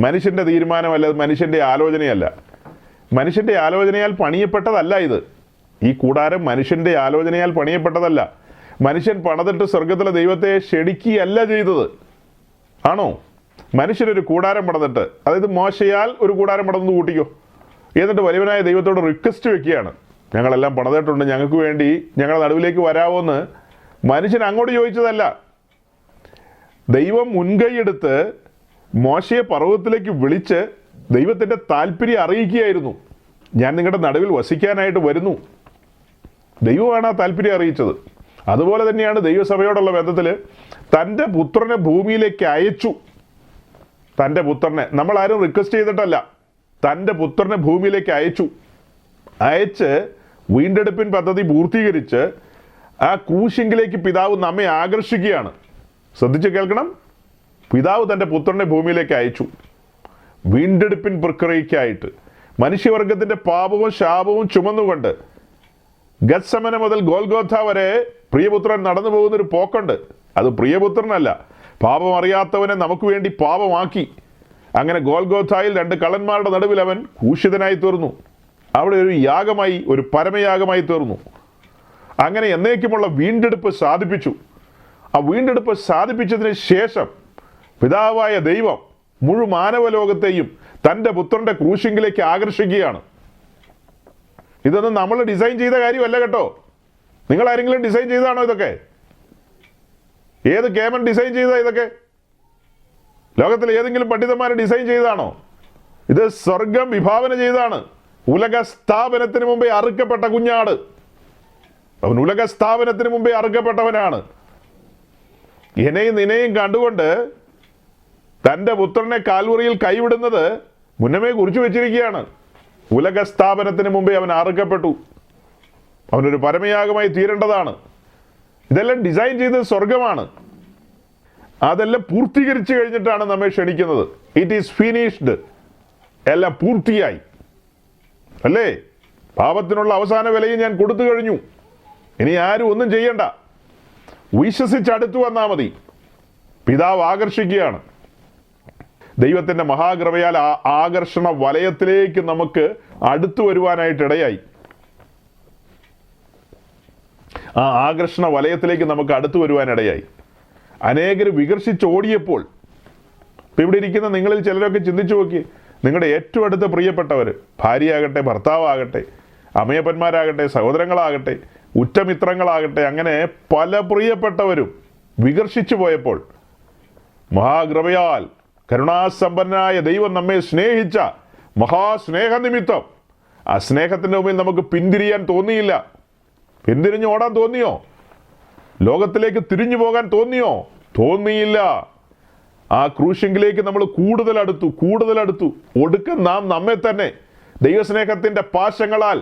മനുഷ്യൻ്റെ തീരുമാനമല്ല, മനുഷ്യൻ്റെ ആലോചനയല്ല. മനുഷ്യൻ്റെ ആലോചനയാൽ പണിയപ്പെട്ടതല്ല ഇത്. ഈ കൂടാരം മനുഷ്യൻ്റെ ആലോചനയാൽ പണിയപ്പെട്ടതല്ല. മനുഷ്യൻ പണിതിട്ട് സ്വർഗത്തിലെ ദൈവത്തെ ക്ഷണിക്കുകയല്ല ചെയ്തത്. ആണോ? മനുഷ്യനൊരു കൂടാരം പണിതിട്ട്, അതായത് മോശയാൽ ഒരു കൂടാരം പണിതെന്ന് കൂട്ടിക്കോ, എന്നിട്ട് വലിയവനായ ദൈവത്തോട് റിക്വസ്റ്റ് വെക്കുകയാണ്, ഞങ്ങളെല്ലാം പണിതിട്ടുണ്ട്, ഞങ്ങൾക്ക് വേണ്ടി ഞങ്ങളുടെ നടുവിലേക്ക് വരാമോ എന്ന് മനുഷ്യൻ അങ്ങോട്ട് ചോദിച്ചതല്ല. ദൈവം മുൻകൈയെടുത്ത് മോശയെ പർവ്വതത്തിലേക്ക് വിളിച്ച് ദൈവത്തിൻ്റെ താല്പര്യം അറിയിക്കുകയായിരുന്നു. ഞാൻ നിങ്ങളുടെ നടുവിൽ വസിക്കാനായിട്ട് വരുന്നു. ദൈവമാണ് ആ താല്പര്യം അറിയിച്ചത്. അതുപോലെ തന്നെയാണ് ദൈവസഭയോടുള്ള ബന്ധത്തിൽ തൻ്റെ പുത്രനെ ഭൂമിയിലേക്ക് അയച്ചു. തൻ്റെ പുത്രനെ, നമ്മളാരും റിക്വസ്റ്റ് ചെയ്തിട്ടല്ല, തൻ്റെ പുത്രനെ ഭൂമിയിലേക്ക് അയച്ച് വീണ്ടെടുപ്പിൻ പദ്ധതി പൂർത്തീകരിച്ച് ആ ക്രൂശിങ്കിലേക്ക് പിതാവ് നമ്മെ ആകർഷിക്കുകയാണ്. ശ്രദ്ധിച്ച് കേൾക്കണം. പിതാവ് തൻ്റെ പുത്രനെ ഭൂമിയിലേക്ക് അയച്ചു വീണ്ടെടുപ്പിൻ പ്രക്രിയയ്ക്കായിട്ട്. മനുഷ്യവർഗത്തിൻ്റെ പാപവും ശാപവും ചുമന്നുകൊണ്ട് ഗത്സമന മുതൽ ഗോൽഗോഥ വരെ പ്രിയപുത്രൻ നടന്നു പോകുന്നൊരു പോക്കുണ്ട്. അത് പ്രിയപുത്രനല്ല, പാപം അറിയാത്തവനെ നമുക്ക് വേണ്ടി പാപമാക്കി. അങ്ങനെ ഗോൽഗോഥായിൽ 2 കള്ളന്മാരുടെ നടുവിൽ അവൻ ക്രൂശിതനായി തീർന്നു. അവിടെ ഒരു യാഗമായി, ഒരു പരമയാഗമായി തീർന്നു. അങ്ങനെ എന്നേക്കുമുള്ള വീണ്ടെടുപ്പ് സാധിപ്പിച്ചു. ആ വീണ്ടെടുപ്പ് സാധിപ്പിച്ചതിന് ശേഷം പിതാവായ ദൈവം മുഴു മാനവലോകത്തെയും തൻ്റെ പുത്രൻ്റെ ക്രൂശിങ്കിലേക്ക് ആകർഷിക്കുകയാണ്. ഇതൊന്നും നമ്മൾ ഡിസൈൻ ചെയ്ത കാര്യമല്ല കേട്ടോ. നിങ്ങൾ ആരെങ്കിലും ഡിസൈൻ ചെയ്തതാണോ ഇതൊക്കെ? ഏത് കേമൻ ഡിസൈൻ ചെയ്തതാ ഇതൊക്കെ? ലോകത്തിൽ ഏതെങ്കിലും പണ്ഡിതന്മാർ ഡിസൈൻ ചെയ്തതാണോ? ഇത് സ്വർഗം വിഭാവന ചെയ്തതാണ്. ഉലക സ്ഥാപനത്തിന് മുമ്പേ അറുക്കപ്പെട്ട കുഞ്ഞാട്. അവൻ ഉലക സ്ഥാപനത്തിന് മുമ്പേ അറുക്കപ്പെട്ടവനാണ്. എന്നെയും നിന്നെയും കണ്ടുകൊണ്ട് തൻ്റെ പുത്രനെ കാൽവറിയിൽ കൈവിടുന്നത് മുന്നമേ കുറിച്ചു വെച്ചിരിക്കുകയാണ്. ഉലക സ്ഥാപനത്തിന് മുമ്പേ അവൻ അറുക്കപ്പെട്ടു. അവനൊരു പരമയാഗമായി തീരേണ്ടതാണ്. ഇതെല്ലാം ഡിസൈൻ ചെയ്തത് സ്വർഗമാണ്. അതെല്ലാം പൂർത്തീകരിച്ചു കഴിഞ്ഞിട്ടാണ് നമ്മെ ക്ഷണിക്കുന്നത്. It is finished. എല്ലാം പൂർത്തിയായി, അല്ലേ? പാപത്തിനുള്ള അവസാന വിലയും ഞാൻ കൊടുത്തു കഴിഞ്ഞു. ഇനി ആരും ഒന്നും ചെയ്യണ്ട, വിശ്വസിച്ചടുത്തു വന്നാൽ മതി. പിതാവ് ആകർഷിക്കുകയാണ്. ദൈവത്തിൻ്റെ മഹാകൃപയാൽ ആ ആകർഷണ വലയത്തിലേക്ക് നമുക്ക് അടുത്തു വരുവാനായിട്ടിടയായി. ആ ആകർഷണ വലയത്തിലേക്ക് നമുക്ക് അടുത്തു വരുവാനിടയായി. അനേകർ വികർഷിച്ചോടിയപ്പോൾ, ഇപ്പം ഇവിടെ ഇരിക്കുന്ന നിങ്ങളിൽ ചിലരൊക്കെ ചിന്തിച്ചു നോക്കി, നിങ്ങളുടെ ഏറ്റവും അടുത്ത പ്രിയപ്പെട്ടവർ, ഭാര്യയാകട്ടെ, ഭർത്താവാകട്ടെ, അമ്മയപ്പന്മാരാകട്ടെ, സഹോദരങ്ങളാകട്ടെ, ഉറ്റമിത്രങ്ങളാകട്ടെ, അങ്ങനെ പല പ്രിയപ്പെട്ടവരും വികർഷിച്ചു പോയപ്പോൾ മഹാകൃപയാൽ കരുണാസമ്പന്നനായ ദൈവം നമ്മെ സ്നേഹിച്ച മഹാസ്നേഹനിമിത്തം ആ സ്നേഹത്തിൻ്റെ മുമ്പിൽ നമുക്ക് പിന്തിരിയാൻ തോന്നിയില്ല. പിന്തിരിഞ്ഞ് ഓടാൻ തോന്നിയോ? ലോകത്തിലേക്ക് തിരിഞ്ഞു പോകാൻ തോന്നിയോ? തോന്നിയില്ല. ആ ക്രൂശിങ്കിലേക്ക് നമ്മൾ കൂടുതൽ അടുത്തു. ഒടുക്കം നാം നമ്മെ തന്നെ ദൈവസ്നേഹത്തിൻ്റെ പാശങ്ങളാൽ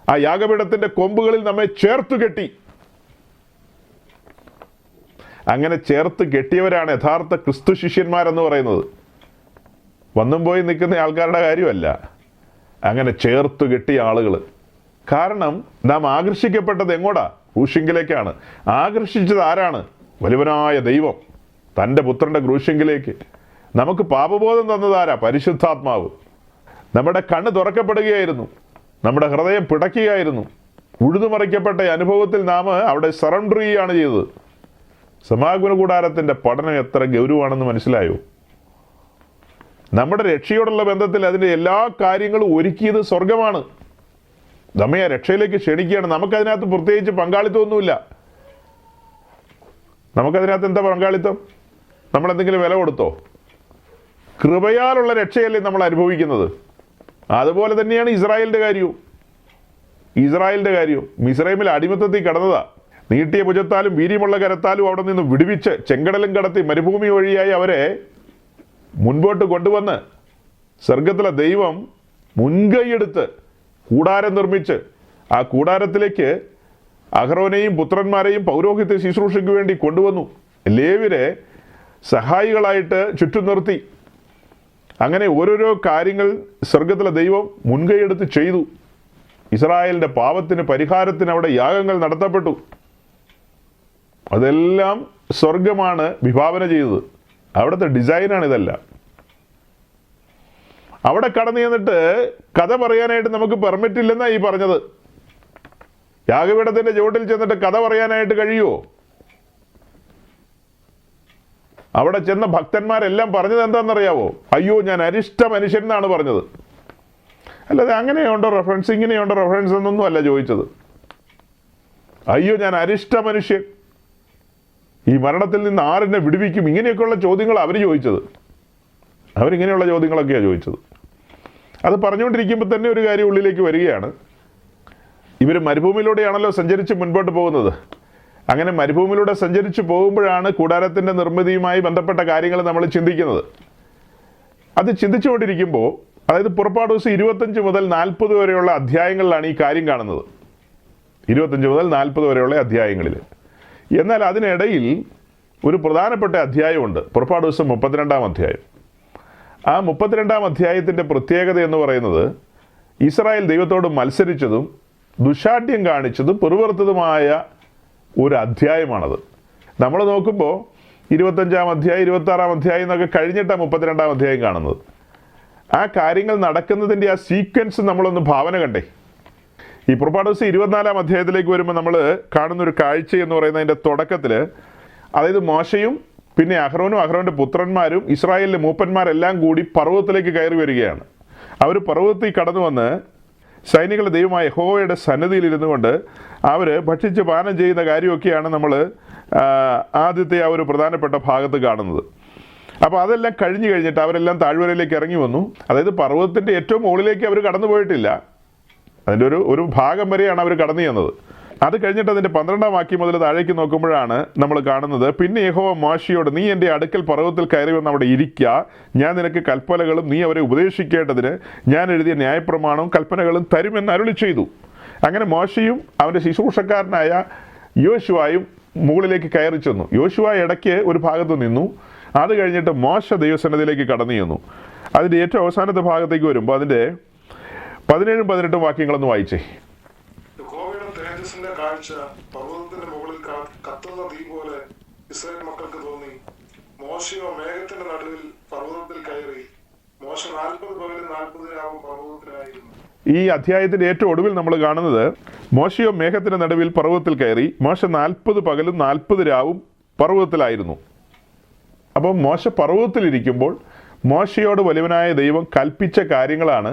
ആ യാഗപീഠത്തിൻ്റെ കൊമ്പുകളിൽ നമ്മെ ചേർത്തു കെട്ടി. അങ്ങനെ ചേർത്ത് കെട്ടിയവരാണ് യഥാർത്ഥ ക്രിസ്തു ശിഷ്യന്മാരെന്ന് പറയുന്നത്. വന്നും പോയി നിൽക്കുന്ന ആൾക്കാരുടെ കാര്യമല്ല, അങ്ങനെ ചേർത്ത് കെട്ടിയ ആളുകൾ. കാരണം നാം ആകർഷിക്കപ്പെട്ടത് എങ്ങോട്ടാ? ക്രൂശിങ്കിലേക്കാണ്. ആകർഷിച്ചത് ആരാണ്? വലിയവനായ ദൈവം തൻ്റെ പുത്രൻ്റെ ക്രൂശിങ്കിലേക്ക്. നമുക്ക് പാപബോധം തന്നതാരാ? പരിശുദ്ധാത്മാവ്. നമ്മുടെ കണ്ണ് തുറക്കപ്പെടുകയായിരുന്നു, നമ്മുടെ ഹൃദയം പിടയ്ക്കുകയായിരുന്നു. ഉഴുതുമറിക്കപ്പെട്ട അനുഭവത്തിൽ നാം അവിടെ സറണ്ടർ ചെയ്യുകയാണ് ചെയ്തത്. സമാഗമന കൂടാരത്തിൻ്റെ പഠനം എത്ര ഗൗരവമാണെന്ന് മനസ്സിലായോ? നമ്മുടെ രക്ഷയോടുള്ള ബന്ധത്തിൽ അതിൻ്റെ എല്ലാ കാര്യങ്ങളും ഒരുക്കിയത് സ്വർഗമാണ്. നമ്മെ ആ രക്ഷയിലേക്ക് ക്ഷണിക്കുകയാണ്. നമുക്കതിനകത്ത് പ്രത്യേകിച്ച് പങ്കാളിത്തമൊന്നുമില്ല. നമുക്കതിനകത്ത് എന്താ പങ്കാളിത്തം? നമ്മളെന്തെങ്കിലും വില കൊടുത്തോ? കൃപയാലുള്ള രക്ഷയല്ലേ നമ്മൾ അനുഭവിക്കുന്നത്. അതുപോലെ തന്നെയാണ് ഇസ്രായേലിൻ്റെ കാര്യവും. മിസ്രൈമിൽ അടിമത്തത്തിൽ കിടന്നതാ. നീട്ടിയ ഭുജത്താലും വീര്യമുള്ള കരത്താലും അവിടെ നിന്ന് വിടുവിച്ച് ചെങ്കടലും കടത്തി മരുഭൂമി വഴിയായി അവരെ മുൻപോട്ട് കൊണ്ടുവന്ന് സ്വർഗത്തിലെ ദൈവം മുൻകൈയെടുത്ത് കൂടാരം നിർമ്മിച്ച് ആ കൂടാരത്തിലേക്ക് അഹരോനെയും പുത്രന്മാരെയും പൗരോഹിത്യ ശുശ്രൂഷയ്ക്ക് വേണ്ടി കൊണ്ടുവന്നു. ലേവ്യരെ സഹായികളായിട്ട് ചുറ്റും നിർത്തി. അങ്ങനെ ഓരോരോ കാര്യങ്ങൾ സ്വർഗത്തിലെ ദൈവം മുൻകൈയെടുത്ത് ചെയ്തു. ഇസ്രായേലിൻ്റെ പാപത്തിന് പരിഹാരത്തിന് അവിടെ യാഗങ്ങൾ നടത്തപ്പെട്ടു. അതെല്ലാം സ്വർഗമാണ് വിഭാവന ചെയ്തത്. അവിടുത്തെ ഡിസൈനാണ് ഇതെല്ലാം. അവിടെ കടന്നു ചെന്നിട്ട് കഥ പറയാനായിട്ട് നമുക്ക് പെർമിറ്റ് ഇല്ലെന്നാണ് ഈ പറഞ്ഞത്. യാഗപീഠത്തിന്റെ ചുവട്ടിൽ ചെന്നിട്ട് കഥ പറയാനായിട്ട് കഴിയുമോ? അവിടെ ചെന്ന ഭക്തന്മാരെല്ലാം പറഞ്ഞത് എന്താണെന്നറിയാവോ? അയ്യോ, ഞാൻ അരിഷ്ട മനുഷ്യൻ എന്നാണ് പറഞ്ഞത്. അല്ലാതെ അങ്ങനെയുണ്ടോ റെഫറൻസ്, ഇങ്ങനെയുണ്ടോ റെഫറൻസ് എന്നൊന്നും അല്ല ചോദിച്ചത്. അയ്യോ, ഞാൻ അരിഷ്ട മനുഷ്യൻ, ഈ മരണത്തിൽ നിന്ന് ആരെന്നെ വിടുവിക്കും, ഇങ്ങനെയൊക്കെയുള്ള ചോദ്യങ്ങൾ അവർ ചോദിച്ചത്. അവരിങ്ങനെയുള്ള ചോദ്യങ്ങളൊക്കെയാണ് ചോദിച്ചത്. അത് പറഞ്ഞുകൊണ്ടിരിക്കുമ്പോൾ തന്നെ ഒരു കാര്യം ഉള്ളിലേക്ക് വരികയാണ്. ഇവർ മരുഭൂമിയിലൂടെയാണല്ലോ സഞ്ചരിച്ച് മുൻപോട്ട് പോകുന്നത്. അങ്ങനെ മരുഭൂമിയിലൂടെ സഞ്ചരിച്ച് പോകുമ്പോഴാണ് കൂടാരത്തിൻ്റെ നിർമ്മിതിയുമായി ബന്ധപ്പെട്ട കാര്യങ്ങൾ നമ്മൾ ചിന്തിക്കുന്നത്. അത് ചിന്തിച്ചുകൊണ്ടിരിക്കുമ്പോൾ, അതായത് പുറപ്പാട് ദിവസം 25 മുതൽ 40 വരെയുള്ള അധ്യായങ്ങളിലാണ് ഈ കാര്യം കാണുന്നത്. 25 മുതൽ 40 വരെയുള്ള അധ്യായങ്ങളിൽ. എന്നാൽ അതിനിടയിൽ ഒരു പ്രധാനപ്പെട്ട അധ്യായമുണ്ട്, പുറപ്പാട് ദിവസം 32-ാം അധ്യായം. ആ 32-ാം അധ്യായത്തിൻ്റെ പ്രത്യേകത എന്ന് പറയുന്നത് ഇസ്രായേൽ ദൈവത്തോട് മത്സരിച്ചതും ദുശാഠ്യം കാണിച്ചതും പെറുപെറുത്തതുമായ ഒരു അധ്യായമാണത്. നമ്മൾ നോക്കുമ്പോൾ 25-ാം അധ്യായം 26-ാം അധ്യായം എന്നൊക്കെ കഴിഞ്ഞിട്ടാണ് 32-ാം അധ്യായം കാണുന്നത്. ആ കാര്യങ്ങൾ നടക്കുന്നതിൻ്റെ ആ സീക്വൻസ് നമ്മളൊന്ന് ഭാവന കണ്ടേ. ഈ പുറപ്പാട് ദിവസം 24-ാം അധ്യായത്തിലേക്ക് വരുമ്പോൾ നമ്മൾ കാണുന്നൊരു കാഴ്ച എന്ന് പറയുന്നതിൻ്റെ തുടക്കത്തിൽ, അതായത് മോശയും പിന്നെ അഹ്റോനും അഹ്റോൻ്റെ പുത്രന്മാരും ഇസ്രായേലിലെ മൂപ്പന്മാരെല്ലാം കൂടി പർവ്വതത്തിലേക്ക് കയറി വരികയാണ്. അവർ പർവ്വതത്തിൽ കടന്നു വന്ന് സൈനികളുടെ ദൈവമായ യഹോവയുടെ സന്നിധിയിൽ ഇരുന്നു കൊണ്ട് അവർ ഭക്ഷിച്ച് പാനം ചെയ്യുന്ന കാര്യമൊക്കെയാണ് നമ്മൾ ആദ്യത്തെ ആ ഒരു പ്രധാനപ്പെട്ട ഭാഗത്ത് കാണുന്നത്. അപ്പോൾ അതെല്ലാം കഴിഞ്ഞിട്ട് അവരെല്ലാം താഴ്വരയിലേക്ക് ഇറങ്ങി വന്നു. അതായത് പർവ്വതത്തിൻ്റെ ഏറ്റവും മുകളിലേക്ക് അവർ കടന്നു പോയിട്ടില്ല, അതിൻ്റെ ഒരു ഭാഗം വരെയാണ് അവർ കടന്നു ചെന്നത്. അത് കഴിഞ്ഞിട്ട് അതിൻ്റെ 12-ാം വാക്യം മുതൽ താഴേക്ക് നോക്കുമ്പോഴാണ് നമ്മൾ കാണുന്നത്, പിന്നെ യഹോവ മോശയോട്, നീ എൻ്റെ അടുക്കൽ പർവ്വതത്തിൽ കയറി വന്ന് അവിടെ ഇരിക്കുക, ഞാൻ നിനക്ക് കൽപ്പനകളും നീ അവരെ ഉപദേശിക്കേണ്ടതിന് ഞാൻ എഴുതിയ ന്യായപ്രമാണവും കൽപ്പനകളും തരുമെന്ന് അരുളി ചെയ്തു. അങ്ങനെ മോശയും അവൻ്റെ ശുശ്രൂഷക്കാരനായ യോശുവയും മുകളിലേക്ക് കയറി ചെന്നു. യോശുവ ഇടയ്ക്ക് ഒരു ഭാഗത്ത് നിന്നു. അത് കഴിഞ്ഞിട്ട് മോശ ദൈവസന്നിധിയിലേക്ക് കടന്നു ചെന്നു. അതിൻ്റെ ഏറ്റവും അവസാനത്തെ ഭാഗത്തേക്ക് വരുമ്പോൾ അതിൻ്റെ 17-18 വാക്യങ്ങളൊന്ന് വായിച്ചേ. തേജസ്സിന്റെ കാഴ്ച പർവ്വതത്തിന്റെ മുകളിൽ കത്തുന്ന തീ പോലെ ഇസ്രായേൽ മക്കൾക്ക് തോന്നി. മോശയോ മേഘത്തിന്റെ നടുവിൽ പർവ്വതത്തിൽ കയറി. മോശ 40 പകലും 40 രാവും പർവ്വതത്തിലായിരുന്നു. ഈ അധ്യായത്തിന്റെ ഏറ്റവും ഒടുവിൽ നമ്മൾ കാണുന്നത്, മോശയോ മേഘത്തിന്റെ നടുവിൽ പർവ്വതത്തിൽ കയറി. മോശ 40 പകലും 40 രാവും പർവ്വതത്തിലായിരുന്നു. അപ്പോൾ മോശ പർവ്വതത്തിലിരിക്കുമ്പോൾ മോശയോട് വലിയവനായ ദൈവം കൽപ്പിച്ച കാര്യങ്ങളാണ്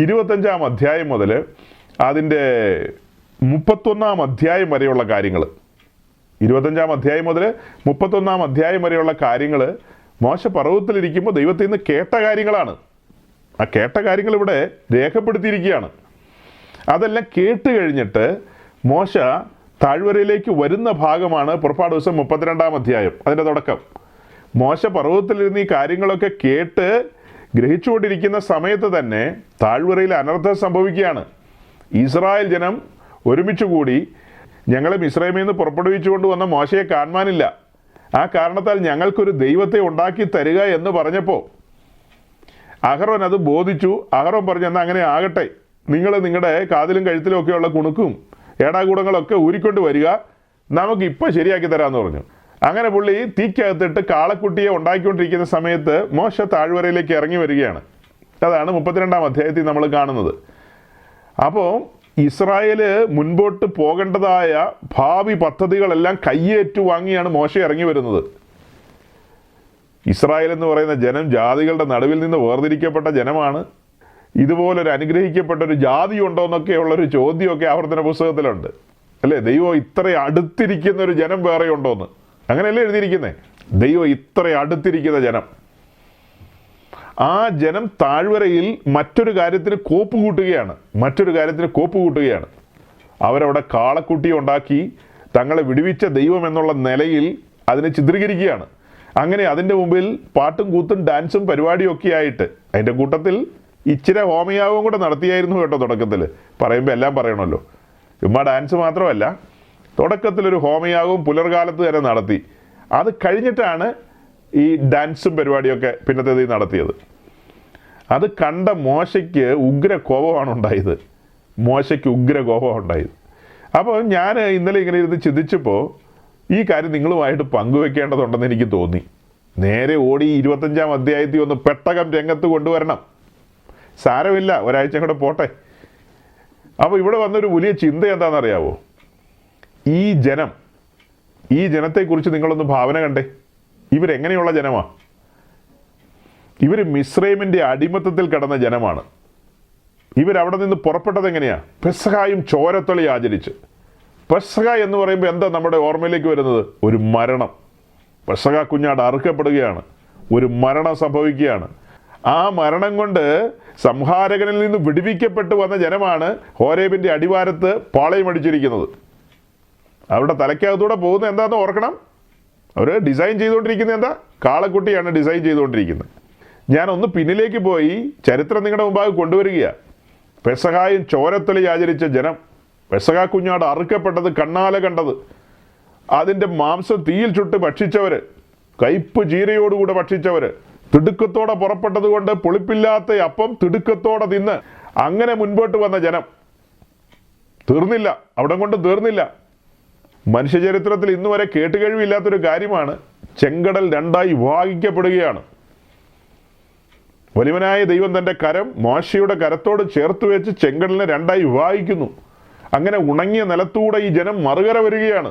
25-ാം അധ്യായം മുതൽ അതിൻ്റെ 31-ാം അധ്യായം വരെയുള്ള കാര്യങ്ങൾ. 25-ാം അധ്യായം മുതൽ 31-ാം അധ്യായം വരെയുള്ള കാര്യങ്ങൾ മോശ പർവ്വതത്തിലിരിക്കുമ്പോൾ ദൈവത്തിൽ നിന്ന് കേട്ട കാര്യങ്ങളാണ്. ആ കേട്ട കാര്യങ്ങൾ ഇവിടെ രേഖപ്പെടുത്തിയിരിക്കുകയാണ്. അതെല്ലാം കേട്ട് കഴിഞ്ഞിട്ട് മോശ താഴ്വരയിലേക്ക് വരുന്ന ഭാഗമാണ് പുറപ്പാട് ദിവസം 32-ാം അധ്യായം, അതിൻ്റെ തുടക്കം. മോശ പർവ്വതത്തിലിരുന്ന് ഈ കാര്യങ്ങളൊക്കെ കേട്ട് ഗ്രഹിച്ചുകൊണ്ടിരിക്കുന്ന സമയത്ത് തന്നെ താഴ്വരയിൽ അനർത്ഥം സംഭവിക്കുകയാണ്. ഇസ്രായേൽ ജനം ഒരുമിച്ച് കൂടി, ഞങ്ങളെ മിസ്രൈമിൽ നിന്ന് പുറപ്പെടുവിച്ചുകൊണ്ട് വന്ന മോശയെ കാണുവാനില്ല, ആ കാരണത്താൽ ഞങ്ങൾക്കൊരു ദൈവത്തെ ഉണ്ടാക്കി തരിക എന്ന് പറഞ്ഞപ്പോൾ അഹറോൻ അത് ബോധിച്ചു. അഹറോൻ പറഞ്ഞു, എന്നാൽ അങ്ങനെ ആകട്ടെ, നിങ്ങൾ നിങ്ങളുടെ കാതിലും കഴുത്തിലും ഒക്കെയുള്ള കുണുക്കും ഏടാകൂടങ്ങളൊക്കെ ഊരിക്കൊണ്ട് വരിക, നമുക്ക് ഇപ്പം ശരിയാക്കി തരാമെന്ന് പറഞ്ഞു. അങ്ങനെ പുള്ളി തീക്കകത്തിട്ട് കാളക്കുട്ടിയെ ഉണ്ടാക്കിക്കൊണ്ടിരിക്കുന്ന സമയത്ത് മോശ താഴ്വരയിലേക്ക് ഇറങ്ങി വരികയാണ്. അതാണ് 32-ാം അധ്യായത്തിൽ നമ്മൾ കാണുന്നത്. അപ്പോൾ ഇസ്രായേല് മുൻപോട്ട് പോകേണ്ടതായ ഭാവി പദ്ധതികളെല്ലാം കയ്യേറ്റു വാങ്ങിയാണ് മോശ ഇറങ്ങി വരുന്നത്. ഇസ്രായേൽ എന്ന് പറയുന്ന ജനം ജാതികളുടെ നടുവിൽ നിന്ന് വേർതിരിക്കപ്പെട്ട ജനമാണ്. ഇതുപോലൊരു അനുഗ്രഹിക്കപ്പെട്ടൊരു ജാതി ഉണ്ടോ എന്നൊക്കെയുള്ളൊരു ചോദ്യമൊക്കെ ആവർത്തന പുസ്തകത്തിലുണ്ട്, അല്ലേ? ദൈവം ഇത്ര അടുത്തിരിക്കുന്ന ഒരു ജനം വേറെ ഉണ്ടോയെന്ന്, അങ്ങനെയല്ലേ എഴുതിയിരിക്കുന്നത്? ദൈവം ഇത്ര അടുത്തിരിക്കുന്ന ജനം. ആ ജനം താഴ്വരയിൽ മറ്റൊരു കാര്യത്തിന് കോപ്പ് കൂട്ടുകയാണ്. അവരവിടെ കാളക്കുട്ടി ഉണ്ടാക്കി തങ്ങളെ വിടുവിച്ച ദൈവം എന്നുള്ള നിലയിൽ അതിനെ ചിത്രീകരിക്കുകയാണ്. അങ്ങനെ അതിൻ്റെ മുമ്പിൽ പാട്ടും കൂത്തും ഡാൻസും പരിപാടിയൊക്കെ ആയിട്ട് അതിൻ്റെ കൂട്ടത്തിൽ ഇച്ചിരി ഹോമയാവും കൂടെ നടത്തിയായിരുന്നു കേട്ടോ. തുടക്കത്തിൽ പറയുമ്പോൾ എല്ലാം പറയണമല്ലോ, ചുമ്മാ ഡാൻസ് മാത്രമല്ല, തുടക്കത്തിലൊരു ഹോമയാവും പുലർകാലത്ത് തന്നെ നടത്തി. അത് കഴിഞ്ഞിട്ടാണ് ഈ ഡാൻസും പരിപാടിയൊക്കെ പിന്നത്തേത് നടത്തിയത്. അത് കണ്ട മോശയ്ക്ക് ഉഗ്ര കോപമാണ് ഉണ്ടായത്. അപ്പോൾ ഞാൻ ഇന്നലെ ഇങ്ങനെ ഇരുന്ന് ചിന്തിച്ചപ്പോൾ ഈ കാര്യം നിങ്ങളുമായിട്ട് പങ്കുവെക്കേണ്ടതുണ്ടെന്ന് എനിക്ക് തോന്നി. നേരെ ഓടി 25-ാം അധ്യായത്തിൽ ഒന്ന് പെട്ടകം രംഗത്ത് കൊണ്ടുവരണം. സാരമില്ല, ഒരാഴ്ച കൂടെ പോട്ടെ. അപ്പോൾ ഇവിടെ വന്നൊരു വലിയ ചിന്ത എന്താണെന്നറിയാവോ? ഈ ജനത്തെക്കുറിച്ച് നിങ്ങളൊന്ന് ഭാവന കണ്ടേ. ഇവരെങ്ങനെയുള്ള ജനമാണ്? ഇവർ മിസ്രൈമിൻ്റെ അടിമത്തത്തിൽ കിടന്ന ജനമാണ്. ഇവരവിടെ നിന്ന് പുറപ്പെട്ടത് എങ്ങനെയാ? പെസഹായും ചോരത്തളി ആചരിച്ച്. പെസഹ എന്ന് പറയുമ്പോൾ എന്താ നമ്മുടെ ഓർമ്മയിലേക്ക് വരുന്നത്? ഒരു മരണം. പെസഹ കുഞ്ഞാട് അറുക്കപ്പെടുകയാണ്, ഒരു മരണം സംഭവിക്കുകയാണ്. ആ മരണം കൊണ്ട് സംഹാരകനിൽ നിന്ന് വിടുവിക്കപ്പെട്ടു വന്ന ജനമാണ് ഹോരേബിൻ്റെ അടിവാരത്ത് പാളയമടിച്ചിരിക്കുന്നത്. അവരുടെ തലയ്ക്കകത്തൂടെ പോകുന്നത് എന്താണെന്ന് ഓർക്കണം. അവർ ഡിസൈൻ ചെയ്തുകൊണ്ടിരിക്കുന്നത് എന്താ? കാളക്കുട്ടിയാണ് ഡിസൈൻ ചെയ്തുകൊണ്ടിരിക്കുന്നത്. ഞാനൊന്ന് പിന്നിലേക്ക് പോയി ചരിത്രം നിങ്ങളുടെ മുമ്പാകെ കൊണ്ടുവരികയാണ്. പെസഹായും ചോരത്തളി ആചരിച്ച ജനം, പെസഹ കുഞ്ഞാട് അറുക്കപ്പെട്ടത് കണ്ണാലെ കണ്ടത്, അതിൻ്റെ മാംസം തീയിൽ ചുട്ട് ഭക്ഷിച്ചവർ, കയ്പ് ചീരയോടുകൂടെ ഭക്ഷിച്ചവർ, തിടുക്കത്തോടെ പുറപ്പെട്ടത് കൊണ്ട് പുളിപ്പില്ലാത്ത അപ്പം തിടുക്കത്തോടെ തിന്ന് അങ്ങനെ മുൻപോട്ട് വന്ന ജനം. തീർന്നില്ല, അവിടെ കൊണ്ട് തീർന്നില്ല. മനുഷ്യചരിത്രത്തിൽ ഇന്നുവരെ കേട്ടുകഴിവില്ലാത്തൊരു കാര്യമാണ്, ചെങ്കടൽ രണ്ടായി വിഭാഗിക്കപ്പെടുകയാണ്. വലിയവനായ ദൈവം തൻ്റെ കരം മോശയുടെ കരത്തോട് ചേർത്ത് വെച്ച് ചെങ്കടലിനെ രണ്ടായി വിഭാഗിക്കുന്നു. അങ്ങനെ ഉണങ്ങിയ നിലത്തൂടെ ഈ ജനം മറുകര വരികയാണ്.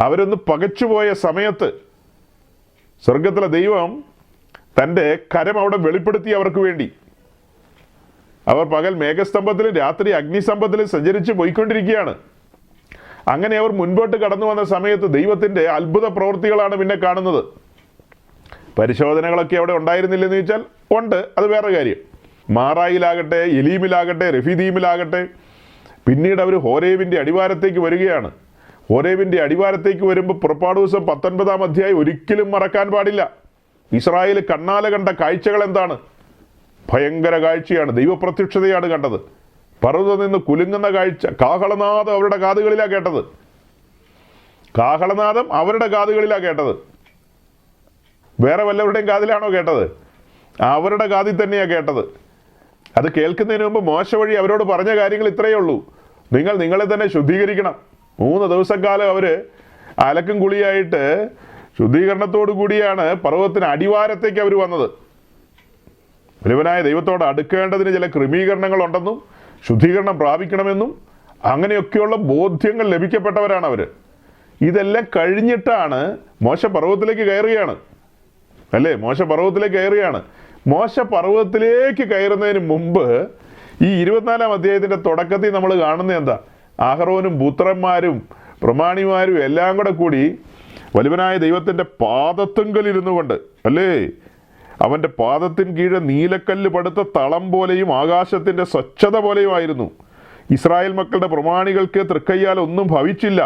അവരൊന്ന് പകച്ചുപോയ സമയത്ത് സ്വർഗത്തിലെ ദൈവം തൻ്റെ കരം അവിടെ വെളിപ്പെടുത്തി അവർക്ക് വേണ്ടി. അവർ പകൽ മേഘസ്തംഭത്തിലും രാത്രി അഗ്നിസ്തംഭത്തിലും സഞ്ചരിച്ച് പോയിക്കൊണ്ടിരിക്കുകയാണ്. അങ്ങനെ അവർ മുൻപോട്ട് കടന്നു വന്ന സമയത്ത് ദൈവത്തിൻ്റെ അത്ഭുത പ്രവൃത്തികളാണ് പിന്നെ കാണുന്നത്. പരിശോധനകളൊക്കെ അവിടെ ഉണ്ടായിരുന്നില്ലെന്ന് ചോദിച്ചാൽ ഉണ്ട്, അത് വേറെ കാര്യം. മാറായിലാകട്ടെ, എലീമിലാകട്ടെ, റഫീദീമിലാകട്ടെ, പിന്നീട് അവർ ഹോരേബിൻ്റെ അടിവാരത്തേക്ക് വരികയാണ്. ഹോരേബിൻ്റെ അടിവാരത്തേക്ക് വരുമ്പോൾ പുറപ്പാട് ദിവസം 19-ാം അധ്യായം ഒരിക്കലും മറക്കാൻ പാടില്ല. ഇസ്രായേൽ കണ്ണാലെ കണ്ട കാഴ്ചകൾ എന്താണ്? ഭയങ്കര കാഴ്ചയാണ്. ദൈവപ്രത്യക്ഷതയാണ് കണ്ടത്. പർവ്വതത്തിൽ നിന്ന് കുലുങ്ങുന്ന കാഴ്ച. കാഹളനാദം അവരുടെ കാതുകളിലാണ് കേട്ടത്. കാഹളനാദം അവരുടെ കാതുകളിലാണ് കേട്ടത്. വേറെ വല്ലവരുടെയും കാതിലാണോ കേട്ടത്? അവരുടെ കാതിൽ തന്നെയാണ് കേട്ടത്. അത് കേൾക്കുന്നതിന് മുമ്പ് മോശ വഴി അവരോട് പറഞ്ഞ കാര്യങ്ങൾ ഇത്രയേ ഉള്ളൂ: നിങ്ങൾ നിങ്ങളെ തന്നെ ശുദ്ധീകരിക്കണം. 3 ദിവസക്കാലം അവർ അലക്കും കുളിയായിട്ട് ശുദ്ധീകരണത്തോടു കൂടിയാണ് പർവ്വതത്തിന് അടിവാരത്തേക്ക് അവർ വന്നത്. വലിയവനായ ദൈവത്തോട് അടുക്കേണ്ടതിന് ചില ക്രമീകരണങ്ങളുണ്ടെന്നും ശുദ്ധീകരണം പ്രാപിക്കണമെന്നും അങ്ങനെയൊക്കെയുള്ള ബോധ്യങ്ങൾ ലഭിക്കപ്പെട്ടവരാണ് അവർ. ഇതെല്ലാം കഴിഞ്ഞിട്ടാണ് മോശ പർവ്വതത്തിലേക്ക് കയറുകയാണ്, അല്ലേ? മോശ പർവ്വതത്തിലേക്ക് കയറുകയാണ്. മോശ പർവ്വതത്തിലേക്ക് കയറുന്നതിന് മുമ്പ് ഈ 24-ാം അധ്യായത്തിൻ്റെ തുടക്കത്തിൽ നമ്മൾ കാണുന്നത് എന്താ? അഹറോനും പുത്രന്മാരും പ്രമാണിമാരും എല്ലാം കൂടി വലിയവനായ ദൈവത്തിൻ്റെ പാദത്തുങ്കലിരുന്നു കൊണ്ട്, അല്ലേ, അവൻ്റെ പാദത്തിന് കീഴെ നീലക്കല്ല് പടുത്ത തളം പോലെയും ആകാശത്തിൻ്റെ സ്വച്ഛത പോലെയുമായിരുന്നു. ഇസ്രായേൽ മക്കളുടെ പ്രമാണികൾക്ക് തൃക്കയ്യാൽ ഒന്നും ഭവിച്ചില്ല.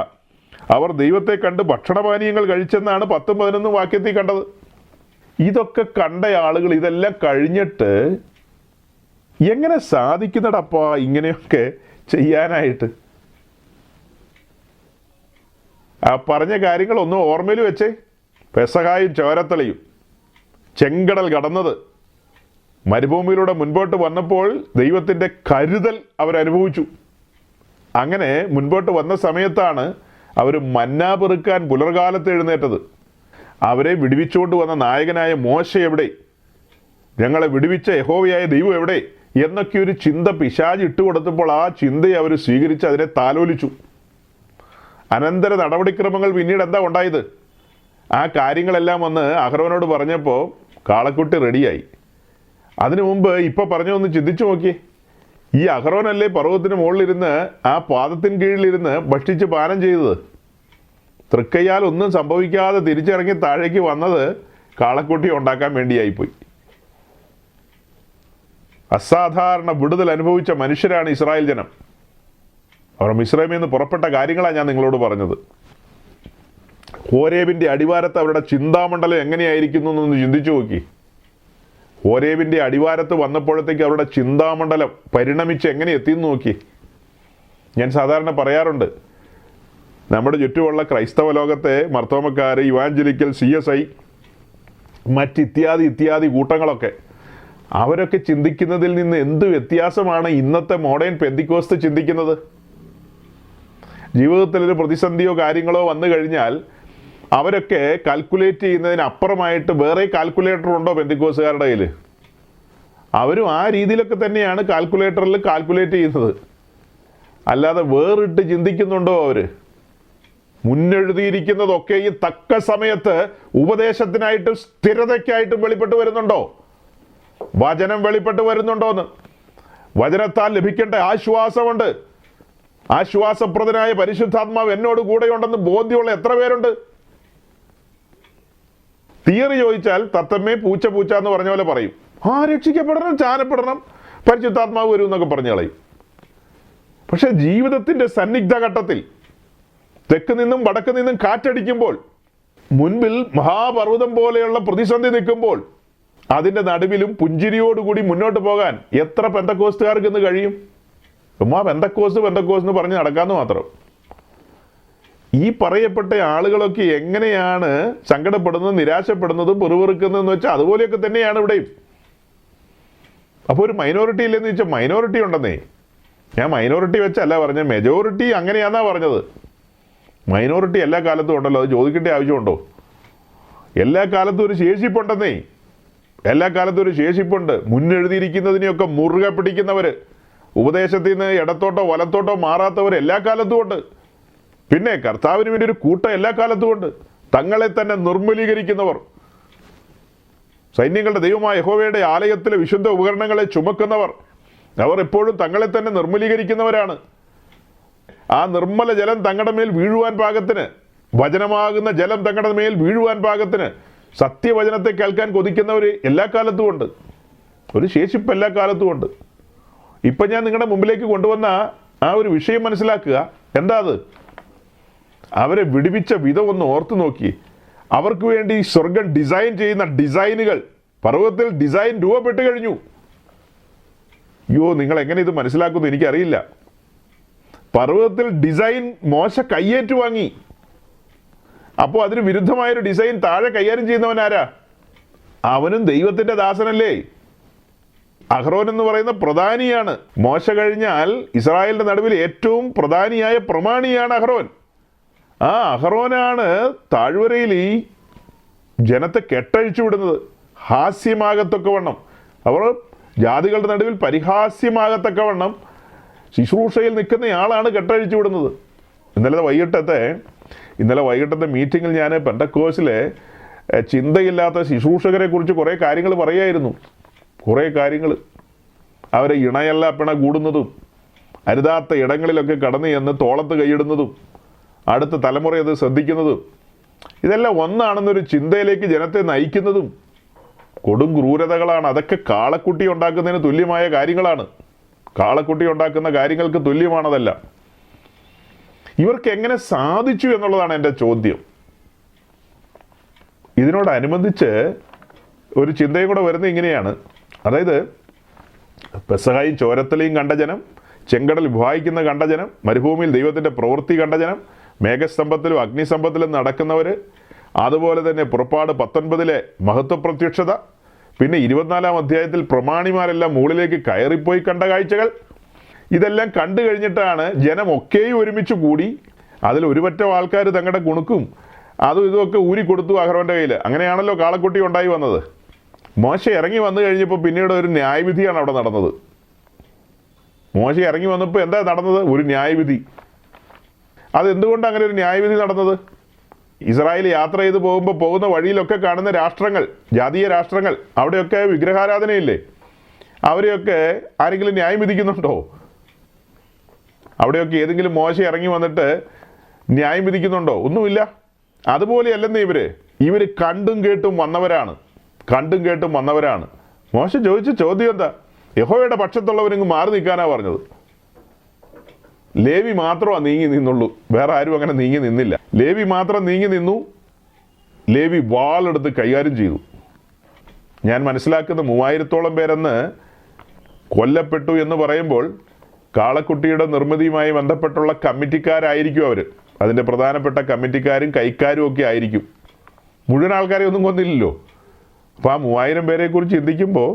അവർ ദൈവത്തെ കണ്ട് ഭക്ഷണപാനീയങ്ങൾ കഴിച്ചെന്നാണ് 10-11 വാക്യത്തിൽ കണ്ടത്. ഇതൊക്കെ കണ്ട ആളുകൾ ഇതെല്ലാം കഴിഞ്ഞിട്ട് എങ്ങനെ സാധിക്കുന്നടപ്പാ ഇങ്ങനെയൊക്കെ ചെയ്യാനായിട്ട്? ആ പറഞ്ഞ കാര്യങ്ങളൊന്നും ഓർമ്മയിൽ വെച്ചേ. പെസഹായും ചോരത്തളിയും, ചെങ്കടൽ കടന്നത്, മരുഭൂമിയിലൂടെ മുൻപോട്ട് വന്നപ്പോൾ ദൈവത്തിൻ്റെ കരുതൽ അവരനുഭവിച്ചു. അങ്ങനെ മുൻപോട്ട് വന്ന സമയത്താണ് അവർ മന്ന പെറുക്കാൻ പുലർകാലത്ത് എഴുന്നേറ്റത്. അവരെ വിടുവിച്ചുകൊണ്ട് വന്ന നായകനായ മോശ എവിടെ? ഞങ്ങളെ വിടുവിച്ച യഹോവയായ ദൈവം എവിടെ എന്നൊക്കെ ഒരു ചിന്ത പിശാച് ഇട്ടുകൊടുത്തപ്പോൾ ആ ചിന്തയെ അവർ സ്വീകരിച്ച് അതിനെ താലോലിച്ചു. അനന്തര നടപടിക്രമങ്ങൾ പിന്നീട് എന്താ ഉണ്ടായത്? ആ കാര്യങ്ങളെല്ലാം വന്ന് അഹ്റോനോട് പറഞ്ഞപ്പോൾ കാളക്കുട്ടി റെഡിയായി. അതിനു മുമ്പ് ഇപ്പോൾ പറഞ്ഞൊന്ന് ചിന്തിച്ചു നോക്കിയേ. ഈ അഹ്റോനല്ലേ പർവ്വതത്തിന് മുകളിലിരുന്ന് ആ പാദത്തിന് കീഴിലിരുന്ന് ഭക്ഷിച്ച് പാനം ചെയ്തത്? തൃക്കയ്യാൽ ഒന്നും സംഭവിക്കാതെ തിരിച്ചിറങ്ങി താഴേക്ക് വന്നത് കാളക്കുട്ടി ഉണ്ടാക്കാൻ വേണ്ടിയായിപ്പോയി. അസാധാരണ വിടുതൽ അനുഭവിച്ച മനുഷ്യരാണ് ഇസ്രായേൽ ജനം. അവർ മിസ്രൈമിൽ നിന്ന് പുറപ്പെട്ട കാര്യങ്ങളാണ് ഞാൻ നിങ്ങളോട് പറഞ്ഞത്. ഹോരേബിൻ്റെ അടിവാരത്ത് അവരുടെ ചിന്താമണ്ഡലം എങ്ങനെയായിരിക്കുന്നു എന്നൊന്ന് ചിന്തിച്ചു നോക്കി. ഹോരേബിൻ്റെ അടിവാരത്ത് വന്നപ്പോഴത്തേക്ക് അവരുടെ ചിന്താമണ്ഡലം പരിണമിച്ച് എങ്ങനെ എത്തിയെന്ന് നോക്കി. ഞാൻ സാധാരണ പറയാറുണ്ട്, നമ്മുടെ ചുറ്റുമുള്ള ക്രൈസ്തവ ലോകത്തെ മർത്തോമക്കാർ, ഇവാഞ്ചലിക്കൽ, CSI, ഇത്യാദി കൂട്ടങ്ങളൊക്കെ, അവരൊക്കെ ചിന്തിക്കുന്നതിൽ നിന്ന് എന്ത് വ്യത്യാസമാണ് ഇന്നത്തെ മോഡേൺ പെന്തിക്കോസ്ത് ചിന്തിക്കുന്നത്? ജീവിതത്തിലൊരു പ്രതിസന്ധിയോ കാര്യങ്ങളോ വന്നു കഴിഞ്ഞാൽ അവരൊക്കെ കാൽക്കുലേറ്റ് ചെയ്യുന്നതിനപ്പുറമായിട്ട് വേറെ കാൽക്കുലേറ്റർ ഉണ്ടോ പെന്തിക്കോസുകാരുടെ കയ്യിൽ? അവരും ആ രീതിയിലൊക്കെ തന്നെയാണ് കാൽക്കുലേറ്ററിൽ കാൽക്കുലേറ്റ് ചെയ്യുന്നത്. അല്ലാതെ വേറിട്ട് ചിന്തിക്കുന്നുണ്ടോ അവർ? മുന്നെഴുതിയിരിക്കുന്നതൊക്കെ ഈ തക്ക സമയത്ത് ഉപദേശത്തിനായിട്ടും സ്ഥിരതയ്ക്കായിട്ടും വെളിപ്പെട്ട് വരുന്നുണ്ടോ? വചനം വെളിപ്പെട്ട് വരുന്നുണ്ടോന്ന്? വചനത്താൽ ലഭിക്കേണ്ട ആശ്വാസമുണ്ട്. ആശ്വാസപ്രദനായ പരിശുദ്ധാത്മാവ് എന്നോട് കൂടെയുണ്ടെന്ന് ബോധ്യമുള്ള എത്ര പേരുണ്ട്? തിയറി ചോദിച്ചാൽ തത്തമ്മേ പൂച്ച എന്ന് പറഞ്ഞ പോലെ പറയും. രക്ഷിക്കപ്പെടണം, ചാനപ്പെടണം, പരിശുദ്ധാത്മാവ് വരും എന്നൊക്കെ പറഞ്ഞു കളയും. പക്ഷെ ജീവിതത്തിന്റെ സന്നിഗ്ധ ഘട്ടത്തിൽ തെക്ക് നിന്നും വടക്ക് നിന്നും കാറ്റടിക്കുമ്പോൾ, മുൻപിൽ മഹാപർവ്വതം പോലെയുള്ള പ്രതിസന്ധി നിൽക്കുമ്പോൾ, അതിൻ്റെ നടുവിലും പുഞ്ചിരിയോടുകൂടി മുന്നോട്ട് പോകാൻ എത്ര പെന്തക്കോസ്തുകാർക്ക് ഇന്ന് കഴിയും? പെന്തക്കോസ് എന്ന് പറഞ്ഞ് നടക്കാമെന്ന് മാത്രം. ഈ പറയപ്പെട്ട ആളുകളൊക്കെ എങ്ങനെയാണ് സങ്കടപ്പെടുന്നത്, നിരാശപ്പെടുന്നതും പെറുപെറുക്കുന്നതെന്ന് വെച്ചാൽ അതുപോലെയൊക്കെ തന്നെയാണ് ഇവിടെയും. അപ്പോൾ ഒരു മൈനോറിറ്റി ഇല്ലെന്ന് ചോദിച്ചാൽ മൈനോറിറ്റി ഉണ്ടെന്നേ. ഞാൻ മൈനോറിറ്റി വെച്ചല്ല പറഞ്ഞത്, മെജോറിറ്റി അങ്ങനെയാണെന്നാ പറഞ്ഞത്. മൈനോറിറ്റി എല്ലാ കാലത്തും ഉണ്ടല്ലോ, അത് ചോദിക്കേണ്ട ആവശ്യമുണ്ടോ? എല്ലാ കാലത്തും ഒരു ശേഷിപ്പുണ്ടെന്നേ. എല്ലാ കാലത്തും ഒരു ശേഷിപ്പുണ്ട്. മുന്നെഴുതിയിരിക്കുന്നതിനെയൊക്കെ മുറുകെ പിടിക്കുന്നവർ, ഉപദേശത്തിൽ നിന്ന് ഇടത്തോട്ടോ വലത്തോട്ടോ മാറാത്തവർ എല്ലാ കാലത്തും ഉണ്ട്. പിന്നെ കർത്താവിന് വേണ്ടി ഒരു കൂട്ടം എല്ലാ കാലത്തും ഉണ്ട്. തങ്ങളെ തന്നെ നിർമ്മലീകരിക്കുന്നവർ, സൈന്യങ്ങളുടെ ദൈവമായ യഹോവയുടെ ആലയത്തിലെ വിശുദ്ധ ഉപകരണങ്ങളെ ചുമക്കുന്നവർ, അവർ എപ്പോഴും തങ്ങളെ തന്നെ നിർമ്മലീകരിക്കുന്നവരാണ്. ആ നിർമ്മല ജലം തങ്ങളുടെ മേൽ വീഴുവാൻ പാകത്തിന്, വചനമാകുന്ന ജലം തങ്ങളുടെ മേൽ വീഴുവാൻ പാകത്തിന് സത്യവചനത്തെ കേൾക്കാൻ കൊതിക്കുന്നവർ എല്ലാ കാലത്തും ഉണ്ട്. ഒരു ശേഷിപ്പ് എല്ലാ കാലത്തും ഉണ്ട്. ഇപ്പം ഞാൻ നിങ്ങളുടെ മുമ്പിലേക്ക് കൊണ്ടുവന്ന ആ ഒരു വിഷയം മനസ്സിലാക്കുക. എന്താ അത്? അവരെ വിടുവിച്ച വിധം ഒന്ന് ഓർത്തു നോക്കി. അവർക്ക് വേണ്ടി സ്വർഗം ഡിസൈൻ ചെയ്യുന്ന ഡിസൈനുകൾ, പർവ്വതത്തിൽ ഡിസൈൻ രൂപപ്പെട്ട് കഴിഞ്ഞു. നിങ്ങൾ എങ്ങനെ ഇത് മനസ്സിലാക്കുന്നു എനിക്കറിയില്ല. പർവ്വതത്തിൽ ഡിസൈൻ മോശ കയ്യേറ്റു വാങ്ങി. അപ്പോൾ അതിന് വിരുദ്ധമായൊരു ഡിസൈൻ താഴെ കൈകാര്യം ചെയ്യുന്നവൻ ആരാ? അവനും ദൈവത്തിന്റെ ദാസനല്ലേ? അഹ്റോൻ എന്ന് പറയുന്ന പ്രധാനിയാണ്. മോശ കഴിഞ്ഞാൽ ഇസ്രായേലിന്റെ നടുവിൽ ഏറ്റവും പ്രധാനിയായ പ്രമാണിയാണ് അഹ്റോൻ. ആ അഹ്റോനാണ് താഴ്വരയിൽ ഈ ജനത്തെ കെട്ടഴിച്ചു വിടുന്നത്. ഹാസ്യമാകത്തക്കവണ്ണം, അവർ ജാതികളുടെ നടുവിൽ പരിഹാസ്യമാകത്തക്കവണ്ണം ശുശ്രൂഷയിൽ നിൽക്കുന്നയാളാണ് കെട്ടഴിച്ചു വിടുന്നത്. ഇന്നലെ വൈകിട്ടത്തെ മീറ്റിങ്ങിൽ ഞാൻ പെന്തക്കോസിലെ ചിന്തയില്ലാത്ത ശുശ്രൂഷകരെ കുറിച്ച് കുറേ കാര്യങ്ങൾ പറയായിരുന്നു. കുറേ കാര്യങ്ങൾ, അവരെ ഇണയല്ല പിണ കൂടുന്നതും, അരുതാത്ത ഇടങ്ങളിലൊക്കെ കടന്നു ചെന്ന് തോളത്ത് കൈയിടുന്നതും, അടുത്ത തലമുറ അത് ശ്രദ്ധിക്കുന്നതും, ഇതെല്ലാം ഒന്നാണെന്നൊരു ചിന്തയിലേക്ക് ജനത്തെ നയിക്കുന്നതും കൊടും ക്രൂരതകളാണ്. അതൊക്കെ കാളക്കുട്ടി ഉണ്ടാക്കുന്നതിന് തുല്യമായ കാര്യങ്ങളാണ്. കാളക്കുട്ടി ഉണ്ടാക്കുന്ന കാര്യങ്ങൾക്ക് തുല്യമാണതല്ല. ഇവർക്ക് എങ്ങനെ സാധിച്ചു എന്നുള്ളതാണ് എൻ്റെ ചോദ്യം. ഇതിനോടനുബന്ധിച്ച് ഒരു ചിന്തയും കൂടെ വരുന്നത് ഇങ്ങനെയാണ്. അതായത് പെസഹായും ചോരത്തലയും കണ്ട ജനം, ചെങ്കടൽ വിഭാഗിക്കുന്ന കണ്ട ജനം, മരുഭൂമിയിൽ ദൈവത്തിൻ്റെ പ്രവൃത്തി കണ്ട ജനം, മേഘസ്തംഭത്തിലും അഗ്നിസ്തംഭത്തിലും നടക്കുന്നവർ, അതുപോലെ തന്നെ പുറപ്പാട് 19 മഹത്വപ്രത്യക്ഷത, പിന്നെ 24 അധ്യായത്തിൽ പ്രമാണിമാരെല്ലാം മുകളിലേക്ക് കയറിപ്പോയി കണ്ട കാഴ്ചകൾ, ഇതെല്ലാം കണ്ടു കഴിഞ്ഞിട്ടാണ് ജനമൊക്കെയും ഒരുമിച്ച് കൂടി അതിൽ ഒരുപറ്റം ആൾക്കാർ തങ്ങളുടെ കുണുക്കും അതും ഇതുമൊക്കെ ഊരിക്കൊടുത്തു അഹ്റോൻ്റെ കയ്യിൽ. അങ്ങനെയാണല്ലോ കാളക്കുട്ടി ഉണ്ടായി വന്നത്. മോശ ഇറങ്ങി വന്നു കഴിഞ്ഞപ്പോൾ പിന്നീട് ഒരു ന്യായവിധിയാണ് അവിടെ നടന്നത്. മോശ ഇറങ്ങി വന്നപ്പോൾ എന്താ നടന്നത്? ഒരു ന്യായവിധി. അതെന്തുകൊണ്ട് അങ്ങനെ ഒരു ന്യായവിധി നടന്നത്? ഇസ്രായേൽ യാത്ര ചെയ്ത് പോകുന്ന വഴിയിലൊക്കെ കാണുന്ന രാഷ്ട്രങ്ങൾ, ജാതീയ രാഷ്ട്രങ്ങൾ, അവിടെയൊക്കെ വിഗ്രഹാരാധനയില്ലേ? അവരെയൊക്കെ ആരെങ്കിലും ന്യായം വിധിക്കുന്നുണ്ടോ? അവിടെയൊക്കെ ഏതെങ്കിലും മോശ ഇറങ്ങി വന്നിട്ട് ന്യായം വിധിക്കുന്നുണ്ടോ? ഒന്നുമില്ല. അതുപോലെയല്ലെന്ന് ഇവർ കണ്ടും കേട്ടും വന്നവരാണ്. മോശ ചോദിച്ച ചോദ്യം എന്താ? യഹോവയുടെ പക്ഷത്തുള്ളവരിങ്ങ് മാറി നിൽക്കാനാ പറഞ്ഞത്. ലേവി മാത്രമാണ് നീങ്ങി നിന്നുള്ളൂ, വേറെ ആരും അങ്ങനെ നീങ്ങി നിന്നില്ല. ലേവി മാത്രം നീങ്ങി നിന്നു. ലേവി വാളെടുത്ത് കൈകാര്യം ചെയ്തു. ഞാൻ മനസ്സിലാക്കുന്ന 3000-ഓളം പേരെന്ന് കൊല്ലപ്പെട്ടു എന്ന് പറയുമ്പോൾ കാളക്കുട്ടിയുടെ നിർമ്മിതിയുമായി ബന്ധപ്പെട്ടുള്ള കമ്മിറ്റിക്കാരായിരിക്കും അവർ. അതിൻ്റെ പ്രധാനപ്പെട്ട കമ്മിറ്റിക്കാരും കൈക്കാരും ഒക്കെ ആയിരിക്കും. മുഴുവൻ ആൾക്കാരെ ഒന്നും കൊന്നില്ലല്ലോ. അപ്പോൾ ആ 3000 പേരെക്കുറിച്ച് ചിന്തിക്കുമ്പോൾ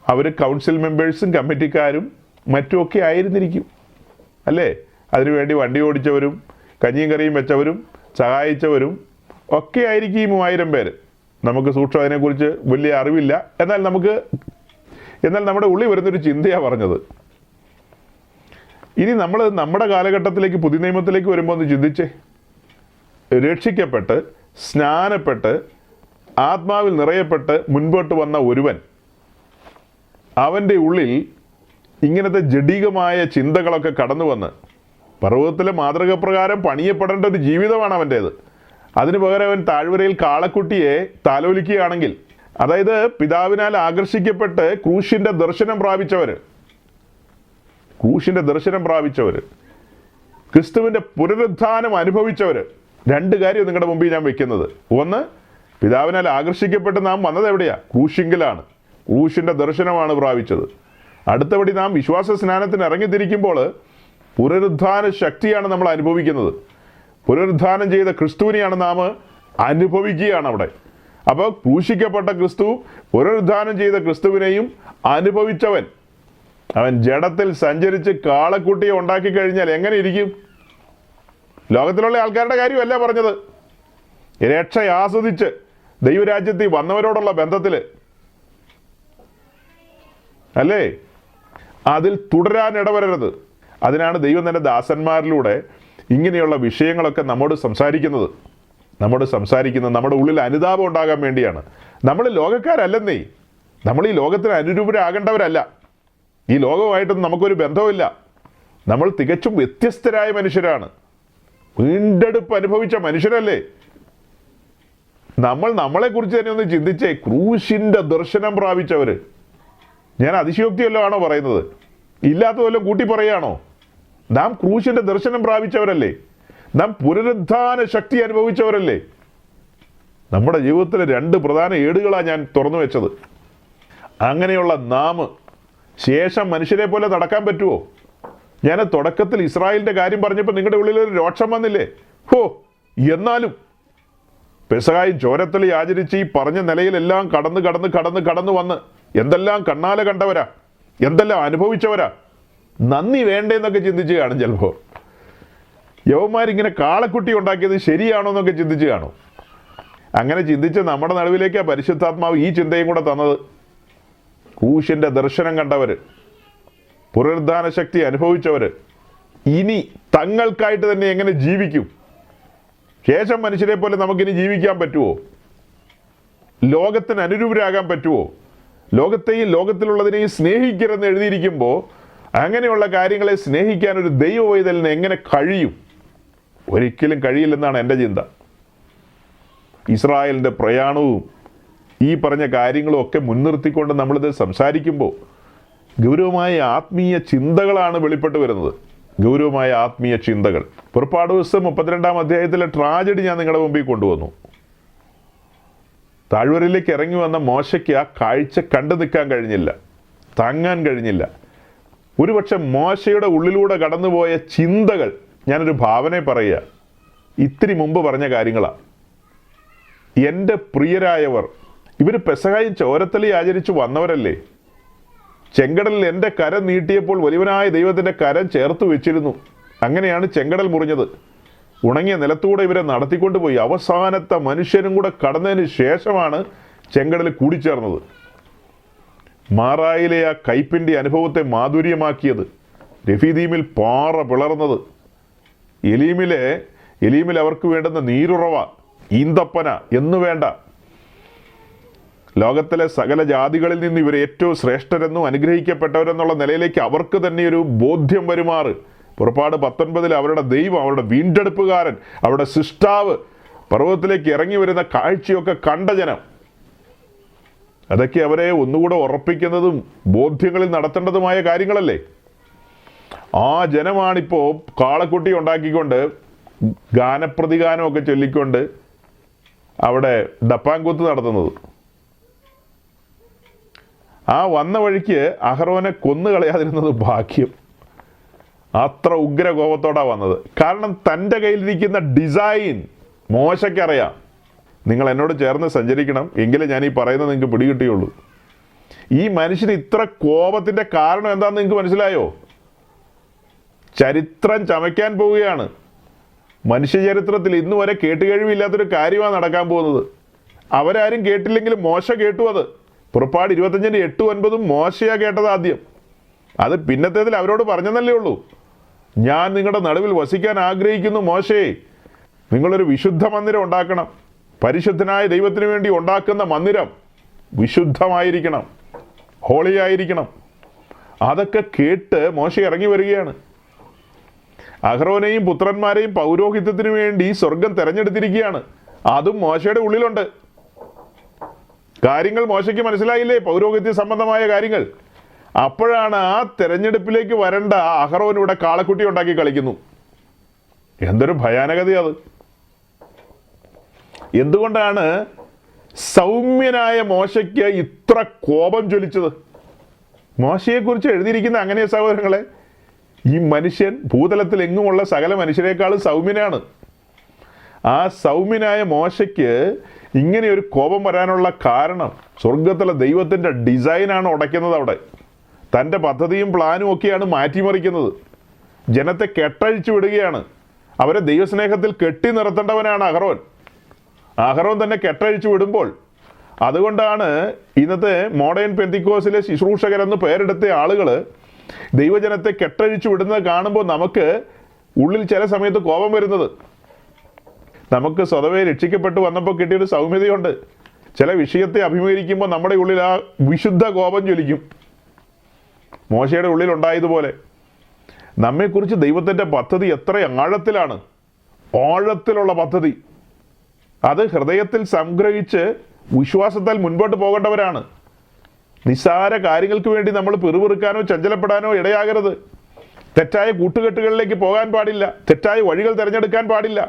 അവർ കൗൺസിൽ മെമ്പേഴ്സും കമ്മിറ്റിക്കാരും മറ്റുമൊക്കെ ആയിരുന്നിരിക്കും അല്ലേ? അതിനുവേണ്ടി വണ്ടി ഓടിച്ചവരും കഞ്ഞിയും കറിയും വെച്ചവരും സഹായിച്ചവരും ഒക്കെ ആയിരിക്കും ഈ 3000 പേര്. നമുക്ക് സൂക്ഷ്മം അതിനെക്കുറിച്ച് വലിയ അറിവില്ല. എന്നാൽ നമ്മുടെ ഉള്ളിൽ വരുന്നൊരു ചിന്തയാണ് പറഞ്ഞത്. ഇനി നമ്മൾ നമ്മുടെ കാലഘട്ടത്തിലേക്ക്, പുതിയ നിയമത്തിലേക്ക് വരുമ്പോൾ ഒന്ന് ചിന്തിച്ചേ. രക്ഷിക്കപ്പെട്ട് സ്നാനപ്പെട്ട് ആത്മാവിൽ നിറയപ്പെട്ട് മുൻപോട്ട് വന്ന ഒരുവൻ, അവൻ്റെ ഉള്ളിൽ ഇങ്ങനത്തെ ജഡികമായ ചിന്തകളൊക്കെ കടന്നു വന്ന് പർവ്വതത്തിലെ മാതൃകപ്രകാരം പണിയപ്പെടേണ്ട ഒരു ജീവിതമാണ് അവൻ്റേത്. അതിനു പകരം അവൻ താഴ്വരയിൽ കാളക്കുട്ടിയെ താലോലിക്കുകയാണെങ്കിൽ, അതായത് പിതാവിനാൽ ആകർഷിക്കപ്പെട്ട് ക്രൂശിൻ്റെ ദർശനം പ്രാപിച്ചവർ, ക്രിസ്തുവിൻ്റെ പുനരുത്ഥാനം അനുഭവിച്ചവർ, രണ്ട് കാര്യം നിങ്ങളുടെ മുമ്പിൽ ഞാൻ വെക്കുന്നത്. ഒന്ന്, പിതാവിനാൽ ആകർഷിക്കപ്പെട്ട് നാം വന്നത് എവിടെയാണ്? ക്രൂശിങ്കിലാണ്. ക്രൂശിൻ്റെ ദർശനമാണ് പ്രാപിച്ചത്. അടുത്തപടി നാം വിശ്വാസ സ്നാനത്തിന് ഇറങ്ങിത്തിരിക്കുമ്പോൾ പുനരുത്ഥാന ശക്തിയാണ് നമ്മൾ അനുഭവിക്കുന്നത്. പുനരുത്ഥാനം ചെയ്ത ക്രിസ്തുവിനെയാണ് നാം അനുഭവിക്കുകയാണ് അവിടെ. അപ്പോൾ ക്രൂശിക്കപ്പെട്ട ക്രിസ്തു, പുനരുത്ഥാനം ചെയ്ത ക്രിസ്തുവിനെയും അനുഭവിച്ചവൻ, അവൻ ജഡത്തിൽ സഞ്ചരിച്ച് കാളക്കുട്ടിയെ ഉണ്ടാക്കി കഴിഞ്ഞാൽ എങ്ങനെ ഇരിക്കും? ലോകത്തിലുള്ള ആൾക്കാരുടെ കാര്യമല്ല പറഞ്ഞത്. രക്ഷ ആസ്വദിച്ച് ദൈവരാജ്യത്തിൽ വന്നവരോടുള്ള ബന്ധത്തിൽ അല്ലേ? അതിൽ തുടരാൻ ഇടവരരുത്. അതിനാണ് ദൈവം തൻ്റെ ദാസന്മാരിലൂടെ ഇങ്ങനെയുള്ള വിഷയങ്ങളൊക്കെ നമ്മോട് സംസാരിക്കുന്നത്. നമ്മുടെ ഉള്ളിൽ അനുതാപം ഉണ്ടാകാൻ വേണ്ടിയാണ്. നമ്മൾ ലോകക്കാരല്ലെന്നേ. നമ്മൾ ഈ ലോകത്തിന് അനുരൂപരാകേണ്ടവരല്ല. ഈ ലോകവുമായിട്ടൊന്നും നമുക്കൊരു ബന്ധവുമില്ല. നമ്മൾ തികച്ചും വ്യത്യസ്തരായ മനുഷ്യരാണ്. വീണ്ടെടുപ്പ് അനുഭവിച്ച മനുഷ്യരല്ലേ? നമ്മളെക്കുറിച്ച് തന്നെ ഒന്ന് ചിന്തിച്ചേ. ക്രൂശിൻ്റെ ദർശനം പ്രാപിച്ചവർ. ഞാൻ അതിശയോക്തിയല്ലോ ആണോ പറയുന്നത്? ഇല്ലാത്ത വല്ലതും കൂട്ടി പറയുകയാണോ? നാം ക്രൂശിൻ്റെ ദർശനം പ്രാപിച്ചവരല്ലേ? നാം പുനരുത്ഥാന ശക്തി അനുഭവിച്ചവരല്ലേ? നമ്മുടെ ജീവിതത്തിലെ 2 പ്രധാന ഏടുകളാണ് ഞാൻ തുറന്നു വെച്ചത്. അങ്ങനെയുള്ള നാം ശേഷം മനുഷ്യരെ പോലെ നടക്കാൻ പറ്റുമോ? ഞാൻ തുടക്കത്തിൽ ഇസ്രായേലിൻ്റെ കാര്യം പറഞ്ഞപ്പോൾ നിങ്ങളുടെ ഉള്ളിലൊരു രോക്ഷം വന്നില്ലേ? എന്നാലും പെസഹായും ചോരത്തലി ആചരിച്ച് ഈ പറഞ്ഞ നിലയിലെല്ലാം കടന്ന് വന്ന് എന്തെല്ലാം കണ്ണാലെ കണ്ടവരാ, എന്തെല്ലാം അനുഭവിച്ചവരാ. നന്ദി വേണ്ടേന്നൊക്കെ ചിന്തിച്ച് കാണും ചിലപ്പോൾ. യവന്മാരിങ്ങനെ കാളക്കുട്ടി ഉണ്ടാക്കിയത് ശരിയാണോ എന്നൊക്കെ ചിന്തിച്ച് കാണും. അങ്ങനെ ചിന്തിച്ച് നമ്മുടെ നടുവിലേക്ക് പരിശുദ്ധാത്മാവ് ഈ ചിന്തയും കൂടെ തന്നത്. ക്രൂശിൻ്റെ ദർശനം കണ്ടവർ, പുനരുദ്ധാന ശക്തി അനുഭവിച്ചവർ ഇനി തങ്ങൾക്കായിട്ട് തന്നെ എങ്ങനെ ജീവിക്കും? ശേഷം മനുഷ്യരെ പോലെ നമുക്കിനി ജീവിക്കാൻ പറ്റുമോ? ലോകത്തിന് അനുരൂപരാകാൻ പറ്റുമോ? ലോകത്തെയും ലോകത്തിലുള്ളതിനെയും സ്നേഹിക്കരുതെന്ന് എഴുതിയിരിക്കുമ്പോൾ അങ്ങനെയുള്ള കാര്യങ്ങളെ സ്നേഹിക്കാൻ ഒരു ദൈവവൈതലിന് എങ്ങനെ കഴിയും? ഒരിക്കലും കഴിയില്ലെന്നാണ് എൻ്റെ ചിന്ത. ഇസ്രായേലിൻ്റെ പ്രയാണവും ഈ പറഞ്ഞ കാര്യങ്ങളും ഒക്കെ മുൻനിർത്തിക്കൊണ്ട് നമ്മളിത് സംസാരിക്കുമ്പോൾ ഗൗരവമായ ആത്മീയ ചിന്തകളാണ് വെളിപ്പെട്ട് വരുന്നത്. ഗൗരവമായ ആത്മീയ ചിന്തകൾ. പുറപ്പാട് ദിവസം 32-ാം അധ്യായത്തിലെ ട്രാജഡി ഞാൻ നിങ്ങളുടെ മുമ്പിൽ കൊണ്ടുവന്നു. താഴ്വരയിലേക്ക് ഇറങ്ങി വന്ന മോശയ്ക്ക് ആ കാഴ്ച കണ്ടു നിൽക്കാൻ കഴിഞ്ഞില്ല, താങ്ങാൻ കഴിഞ്ഞില്ല. ഒരുപക്ഷെ മോശയുടെ ഉള്ളിലൂടെ കടന്നുപോയ ചിന്തകൾ, ഞാനൊരു ഭാവനയെ പറയുക, ഇത്തിരി മുമ്പ് പറഞ്ഞ കാര്യങ്ങളാണ്. എൻ്റെ പ്രിയരായവർ, ഇവർ പെസഹായും ചോരത്തലി ആചരിച്ചു വന്നവരല്ലേ? ചെങ്കടലിൽ എൻ്റെ കരം നീട്ടിയപ്പോൾ വലിയവനായ ദൈവത്തിൻ്റെ കരം ചേർത്ത് വെച്ചിരുന്നു. അങ്ങനെയാണ് ചെങ്കടൽ മുറിഞ്ഞത്. ഉണങ്ങിയ നിലത്തൂടെ ഇവരെ നടത്തിക്കൊണ്ടുപോയി. അവസാനത്തെ മനുഷ്യനും കൂടെ കടന്നതിന് ശേഷമാണ് ചെങ്കടൽ കൂടിച്ചേർന്നത്. മാറായിലെ ആ കയ്പിൻ്റെ അനുഭവത്തെ മാധുര്യമാക്കിയത്, രഫീദീമിൽ പാറ പിളർന്നത്, എലീമിൽ അവർക്ക് വേണ്ടുന്ന നീരുറവ, ഈന്തപ്പന എന്നു വേണ്ട, ലോകത്തിലെ സകല ജാതികളിൽ നിന്ന് ഇവർ ഏറ്റവും ശ്രേഷ്ഠരെന്നും അനുഗ്രഹിക്കപ്പെട്ടവരെന്നുള്ള നിലയിലേക്ക് അവർക്ക് തന്നെ ഒരു ബോധ്യം വരുമാറ് പുറപ്പാട് 19 അവരുടെ ദൈവം, അവരുടെ വീണ്ടെടുപ്പുകാരൻ, അവരുടെ സൃഷ്ടാവ് പർവ്വതത്തിലേക്ക് ഇറങ്ങി വരുന്ന കാഴ്ചയൊക്കെ കണ്ട ജനം. അതൊക്കെ അവരെ ഒന്നുകൂടെ ഉറപ്പിക്കുന്നതും ബോധ്യങ്ങളിൽ നടത്തേണ്ടതുമായ കാര്യങ്ങളല്ലേ? ആ ജനമാണിപ്പോൾ കാളക്കുട്ടി ഉണ്ടാക്കിക്കൊണ്ട് ഗാനപ്രതിഗാനമൊക്കെ ചൊല്ലിക്കൊണ്ട് അവിടെ ഡപ്പാങ്കൂത്ത് നടത്തുന്നത്. ആ വന്ന വഴിക്ക് അഹറോനെ കൊന്നു കളയാതിരുന്നത് ഭാഗ്യം. അത്ര ഉഗ്ര കോപത്തോടാണ് വന്നത്. കാരണം തൻ്റെ കയ്യിലിരിക്കുന്ന ഡിസൈൻ മോശയ്ക്കറിയാം. നിങ്ങൾ എന്നോട് ചേർന്ന് സഞ്ചരിക്കണം, എങ്കിലേ ഞാൻ ഈ പറയുന്നത് നിങ്ങൾക്ക് പിടികിട്ടിയുള്ളൂ. ഈ മനുഷ്യന് ഇത്ര കോപത്തിൻ്റെ കാരണം എന്താണെന്ന് നിങ്ങൾക്ക് മനസ്സിലായോ? ചരിത്രം ചമയ്ക്കാൻ പോവുകയാണ്. മനുഷ്യചരിത്രത്തിൽ ഇന്ന് വരെ കേട്ടുകഴിവില്ലാത്തൊരു കാര്യമാണ് നടക്കാൻ പോകുന്നത്. അവരാരും കേട്ടില്ലെങ്കിലും മോശ കേട്ടു. അത് പുറപ്പാട് 25:8-9 മോശയാണ് കേട്ടത് ആദ്യം. അത് പിന്നത്തേതിൽ അവരോട് പറഞ്ഞെന്നല്ലേ ഉള്ളൂ. ഞാൻ നിങ്ങളുടെ നടുവിൽ വസിക്കാൻ ആഗ്രഹിക്കുന്നു മോശേ, നിങ്ങളൊരു വിശുദ്ധ മന്ദിരം ഉണ്ടാക്കണം. പരിശുദ്ധനായ ദൈവത്തിന് വേണ്ടി ഉണ്ടാക്കുന്ന മന്ദിരം വിശുദ്ധമായിരിക്കണം, ഹോളിയായിരിക്കണം. അതൊക്കെ കേട്ട് മോശ ഇറങ്ങി വരികയാണ്. അഹ്റോനെയും പുത്രന്മാരെയും പൗരോഹിത്യത്തിന് വേണ്ടി സ്വർഗം തെരഞ്ഞെടുത്തിരിക്കുകയാണ്. അതും മോശയുടെ ഉള്ളിലുണ്ട്. കാര്യങ്ങൾ മോശയ്ക്ക് മനസ്സിലായില്ലേ, പൗരോഹിത്യ സംബന്ധമായ കാര്യങ്ങൾ. അപ്പോഴാണ് ആ തെരഞ്ഞെടുപ്പിലേക്ക് വരേണ്ട അഹ്റോൻ ഇവിടെ കാളക്കുട്ടി ഉണ്ടാക്കി കളിക്കുന്നു. എന്തൊരു ഭയാനകതയത്! എന്തുകൊണ്ടാണ് സൗമ്യനായ മോശയ്ക്ക് ഇത്ര കോപം ജ്വലിച്ചത്? മോശയെക്കുറിച്ച് എഴുതിയിരിക്കുന്ന അങ്ങനെ സഹോദരങ്ങളെ, ഈ മനുഷ്യൻ ഭൂതലത്തിൽ എങ്ങുമുള്ള സകല മനുഷ്യരെക്കാളും സൗമ്യനാണ്. ആ സൗമ്യനായ മോശയ്ക്ക് ഇങ്ങനെ ഒരു കോപം വരാനുള്ള കാരണം സ്വർഗത്തിലെ ദൈവത്തിൻ്റെ ഡിസൈനാണ് ഉടയ്ക്കുന്നത്. അവിടെ തൻ്റെ പദ്ധതിയും പ്ലാനും ഒക്കെയാണ് മാറ്റിമറിക്കുന്നത്. ജനത്തെ കെട്ടഴിച്ചു വിടുകയാണ്. അവരെ ദൈവസ്നേഹത്തിൽ കെട്ടി നിർത്തേണ്ടവനാണ് അഹ്റോൻ. അഹ്റോൻ തന്നെ കെട്ടഴിച്ചു വിടുമ്പോൾ, അതുകൊണ്ടാണ് ഇന്നത്തെ മോഡേൺ പെന്തിക്കോസിലെ ശുശ്രൂഷകരെന്ന് പേരെടുത്ത ആളുകൾ ദൈവജനത്തെ കെട്ടഴിച്ചു വിടുന്നത് കാണുമ്പോൾ നമുക്ക് ഉള്ളിൽ ചില സമയത്ത് കോപം വരുന്നത്. നമുക്ക് സ്വതവേ രക്ഷിക്കപ്പെട്ടു വന്നപ്പോൾ കിട്ടിയൊരു സൗമ്യതയുണ്ട്. ചില വിഷയത്തെ അഭിമുഖീകരിക്കുമ്പോൾ നമ്മുടെ ഉള്ളിൽ ആ വിശുദ്ധ കോപം ജ്വലിക്കും. മോശയുടെ ഉള്ളിലുണ്ടായതുപോലെ നമ്മെക്കുറിച്ച് ദൈവത്തിൻ്റെ പദ്ധതി എത്ര ആഴത്തിലാണ്, ആഴത്തിലുള്ള പദ്ധതി. അത് ഹൃദയത്തിൽ സംഗ്രഹിച്ച് വിശ്വാസത്താൽ മുൻപോട്ട് പോകേണ്ടവരാണ്. നിസ്സാര കാര്യങ്ങൾക്ക് വേണ്ടി നമ്മൾ പിറുപിറുക്കാനോ ചഞ്ചലപ്പെടാനോ ഇടയാകരുത്. തെറ്റായ കൂട്ടുകെട്ടുകളിലേക്ക് പോകാൻ പാടില്ല. തെറ്റായ വഴികൾ തിരഞ്ഞെടുക്കാൻ പാടില്ല.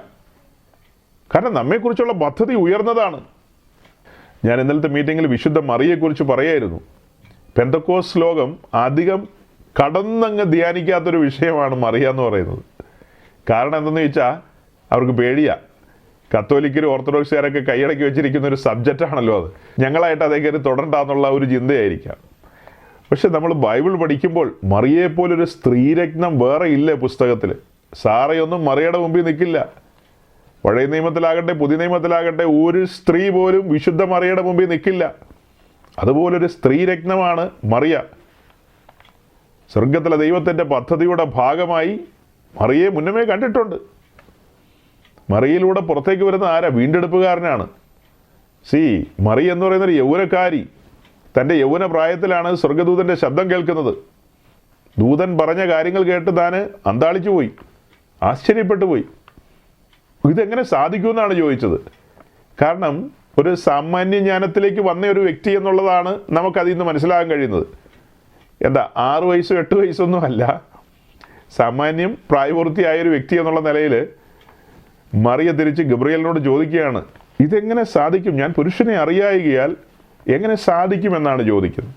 കാരണം നമ്മെക്കുറിച്ചുള്ള പദ്ധതി ഉയർന്നതാണ്. ഞാൻ ഇന്നലത്തെ മീറ്റിങ്ങിൽ വിശുദ്ധ മറിയെക്കുറിച്ച് പറയായിരുന്നു. പെന്തക്കോസ് ലോകം അധികം കടന്നങ്ങ് ധ്യാനിക്കാത്തൊരു വിഷയമാണ് മറിയ എന്ന് പറയുന്നത്. കാരണം എന്തെന്ന് ചോദിച്ചാൽ അവർക്ക് പേടിയാണ്. കത്തോലിക്കരും ഓർത്തഡോക്സുകാരൊക്കെ കൈയടക്കി വെച്ചിരിക്കുന്ന ഒരു സബ്ജക്റ്റാണല്ലോ അത്. ഞങ്ങളായിട്ട് അതേ കയറി തുടരണ്ടെന്നുള്ള ഒരു ചിന്തയായിരിക്കാം. പക്ഷെ നമ്മൾ ബൈബിൾ പഠിക്കുമ്പോൾ മറിയെപ്പോലൊരു സ്ത്രീരത്നം വേറെ ഇല്ലേ പുസ്തകത്തിൽ. സാറയൊന്നും മറിയയുടെ മുമ്പിൽ നിൽക്കില്ല. പഴയ നിയമത്തിലാകട്ടെ പുതിയ നിയമത്തിലാകട്ടെ ഒരു സ്ത്രീ പോലും വിശുദ്ധ മറിയയുടെ മുമ്പിൽ നിൽക്കില്ല. അതുപോലൊരു സ്ത്രീരത്നമാണ് മറിയ. സ്വർഗത്തിലെ ദൈവത്തിൻ്റെ പദ്ധതിയുടെ ഭാഗമായി മറിയെ മുന്നമേ കണ്ടിട്ടുണ്ട്. മറിയിലൂടെ പുറത്തേക്ക് വരുന്ന ആരാ? വീണ്ടെടുപ്പുകാരനാണ്. മറി എന്ന് പറയുന്നൊരു യൗവനക്കാരി. തൻ്റെ യൗവന പ്രായത്തിലാണ് സ്വർഗദൂതൻ്റെ ശബ്ദം കേൾക്കുന്നത്. ദൂതൻ പറഞ്ഞ കാര്യങ്ങൾ കേട്ട് താൻ അന്താളിച്ചു പോയി, ആശ്ചര്യപ്പെട്ടു പോയി. ഇതെങ്ങനെ സാധിക്കുമെന്നാണ് ചോദിച്ചത്. കാരണം ഒരു സാമാന്യ ജ്ഞാനത്തിലേക്ക് വന്ന ഒരു വ്യക്തി എന്നുള്ളതാണ് നമുക്കതിൽ നിന്ന് മനസ്സിലാകാൻ കഴിയുന്നത്. 6 വയസ്സോ 8 വയസ്സൊന്നും അല്ല, സാമാന്യം പ്രായപൂർത്തിയായൊരു വ്യക്തി എന്നുള്ള നിലയിൽ മറിയ തിരിച്ച് ഗബ്രിയേലിനോട് ചോദിക്കുകയാണ്, ഇതെങ്ങനെ സാധിക്കും? ഞാൻ പുരുഷനെ അറിയായികയാൽ എങ്ങനെ സാധിക്കുമെന്നാണ് ചോദിക്കുന്നത്.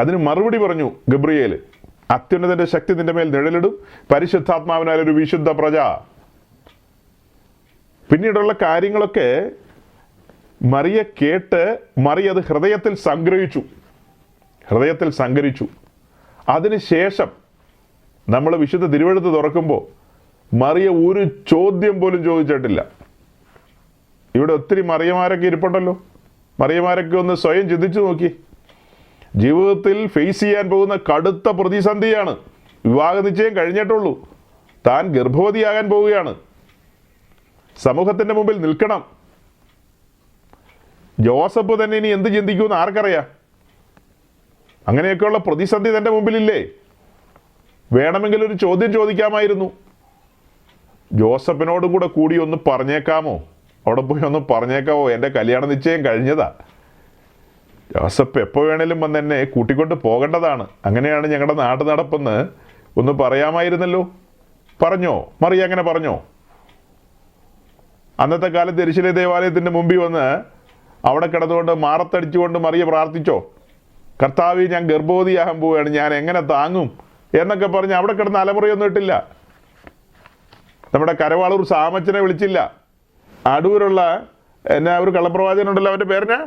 അതിന് മറുപടി പറഞ്ഞു ഗബ്രിയേൽ, അത്യുന്നതൻ്റെ ശക്തി നിന്റെ മേൽ നിഴലിടും, പരിശുദ്ധാത്മാവിനാൽ ഒരു വിശുദ്ധ പ്രജ. പിന്നീടുള്ള കാര്യങ്ങളൊക്കെ മറിയ കേട്ട് മറിയ അത് ഹൃദയത്തിൽ സംഗ്രഹിച്ചു. അതിനുശേഷം നമ്മൾ വിശുദ്ധ തിരുവെഴുത്ത് തുറക്കുമ്പോൾ മറിയ ഒരു ചോദ്യം പോലും ചോദിച്ചിട്ടില്ല. ഇവിടെ ഒത്തിരി മറിയമാരൊക്കെ ഇരിപ്പുണ്ടല്ലോ. മറിയമാരൊക്കെ ഒന്ന് സ്വയം ചിന്തിച്ചു നോക്കി. ജീവിതത്തിൽ ഫേസ് ചെയ്യാൻ പോകുന്ന കടുത്ത പ്രതിസന്ധിയാണ്. വിവാഹ നിശ്ചയം കഴിഞ്ഞിട്ടുള്ളൂ, താൻ ഗർഭവതിയാകാൻ പോവുകയാണ്, സമൂഹത്തിൻ്റെ മുമ്പിൽ നിൽക്കണം. ജോസഫ് തന്നെ ഇനി എന്ത് ചിന്തിക്കുമെന്ന് ആർക്കറിയാം? അങ്ങനെയൊക്കെയുള്ള പ്രതിസന്ധി തൻ്റെ മുമ്പിലില്ലേ? വേണമെങ്കിൽ ഒരു ചോദ്യം ചോദിക്കാമായിരുന്നു. ജോസഫിനോടും കൂടി ഒന്ന് പറഞ്ഞേക്കാമോ? അവിടെ പോയി ഒന്ന് പറഞ്ഞേക്കാമോ, എൻ്റെ കല്യാണ നിശ്ചയം കഴിഞ്ഞതാ, ജോസഫ് എപ്പോൾ വേണേലും വന്ന് എന്നെ കൂട്ടിക്കൊണ്ട് പോകേണ്ടതാണ്. അങ്ങനെയാണ് ഞങ്ങളുടെ നാട്ടു നടപ്പെന്ന് ഒന്ന് പറയാമായിരുന്നല്ലോ. പറഞ്ഞോ? മറിയ അങ്ങനെ പറഞ്ഞോ? അന്നത്തെ കാലത്ത് യെരൂശലേം ദേവാലയത്തിൻ്റെ മുമ്പിൽ വന്ന് അവിടെ കിടന്നുകൊണ്ട് മാറത്തടിച്ചുകൊണ്ട് മറിയ പ്രാർത്ഥിച്ചോ? കർത്താവേ, ഞാൻ ഗർഭവതിയാകാൻ പോവുകയാണ്, ഞാൻ എങ്ങനെ താങ്ങും എന്നൊക്കെ പറഞ്ഞ് അവിടെ കിടന്ന് അലമുറയൊന്നും ഇട്ടില്ല. നമ്മുടെ കരവാളൂർ സാമച്ചനെ വിളിച്ചില്ല. അടൂരുള്ള എന്നാ ഒരു കള്ളപ്രവാചകനുണ്ടല്ലോ, അവൻ്റെ പേരിന്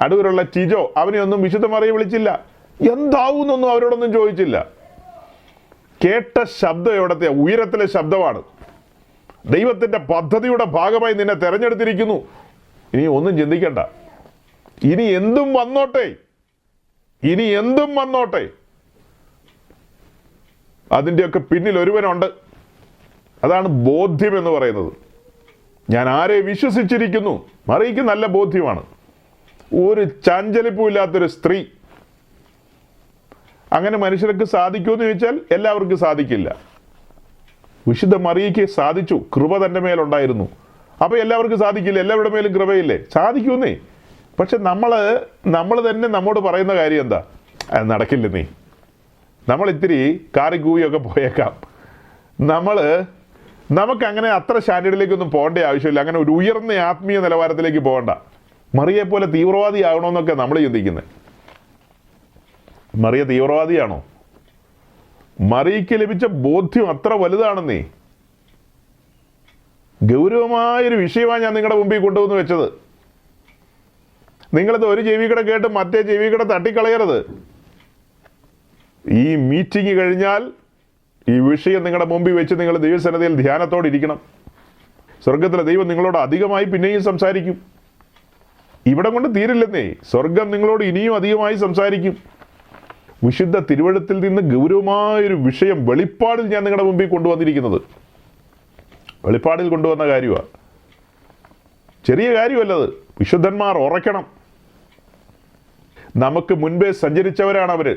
അടൂരുള്ള ചിജോ, അവനെയൊന്നും വിശുദ്ധ മറിയ വിളിച്ചില്ല. എന്താവുന്നൊന്നും അവരോടൊന്നും ചോദിച്ചില്ല. കേട്ട ശബ്ദം എവിടത്തെ? ഉയരത്തിലെ ശബ്ദമാണ്. ദൈവത്തിൻ്റെ പദ്ധതിയുടെ ഭാഗമായി നിന്നെ തെരഞ്ഞെടുത്തിരിക്കുന്നു. ഇനി ഒന്നും ചിന്തിക്കണ്ട. ഇനി എന്തും വന്നോട്ടെ, ഇനി എന്തും വന്നോട്ടെ, അതിൻ്റെയൊക്കെ പിന്നിൽ ഒരുവനുണ്ട്. അതാണ് ബോധ്യം എന്ന് പറയുന്നത്. ഞാൻ ആരെ വിശ്വസിച്ചിരിക്കുന്നു. മറിയയ്ക്ക് നല്ല ബോധ്യമാണ്. ഒരു ചഞ്ചലിപ്പും ഇല്ലാത്തൊരു സ്ത്രീ. അങ്ങനെ മനുഷ്യർക്ക് സാധിക്കുമെന്ന് ചോദിച്ചാൽ എല്ലാവർക്കും സാധിക്കില്ല. വിശുദ്ധ മറിയയ്ക്ക് സാധിച്ചു. കൃപ തൻ്റെ മേലുണ്ടായിരുന്നു. അപ്പോൾ എല്ലാവർക്കും സാധിക്കില്ല. എല്ലാവരുടെ മേലും കൃപയില്ലേ? സാധിക്കുന്നേ. പക്ഷെ നമ്മൾ തന്നെ നമ്മോട് പറയുന്ന കാര്യം എന്താ? നടക്കില്ല നീ. നമ്മൾ ഇത്തിരി കാറിക്കൂയൊക്കെ പോയേക്കാം. നമുക്കങ്ങനെ അത്ര സ്റ്റാൻഡേർഡിലേക്കൊന്നും പോകേണ്ട ആവശ്യമില്ല. അങ്ങനെ ഒരു ഉയർന്ന ആത്മീയ നിലവാരത്തിലേക്ക് പോകണ്ട. മറിയെപ്പോലെ തീവ്രവാദിയാകണമെന്നൊക്കെ നമ്മൾ ചിന്തിക്കുന്നത്. മറിയ തീവ്രവാദിയാണോ? മറിയയ്ക്ക് ലഭിച്ച ബോധ്യം അത്ര വലുതാണെന്നേ. ഗൗരവമായൊരു വിഷയമാണ് ഞാൻ നിങ്ങളുടെ മുമ്പിൽ കൊണ്ടുവന്ന് വെച്ചത്. നിങ്ങളിത് ഒരു ചെവികട കേട്ട് മറ്റേ ചെവികട തട്ടിക്കളയരുത്. ഈ മീറ്റിംഗ് കഴിഞ്ഞാൽ ഈ വിഷയം നിങ്ങളുടെ മുമ്പിൽ വെച്ച് നിങ്ങൾ ദൈവസന്നിധിയിൽ ധ്യാനത്തോടെ ഇരിക്കണം. സ്വർഗത്തിലെ ദൈവം നിങ്ങളോട് അധികമായി പിന്നെയും സംസാരിക്കും. ഇവിടെ കൊണ്ട് തീരില്ലെന്നേ. സ്വർഗം നിങ്ങളോട് ഇനിയും അധികമായി സംസാരിക്കും. വിശുദ്ധ തിരുവെഴുത്തിൽ നിന്ന് ഗൗരവമായൊരു വിഷയം വെളിപ്പാടിൽ ഞാൻ നിങ്ങളുടെ മുമ്പിൽ കൊണ്ടുവന്നിരിക്കുന്നത്. വെളിപ്പാടിൽ കൊണ്ടുവന്ന കാര്യമാണ്. ചെറിയ കാര്യമല്ലത്. വിശുദ്ധന്മാർ ഉറക്കണം. നമുക്ക് മുൻപേ സഞ്ചരിച്ചവരാണ് അവർ.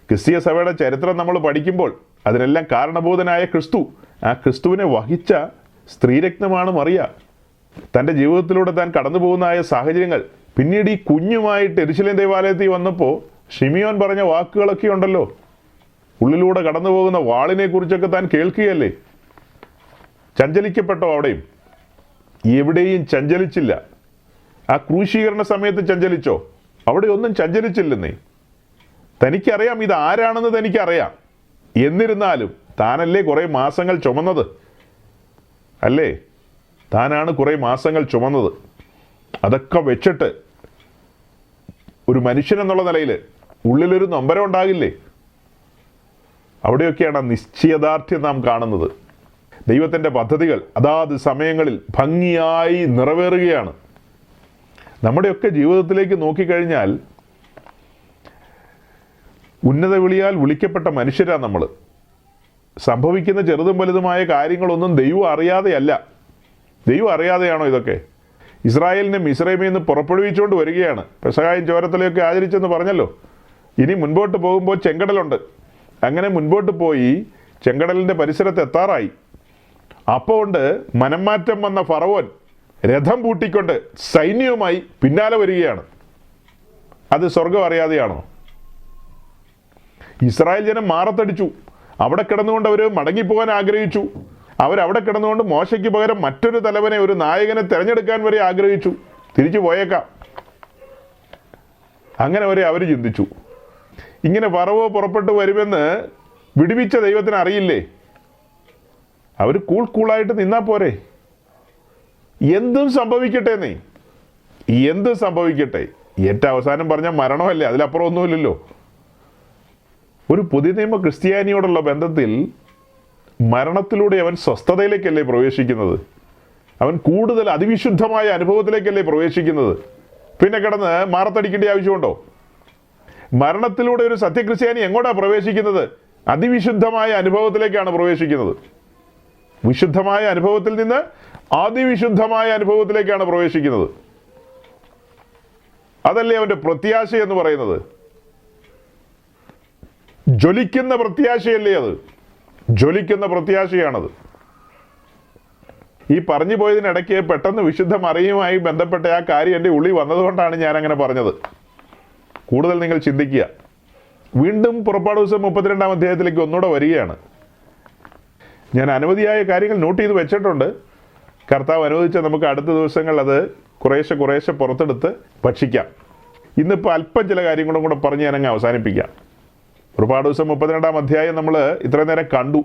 ക്രിസ്തീയ സഭയുടെ ചരിത്രം നമ്മൾ പഠിക്കുമ്പോൾ അതിനെല്ലാം കാരണഭൂതനായ ക്രിസ്തു, ആ ക്രിസ്തുവിനെ വഹിച്ച സ്ത്രീരത്നമാണ് മറിയ. തൻ്റെ ജീവിതത്തിലൂടെ താൻ കടന്നു പോകുന്നതായ സാഹചര്യങ്ങൾ പിന്നീട് ഈ കുഞ്ഞുമായിട്ട് യെരൂശലേം ദേവാലയത്തിൽ വന്നപ്പോൾ ഷിമിയോൻ പറഞ്ഞ വാക്കുകളൊക്കെ ഉണ്ടല്ലോ. ഉള്ളിലൂടെ കടന്നു പോകുന്ന വാളിനെ കുറിച്ചൊക്കെ താൻ കേൾക്കുകയല്ലേ. ചഞ്ചലിക്കപ്പെട്ടോ? അവിടെയും എവിടെയും ചഞ്ചലിച്ചില്ല. ആ ക്രൂശീകരണ സമയത്ത് ചഞ്ചലിച്ചോ? അവിടെ ഒന്നും ചഞ്ചലിച്ചില്ലെന്നേ. തനിക്കറിയാം ഇത് ആരാണെന്ന് തനിക്കറിയാം. എന്നിരുന്നാലും താനല്ലേ കുറേ മാസങ്ങൾ ചുമന്നത്? അല്ലേ? താനാണ് കുറേ മാസങ്ങൾ ചുമന്നത്. അതൊക്കെ വെച്ചിട്ട് ഒരു മനുഷ്യൻ എന്നുള്ള നിലയിൽ ഉള്ളിലൊരു നൊമ്പരം ഉണ്ടാകില്ലേ? അവിടെയൊക്കെയാണ് ആ നിശ്ചയദാർഢ്യം നാം കാണുന്നത്. ദൈവത്തിൻ്റെ പദ്ധതികൾ അതാത് സമയങ്ങളിൽ ഭംഗിയായി നിറവേറുകയാണ്. നമ്മുടെയൊക്കെ ജീവിതത്തിലേക്ക് നോക്കിക്കഴിഞ്ഞാൽ ഉന്നത വിളിയാൽ വിളിക്കപ്പെട്ട മനുഷ്യരാണ് നമ്മൾ. സംഭവിക്കുന്ന ചെറുതും വലുതുമായ കാര്യങ്ങളൊന്നും ദൈവം അറിയാതെയല്ല. ദൈവം അറിയാതെയാണോ ഇതൊക്കെ? ഇസ്രായേലിനെ മിസ്രൈമിൽ നിന്ന് പുറപ്പെടുവിച്ചുകൊണ്ട് വരികയാണ്. പെസഹായും ചോരത്തലയൊക്കെ ആചരിച്ചെന്ന് പറഞ്ഞല്ലോ. ഇനി മുൻപോട്ട് പോകുമ്പോൾ ചെങ്കടലുണ്ട്. അങ്ങനെ മുൻപോട്ട് പോയി ചെങ്കടലിൻ്റെ പരിസരത്ത് എത്താറായി. അപ്പോൾ ഉണ്ട് മനംമാറ്റം വന്ന ഫറവോൻ രഥം പൂട്ടിക്കൊണ്ട് സൈന്യവുമായി പിന്നാലെ വരികയാണ്. അത് സ്വർഗം അറിയാതെയാണോ? ഇസ്രായേൽ ജനം മാറത്തടിച്ചു. അവിടെ കിടന്നുകൊണ്ട് അവർ മടങ്ങിപ്പോകാൻ ആഗ്രഹിച്ചു. അവരവിടെ കിടന്നുകൊണ്ട് മോശയ്ക്ക് പകരം മറ്റൊരു തലവനെ, ഒരു നായകനെ തിരഞ്ഞെടുക്കാൻ വരെ ആഗ്രഹിച്ചു. തിരിച്ചു പോയേക്കാം. അങ്ങനെ വരെ അവർ ചിന്തിച്ചു. ഇങ്ങനെ ഫറവോ പുറപ്പെട്ടു വരുമെന്ന് വിടുവിച്ച ദൈവത്തിന് അറിയില്ലേ? അവർ കൂളായിട്ട് നിന്നാൽ പോരെ? എന്തും സംഭവിക്കട്ടെ നീ, എന്തും സംഭവിക്കട്ടെ. ഏറ്റവും അവസാനം പറഞ്ഞ മരണമല്ലേ, അതിലപ്പുറം ഒന്നുമില്ലല്ലോ. ഒരു പുതിയ നിയമ ക്രിസ്ത്യാനിയോടുള്ള ബന്ധത്തിൽ മരണത്തിലൂടെ അവൻ സ്വസ്ഥതയിലേക്കല്ലേ പ്രവേശിക്കുന്നത്? അവൻ കൂടുതൽ അതിവിശുദ്ധമായ അനുഭവത്തിലേക്കല്ലേ പ്രവേശിക്കുന്നത്? പിന്നെ കിടന്ന് മാറത്തടിക്കേണ്ട ആവശ്യമുണ്ടോ? മരണത്തിലൂടെ ഒരു സത്യക്രിസ്ത്യാനി എങ്ങോട്ടാണ് പ്രവേശിക്കുന്നത്? അതിവിശുദ്ധമായ അനുഭവത്തിലേക്കാണ് പ്രവേശിക്കുന്നത്. വിശുദ്ധമായ അനുഭവത്തിൽ നിന്ന് അതിവിശുദ്ധമായ അനുഭവത്തിലേക്കാണ് പ്രവേശിക്കുന്നത്. അതല്ലേ അവൻ്റെ പ്രത്യാശ എന്ന് പറയുന്നത്. ജ്വലിക്കുന്ന പ്രത്യാശയല്ലേ അത്? ജ്വലിക്കുന്ന പ്രത്യാശയാണത്. ഈ പറഞ്ഞു പോയതിനിടയ്ക്ക് പെട്ടെന്ന് വിശുദ്ധ മറിയുമായി ബന്ധപ്പെട്ട ആ കാര്യം എൻ്റെ ഉള്ളിൽ വന്നതുകൊണ്ടാണ് ഞാൻ അങ്ങനെ പറഞ്ഞത്. കൂടുതൽ നിങ്ങൾ ചിന്തിക്കുക. വീണ്ടും പുറപ്പാട് ദിവസം 32-ാം അധ്യായത്തിലേക്ക് ഒന്നുകൂടെ വരികയാണ്. ഞാൻ അനവധിയായ കാര്യങ്ങൾ നോട്ട് ചെയ്ത് വെച്ചിട്ടുണ്ട്. കർത്താവ് അനുവദിച്ച നമുക്ക് അടുത്ത ദിവസങ്ങൾ അത് കുറേശ്ശെ പുറത്തെടുത്ത് ഭക്ഷിക്കാം. ഇന്നിപ്പോൾ അല്പം ചില കാര്യങ്ങളും കൂടെ പറഞ്ഞ് ഞാനങ്ങ് അവസാനിപ്പിക്കാം. പുറപ്പാട് ദിവസം 32-ാം അധ്യായം നമ്മൾ ഇത്ര നേരം കണ്ടു.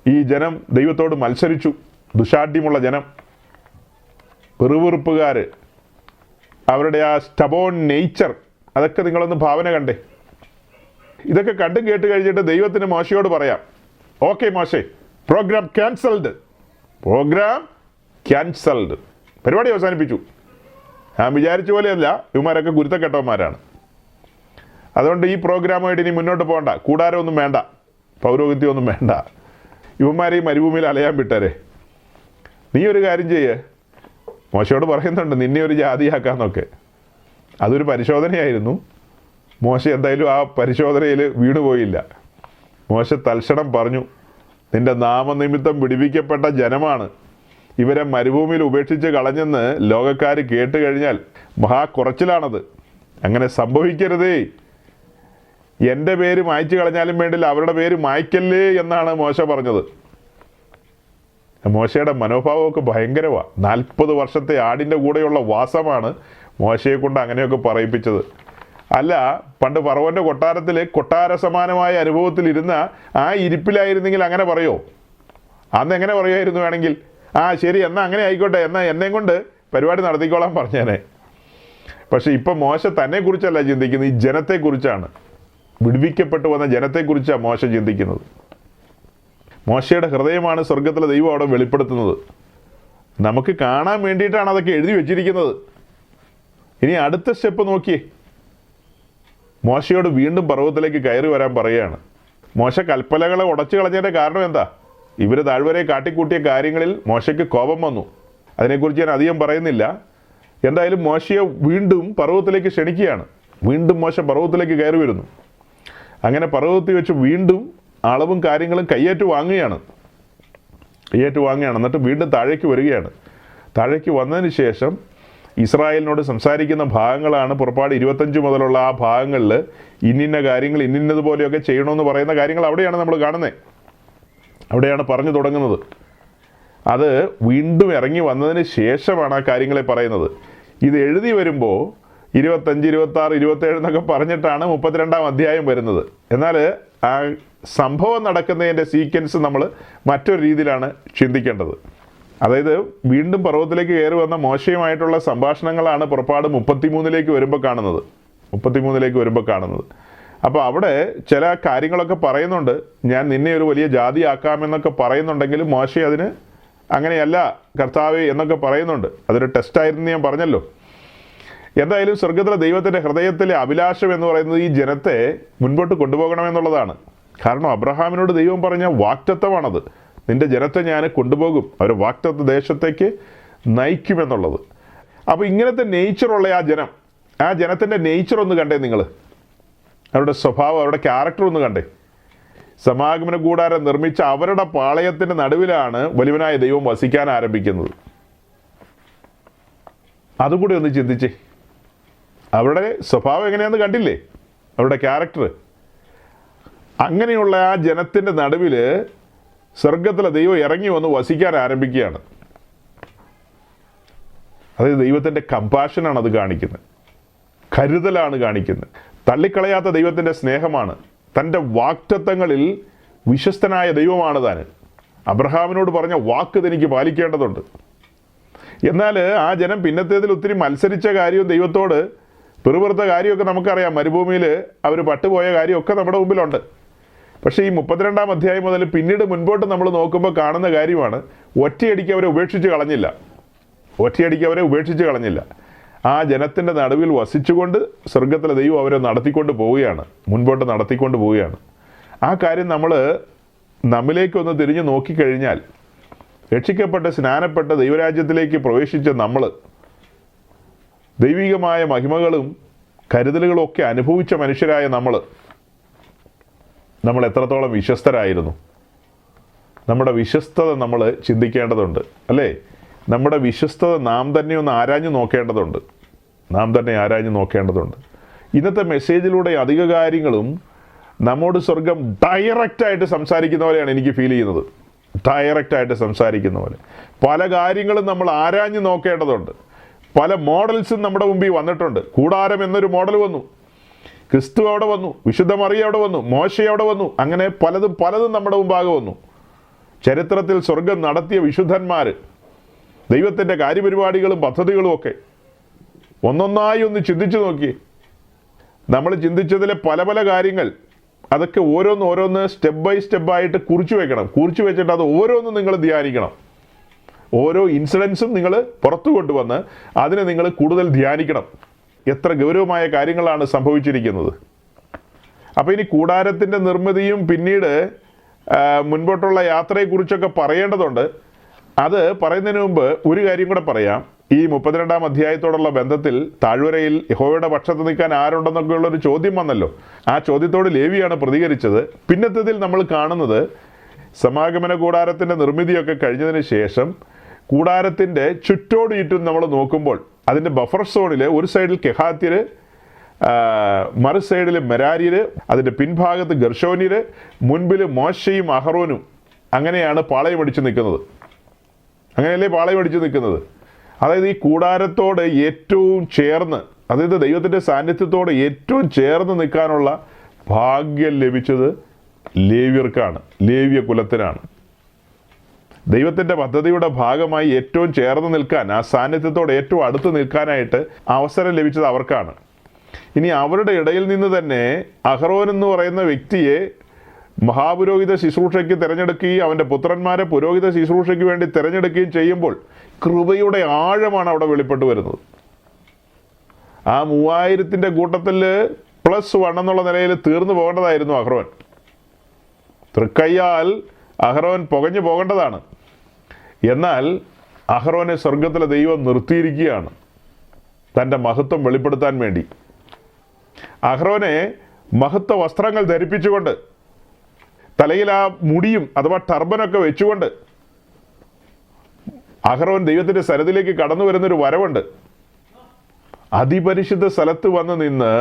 ഈ ജനം ദൈവത്തോട് മത്സരിച്ചു. ദുശാഠ്യമുള്ള ജനം, വെറുവെറുപ്പുകാർ, അവരുടെ ആ സ്റ്റബോൺ നേച്ചർ, അതൊക്കെ നിങ്ങളൊന്ന് ഭാവന കണ്ടേ. ഇതൊക്കെ കണ്ടും കേട്ട് കഴിഞ്ഞിട്ട് ദൈവത്തിന് മോശയോട് പറയാം, ഓക്കെ മോശേ, പ്രോഗ്രാം ക്യാൻസൽഡ്, പരിപാടി അവസാനിപ്പിച്ചു. ഞാൻ വിചാരിച്ച പോലെയല്ല, ഇവന്മാരൊക്കെ ഗുരുത്തക്കെട്ടവന്മാരാണ്. അതുകൊണ്ട് ഈ പ്രോഗ്രാമായിട്ട് ഇനി മുന്നോട്ട് പോകണ്ട, കൂടാരമൊന്നും വേണ്ട, പൗരോഹിത്യമൊന്നും വേണ്ട, ഇവന്മാരെ ഈ മരുഭൂമിയിൽ അലയാൻ വിട്ടരെ. നീ ഒരു കാര്യം ചെയ്യേ, മോശയോട് പറയുന്നുണ്ട്, നിന്നെ ഒരു ജാതിയാക്കാന്നൊക്കെ. അതൊരു പരിശോധനയായിരുന്നു. മോശ എന്തായാലും ആ പരിശോധനയിൽ വീണുപോയില്ല. മോശ തൽക്ഷണം പറഞ്ഞു, നിന്റെ നാമനിമിത്തം വിടിവിക്കപ്പെട്ട ജനമാണ്, ഇവരെ മരുഭൂമിയിൽ ഉപേക്ഷിച്ച് കളഞ്ഞെന്ന് ലോകക്കാർ കേട്ട് കഴിഞ്ഞാൽ മഹാകുറച്ചിലാണത്. അങ്ങനെ സംഭവിക്കരുതേ, എൻ്റെ പേര് മായ്ച്ചു കളഞ്ഞാലും വേണ്ടില്ല, അവരുടെ പേര് മായ്ക്കല്ലേ എന്നാണ് മോശ പറഞ്ഞത്. മോശയുടെ മനോഭാവമൊക്കെ ഭയങ്കരമാണ്. 40 വർഷത്തെ ആടിൻ്റെ കൂടെയുള്ള വാസമാണ് മോശയെ കൊണ്ട് അങ്ങനെയൊക്കെ പറയിപ്പിച്ചത്. അല്ല, പണ്ട് ഫറവോൻ്റെ കൊട്ടാരത്തിൽ കൊട്ടാര സമാനമായ അനുഭവത്തിലിരുന്ന ആ ഇരിപ്പിലായിരുന്നെങ്കിൽ അങ്ങനെ പറയോ? അന്ന് എങ്ങനെ പറയുമായിരുന്നു? വേണമെങ്കിൽ ശരി, എന്നാൽ അങ്ങനെ ആയിക്കോട്ടെ, എന്നാൽ എന്നെ കൊണ്ട് പരിപാടി നടത്തിക്കോളാൻ പറഞ്ഞേനെ. പക്ഷെ ഇപ്പം മോശ തന്നെക്കുറിച്ചല്ല ചിന്തിക്കുന്നത്, ഈ ജനത്തെക്കുറിച്ചാണ്. വിടുവിക്കപ്പെട്ടു വന്ന ജനത്തെക്കുറിച്ചാണ് മോശ ചിന്തിക്കുന്നത്. മോശയുടെ ഹൃദയമാണ് സ്വർഗത്തിലെ ദൈവം അവിടെ വെളിപ്പെടുത്തുന്നത്. നമുക്ക് കാണാൻ വേണ്ടിയിട്ടാണ് അതൊക്കെ എഴുതി വെച്ചിരിക്കുന്നത്. ഇനി അടുത്ത സ്റ്റെപ്പ് നോക്കിയേ. മോശയോട് വീണ്ടും പർവ്വതത്തിലേക്ക് കയറി വരാൻ പറയുകയാണ്. മോശ കൽപ്പലകളെ ഉടച്ചു കളഞ്ഞതിൻ്റെ കാരണം എന്താ? ഇവർ താഴ്വരെ കാട്ടിക്കൂട്ടിയ കാര്യങ്ങളിൽ മോശയ്ക്ക് കോപം വന്നു. അതിനെക്കുറിച്ച് ഞാൻ അധികം പറയുന്നില്ല. എന്തായാലും മോശയെ വീണ്ടും പർവ്വതത്തിലേക്ക് ക്ഷണിക്കുകയാണ്. വീണ്ടും മോശ പർവ്വതത്തിലേക്ക് കയറി വരുന്നു. അങ്ങനെ പർവ്വതത്തിൽ വെച്ച് വീണ്ടും അളവും കാര്യങ്ങളും കയ്യേറ്റു വാങ്ങുകയാണ്. എന്നിട്ട് വീണ്ടും താഴേക്ക് വരികയാണ്. താഴേക്ക് വന്നതിന് ശേഷം ഇസ്രായേലിനോട് സംസാരിക്കുന്ന ഭാഗങ്ങളാണ് പുറപ്പാട് 25 മുതലുള്ള ആ ഭാഗങ്ങളിൽ ഇന്നിന്ന കാര്യങ്ങൾ ഇന്നിന്നതുപോലെയൊക്കെ ചെയ്യണമെന്ന് പറയുന്ന കാര്യങ്ങൾ അവിടെയാണ് നമ്മൾ കാണുന്നത്. അവിടെയാണ് പറഞ്ഞു തുടങ്ങുന്നത്. അത് വീണ്ടും ഇറങ്ങി വന്നതിന് ശേഷമാണ് ആ കാര്യങ്ങളെ പറയുന്നത്. ഇത് എഴുതി വരുമ്പോൾ 25, 26, 27 എന്നൊക്കെ പറഞ്ഞിട്ടാണ് 32-ാം അധ്യായം വരുന്നത്. എന്നാൽ ആ സംഭവം നടക്കുന്നതിൻ്റെ സീക്വൻസ് നമ്മൾ മറ്റൊരു രീതിയിലാണ് ചിന്തിക്കേണ്ടത്. അതായത് വീണ്ടും പർവ്വതത്തിലേക്ക് കയറി വന്ന മോശയുമായിട്ടുള്ള സംഭാഷണങ്ങളാണ് പുറപ്പാട് 33-ലേക്ക് വരുമ്പോൾ കാണുന്നത്. അപ്പോൾ അവിടെ ചില കാര്യങ്ങളൊക്കെ പറയുന്നുണ്ട്. ഞാൻ നിന്നെ ഒരു വലിയ ജാതിയാക്കാമെന്നൊക്കെ പറയുന്നുണ്ടെങ്കിലും മോശ അതിന് അങ്ങനെയല്ല കർത്താവേ എന്നൊക്കെ പറയുന്നുണ്ട്. അതൊരു ടെസ്റ്റായിരുന്നു ഞാൻ പറഞ്ഞല്ലോ. എന്തായാലും സ്വർഗത്തിലെ ദൈവത്തിൻ്റെ ഹൃദയത്തിലെ അഭിലാഷം എന്ന് പറയുന്നത് ഈ ജനത്തെ മുൻപോട്ട് കൊണ്ടുപോകണമെന്നുള്ളതാണ്. കാരണം അബ്രഹാമിനോട് ദൈവം പറഞ്ഞ വാക്തത്വമാണത്. നിന്റെ ജനത്തെ ഞാൻ കൊണ്ടുപോകും, അവർ വാക്തത്വ ദേശത്തേക്ക് നയിക്കുമെന്നുള്ളത്. അപ്പോൾ ഇങ്ങനത്തെ നേച്ചറുള്ള ആ ജനത്തിൻ്റെ നേച്ചർ ഒന്ന് കണ്ടേ നിങ്ങൾ. അവരുടെ സ്വഭാവം, അവരുടെ ക്യാരക്ടർ ഒന്ന് കണ്ടേ. സമാഗമന കൂടാരം നിർമ്മിച്ച അവരുടെ പാളയത്തിൻ്റെ നടുവിലാണ് വലിയവനായ ദൈവം വസിക്കാൻ ആരംഭിക്കുന്നത്. അതുകൂടി ഒന്ന് ചിന്തിച്ചേ. അവരുടെ സ്വഭാവം എങ്ങനെയാണെന്ന് കണ്ടില്ലേ, അവരുടെ ക്യാരക്ടർ. അങ്ങനെയുള്ള ആ ജനത്തിൻ്റെ നടുവിൽ സ്വർഗത്തിലെ ദൈവം ഇറങ്ങി വന്ന് വസിക്കാൻ ആരംഭിക്കുകയാണ്. അതായത് ദൈവത്തിൻ്റെ കമ്പാഷനാണ് അത് കാണിക്കുന്നത്, കരുതലാണ് കാണിക്കുന്നത്. തള്ളിക്കളയാത്ത ദൈവത്തിൻ്റെ സ്നേഹമാണ്. തൻ്റെ വാക്തത്വങ്ങളിൽ വിശ്വസ്തനായ ദൈവമാണ് താൻ. അബ്രഹാമിനോട് പറഞ്ഞ വാക്ക് തനിക്ക് പാലിക്കേണ്ടതുണ്ട്. എന്നാൽ ആ ജനം പിന്നത്തേതിൽ ഒത്തിരി മത്സരിച്ച കാര്യവും ദൈവത്തോട് പിറുപിറുത്ത കാര്യമൊക്കെ നമുക്കറിയാം. മരുഭൂമിയിൽ അവർ പട്ടുപോയ കാര്യമൊക്കെ നമ്മുടെ മുമ്പിലുണ്ട്. പക്ഷേ ഈ 32-ാം അധ്യായം മുതൽ പിന്നീട് മുൻപോട്ട് നമ്മൾ നോക്കുമ്പോൾ കാണുന്ന കാര്യമാണ്, ഒറ്റയടിക്ക് അവരെ ഉപേക്ഷിച്ച് കളഞ്ഞില്ല. ആ ജനത്തിൻ്റെ നടുവിൽ വസിച്ചുകൊണ്ട് സ്വർഗത്തിലെ ദൈവം അവരെ മുൻപോട്ട് നടത്തിക്കൊണ്ട് പോവുകയാണ്. ആ കാര്യം നമ്മിലേക്കൊന്ന് തിരിഞ്ഞു നോക്കിക്കഴിഞ്ഞാൽ, രക്ഷിക്കപ്പെട്ട് സ്നാനപ്പെട്ട് ദൈവരാജ്യത്തിലേക്ക് പ്രവേശിച്ച നമ്മൾ ദൈവികമായ മഹിമകളും കരുതലുകളും ഒക്കെ അനുഭവിച്ച മനുഷ്യരായ നമ്മൾ എത്രത്തോളം വിശ്വസ്തരായിരുന്നു. നമ്മുടെ വിശ്വസ്തത നമ്മൾ ചിന്തിക്കേണ്ടതുണ്ട്, അല്ലേ? നമ്മുടെ വിശ്വസ്തത നാം തന്നെ ഒന്ന് ആരാഞ്ഞു നോക്കേണ്ടതുണ്ട്. ഇന്നത്തെ മെസ്സേജിലൂടെ അധിക കാര്യങ്ങളും നമ്മോട് സ്വർഗം ഡയറക്റ്റായിട്ട് സംസാരിക്കുന്ന പോലെയാണ് എനിക്ക് ഫീൽ ചെയ്യുന്നത്. ഡയറക്റ്റായിട്ട് സംസാരിക്കുന്ന പോലെ പല കാര്യങ്ങളും നമ്മൾ ആരാഞ്ഞ് നോക്കേണ്ടതുണ്ട്. പല മോഡൽസും നമ്മുടെ മുമ്പിൽ വന്നിട്ടുണ്ട്. കൂടാരം എന്നൊരു മോഡൽ വന്നു, ക്രിസ്തു അവിടെ വന്നു, വിശുദ്ധ മറിയ അവിടെ വന്നു, മോശ അവിടെ വന്നു, അങ്ങനെ പലതും നമ്മുടെ മുമ്പാകെ വന്നു. ചരിത്രത്തിൽ സ്വർഗം നടത്തിയ വിശുദ്ധന്മാർ, ദൈവത്തിൻ്റെ കാര്യപരിപാടികളും പദ്ധതികളും ഒക്കെ ഒന്നൊന്നായി ഒന്ന് ചിന്തിച്ചു നോക്കി. നമ്മൾ ചിന്തിച്ചതിലെ പല കാര്യങ്ങൾ അതൊക്കെ ഓരോന്ന് സ്റ്റെപ്പ് ബൈ സ്റ്റെപ്പായിട്ട് കുറിച്ചു വെക്കണം. കുറിച്ചു വെച്ചിട്ട് അത് ഓരോന്നും നിങ്ങൾ ധ്യാനിക്കണം. ഓരോ ഇൻസിഡൻസും നിങ്ങൾ പുറത്തു കൊണ്ടുവന്ന് അതിനെ നിങ്ങൾ കൂടുതൽ ധ്യാനിക്കണം. എത്ര ഗൗരവമായ കാര്യങ്ങളാണ് സംഭവിച്ചിരിക്കുന്നത്. അപ്പോൾ ഇനി കൂടാരത്തിൻ്റെ നിർമ്മിതിയും പിന്നീട് മുൻപോട്ടുള്ള യാത്രയെക്കുറിച്ചൊക്കെ പറയേണ്ടതുണ്ട്. അത് പറയുന്നതിന് മുമ്പ് ഒരു കാര്യം കൂടെ പറയാം. ഈ 32-ാം അധ്യായത്തോടുള്ള ബന്ധത്തിൽ താഴ്വരയിൽ യഹോവയുടെ പക്ഷത്ത് നിൽക്കാൻ ആരുണ്ടെന്നൊക്കെയുള്ളൊരു ചോദ്യം വന്നല്ലോ. ആ ചോദ്യത്തോട് ലേവിയാണ് പ്രതികരിച്ചത്. പിന്നത്തതിൽ നമ്മൾ കാണുന്നത് സമാഗമന കൂടാരത്തിൻ്റെ നിർമ്മിതിയൊക്കെ കഴിഞ്ഞതിന് ശേഷം കൂടാരത്തിൻ്റെ ചുറ്റോട് ചുറ്റും നമ്മൾ നോക്കുമ്പോൾ അതിൻ്റെ ബഫർ സോണിൽ ഒരു സൈഡിൽ കെഹാത്യർ, മറു സൈഡിൽ മെരാര്യർ, അതിൻ്റെ പിൻഭാഗത്ത് ഗർഷോന്യർ, മുൻപിൽ മോശയും അഹറോനും. അങ്ങനെയാണ് പാളയമടിച്ച് നിൽക്കുന്നത്. അങ്ങനെയല്ലേ പാളയമടിച്ച് നിൽക്കുന്നത്? അതായത് ഈ കൂടാരത്തോട് ഏറ്റവും ചേർന്ന്, അതായത് ദൈവത്തിൻ്റെ സാന്നിധ്യത്തോട് ഏറ്റവും ചേർന്ന് നിൽക്കാനുള്ള ഭാഗ്യം ലഭിച്ചത് ലേവ്യർക്കാണ്, ലേവ്യ കുലത്തിനാണ്. ദൈവത്തിൻ്റെ പദ്ധതിയുടെ ഭാഗമായി ഏറ്റവും ചേർന്ന് നിൽക്കാൻ, ആ സാന്നിധ്യത്തോട് ഏറ്റവും അടുത്ത് നിൽക്കാനായിട്ട് അവസരം ലഭിച്ചത് അവർക്കാണ്. ഇനി അവരുടെ ഇടയിൽ നിന്ന് തന്നെ അഹറോൻ എന്ന് പറയുന്ന വ്യക്തിയെ മഹാപുരോഹിത ശുശ്രൂഷയ്ക്ക് തിരഞ്ഞെടുക്കുകയും അവൻ്റെ പുത്രന്മാരെ പുരോഹിത ശുശ്രൂഷയ്ക്ക് വേണ്ടി തിരഞ്ഞെടുക്കുകയും ചെയ്യുമ്പോൾ കൃപയുടെ ആഴമാണ് അവിടെ വെളിപ്പെട്ട് വരുന്നത്. ആ 3000-ൻ്റെ കൂട്ടത്തിൽ +1 എന്നുള്ള നിലയിൽ തീർന്നു പോകേണ്ടതായിരുന്നു അഹ്റോൻ. തൃക്കയ്യാൽ അഹ്റോൻ പുകഞ്ഞു പോകേണ്ടതാണ്. എന്നാൽ അഹ്റോനെ സ്വർഗത്തിലെ ദൈവം നിർത്തിയിരിക്കുകയാണ് തൻ്റെ മഹത്വം വെളിപ്പെടുത്താൻ വേണ്ടി. അഹ്റോനെ മഹത്വ വസ്ത്രങ്ങൾ ധരിപ്പിച്ചുകൊണ്ട്, തലയിൽ ആ മുടിയും അഥവാ ടർബനൊക്കെ വെച്ചുകൊണ്ട് അഹ്റോൻ ദൈവത്തിൻ്റെ സന്നിധിയിലേക്ക് കടന്നു വരുന്നൊരു വരവുണ്ട്. അതിപരിശുദ്ധ സ്ഥലത്ത് വന്ന് നിന്ന്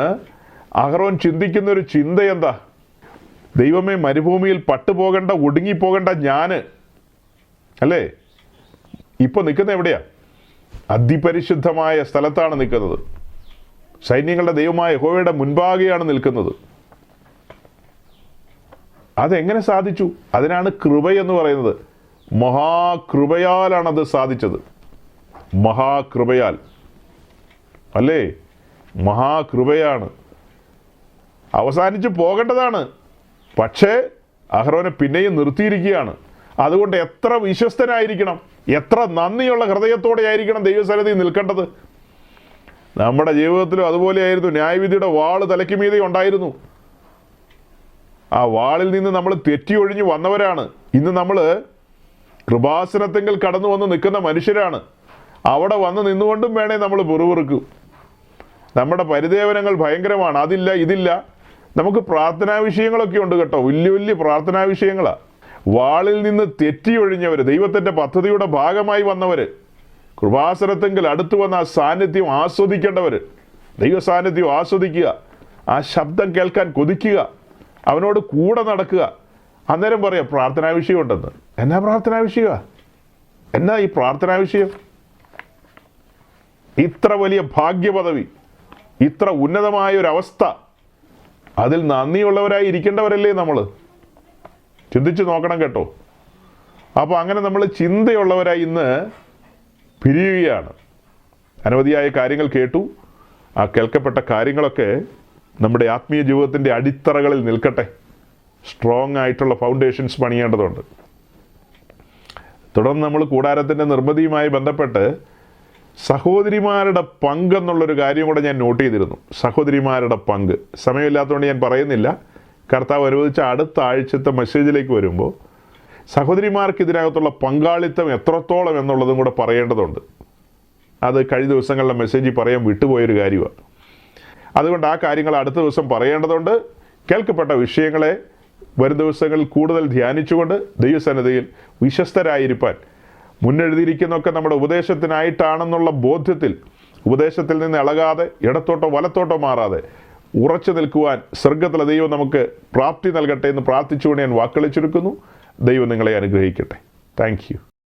അഹ്റോൻ ചിന്തിക്കുന്നൊരു ചിന്ത എന്താ? ദൈവമേ, മരുഭൂമിയിൽ പട്ടുപോകേണ്ട, ഒടുങ്ങിപ്പോകേണ്ട ഞാന് അല്ലേ ഇപ്പോൾ നിൽക്കുന്നത് എവിടെയാ? അതിപരിശുദ്ധമായ സ്ഥലത്താണ് നിൽക്കുന്നത്. സൈന്യങ്ങളുടെ ദൈവമായ യഹോവയുടെ മുൻപാകെയാണ് നിൽക്കുന്നത്. അതെങ്ങനെ സാധിച്ചു? അതിനാണ് കൃപയെന്ന് പറയുന്നത്. മഹാകൃപയാലാണത് സാധിച്ചത്. മഹാകൃപയാൽ അല്ലേ? മഹാകൃപയാണ്. അവസാനിച്ച് പോകേണ്ടതാണ്, പക്ഷേ അഹ്റോനെ പിന്നെയും നിർത്തിയിരിക്കുകയാണ്. അതുകൊണ്ട് എത്ര വിശ്വസ്തനായിരിക്കണം, എത്ര നന്ദിയുള്ള ഹൃദയത്തോടെ ആയിരിക്കണം ദൈവസന്നിധിയിൽ നിൽക്കേണ്ടത്. നമ്മുടെ ജീവിതത്തിലും അതുപോലെയായിരുന്നു. ന്യായവിധിയുടെ വാള് തലയ്ക്ക് മീതെ ഉണ്ടായിരുന്നു. ആ വാളിൽ നിന്ന് നമ്മൾ തെറ്റിയൊഴിഞ്ഞു വന്നവരാണ്. ഇന്ന് നമ്മൾ കൃപാസനത്തെങ്കിൽ കടന്നു വന്ന് നിൽക്കുന്ന മനുഷ്യരാണ്. അവിടെ വന്ന് നിന്നുകൊണ്ടും വേണേ നമ്മൾ പിറുപിറുക്കും. നമ്മുടെ പരിദേവനങ്ങൾ ഭയങ്കരമാണ്. അതില്ല ഇതില്ല. നമുക്ക് പ്രാർത്ഥനാ വിഷയങ്ങളൊക്കെ ഉണ്ട് കേട്ടോ, വലിയ പ്രാർത്ഥനാ വിഷയങ്ങളാണ്. വാളിൽ നിന്ന് തെറ്റിയൊഴിഞ്ഞവർ, ദൈവത്തിൻ്റെ പദ്ധതിയുടെ ഭാഗമായി വന്നവർ, കൃപാസനത്തെങ്കിൽ അടുത്ത് വന്ന ആ സാന്നിധ്യം ആസ്വദിക്കേണ്ടവർ, ദൈവ സാന്നിധ്യം ആസ്വദിക്കുക, ആ ശബ്ദം കേൾക്കാൻ കൊതിക്കുക, അവനോട് കൂടെ നടക്കുക. അന്നേരം പറയാം പ്രാർത്ഥനാ വിഷയം ഉണ്ടെന്ന്. എന്നാ പ്രാർത്ഥനാ വിഷയമാണ്? എന്നാ ഈ പ്രാർത്ഥനാ വിഷയം? ഇത്ര വലിയ ഭാഗ്യപദവി, ഇത്ര ഉന്നതമായ ഒരവസ്ഥ, അതിൽ നന്ദിയുള്ളവരായി ഇരിക്കേണ്ടവരല്ലേ നമ്മൾ? ചിന്തിച്ച് നോക്കണം കേട്ടോ. അപ്പോൾ അങ്ങനെ നമ്മൾ ചിന്തയുള്ളവരായി ഇന്ന് പിരിയുകയാണ്. അനവധിയായ കാര്യങ്ങൾ കേട്ടു. ആ കേൾക്കപ്പെട്ട കാര്യങ്ങളൊക്കെ നമ്മുടെ ആത്മീയ ജീവിതത്തിൻ്റെ അടിത്തറകളിൽ നിൽക്കട്ടെ. സ്ട്രോങ് ആയിട്ടുള്ള ഫൗണ്ടേഷൻസ് പണിയേണ്ടതുണ്ട്. തുടർന്ന് നമ്മൾ കൂടാരത്തിൻ്റെ നിർമ്മിതിയുമായി ബന്ധപ്പെട്ട് സഹോദരിമാരുടെ പങ്കെന്നുള്ളൊരു കാര്യം കൂടെ ഞാൻ നോട്ട് ചെയ്തിരുന്നു. സഹോദരിമാരുടെ പങ്ക് സമയമില്ലാത്തതുകൊണ്ട് ഞാൻ പറയുന്നില്ല. കർത്താവ് അനുവദിച്ച അടുത്ത ആഴ്ചത്തെ മെസ്സേജിലേക്ക് വരുമ്പോൾ സഹോദരിമാർക്ക് ഇതിനകത്തുള്ള പങ്കാളിത്തം എത്രത്തോളം എന്നുള്ളതും കൂടെ പറയേണ്ടതുണ്ട്. അത് കഴിഞ്ഞ ദിവസങ്ങളിലെ മെസ്സേജിൽ പറയാൻ വിട്ടുപോയൊരു കാര്യമാണ്. അതുകൊണ്ട് ആ കാര്യങ്ങൾ അടുത്ത ദിവസം പറയേണ്ടതുണ്ട്. കേൾക്കപ്പെട്ട വിഷയങ്ങളെ വരും ദിവസങ്ങളിൽ കൂടുതൽ ധ്യാനിച്ചുകൊണ്ട് ദൈവസന്നിധിയിൽ വിശ്വസ്തരായിരിക്കാൻ, മുന്നെഴുതിയിരിക്കുന്നതൊക്കെ നമ്മുടെ ഉപദേശത്തിനായിട്ടാണെന്നുള്ള ബോധ്യത്തിൽ ഉപദേശത്തിൽ നിന്ന് ഇളകാതെ ഇടത്തോട്ടോ വലത്തോട്ടോ മാറാതെ ഉറച്ചു നിൽക്കുവാൻ സ്വർഗത്തിലെ ദൈവം നമുക്ക് പ്രാപ്തി നൽകട്ടെ എന്ന് പ്രാർത്ഥിച്ചുകൊണ്ട് ഞാൻ വാക്കുകളെ ചുരുക്കുന്നു. ദൈവം നിങ്ങളെ അനുഗ്രഹിക്കട്ടെ. Thank you.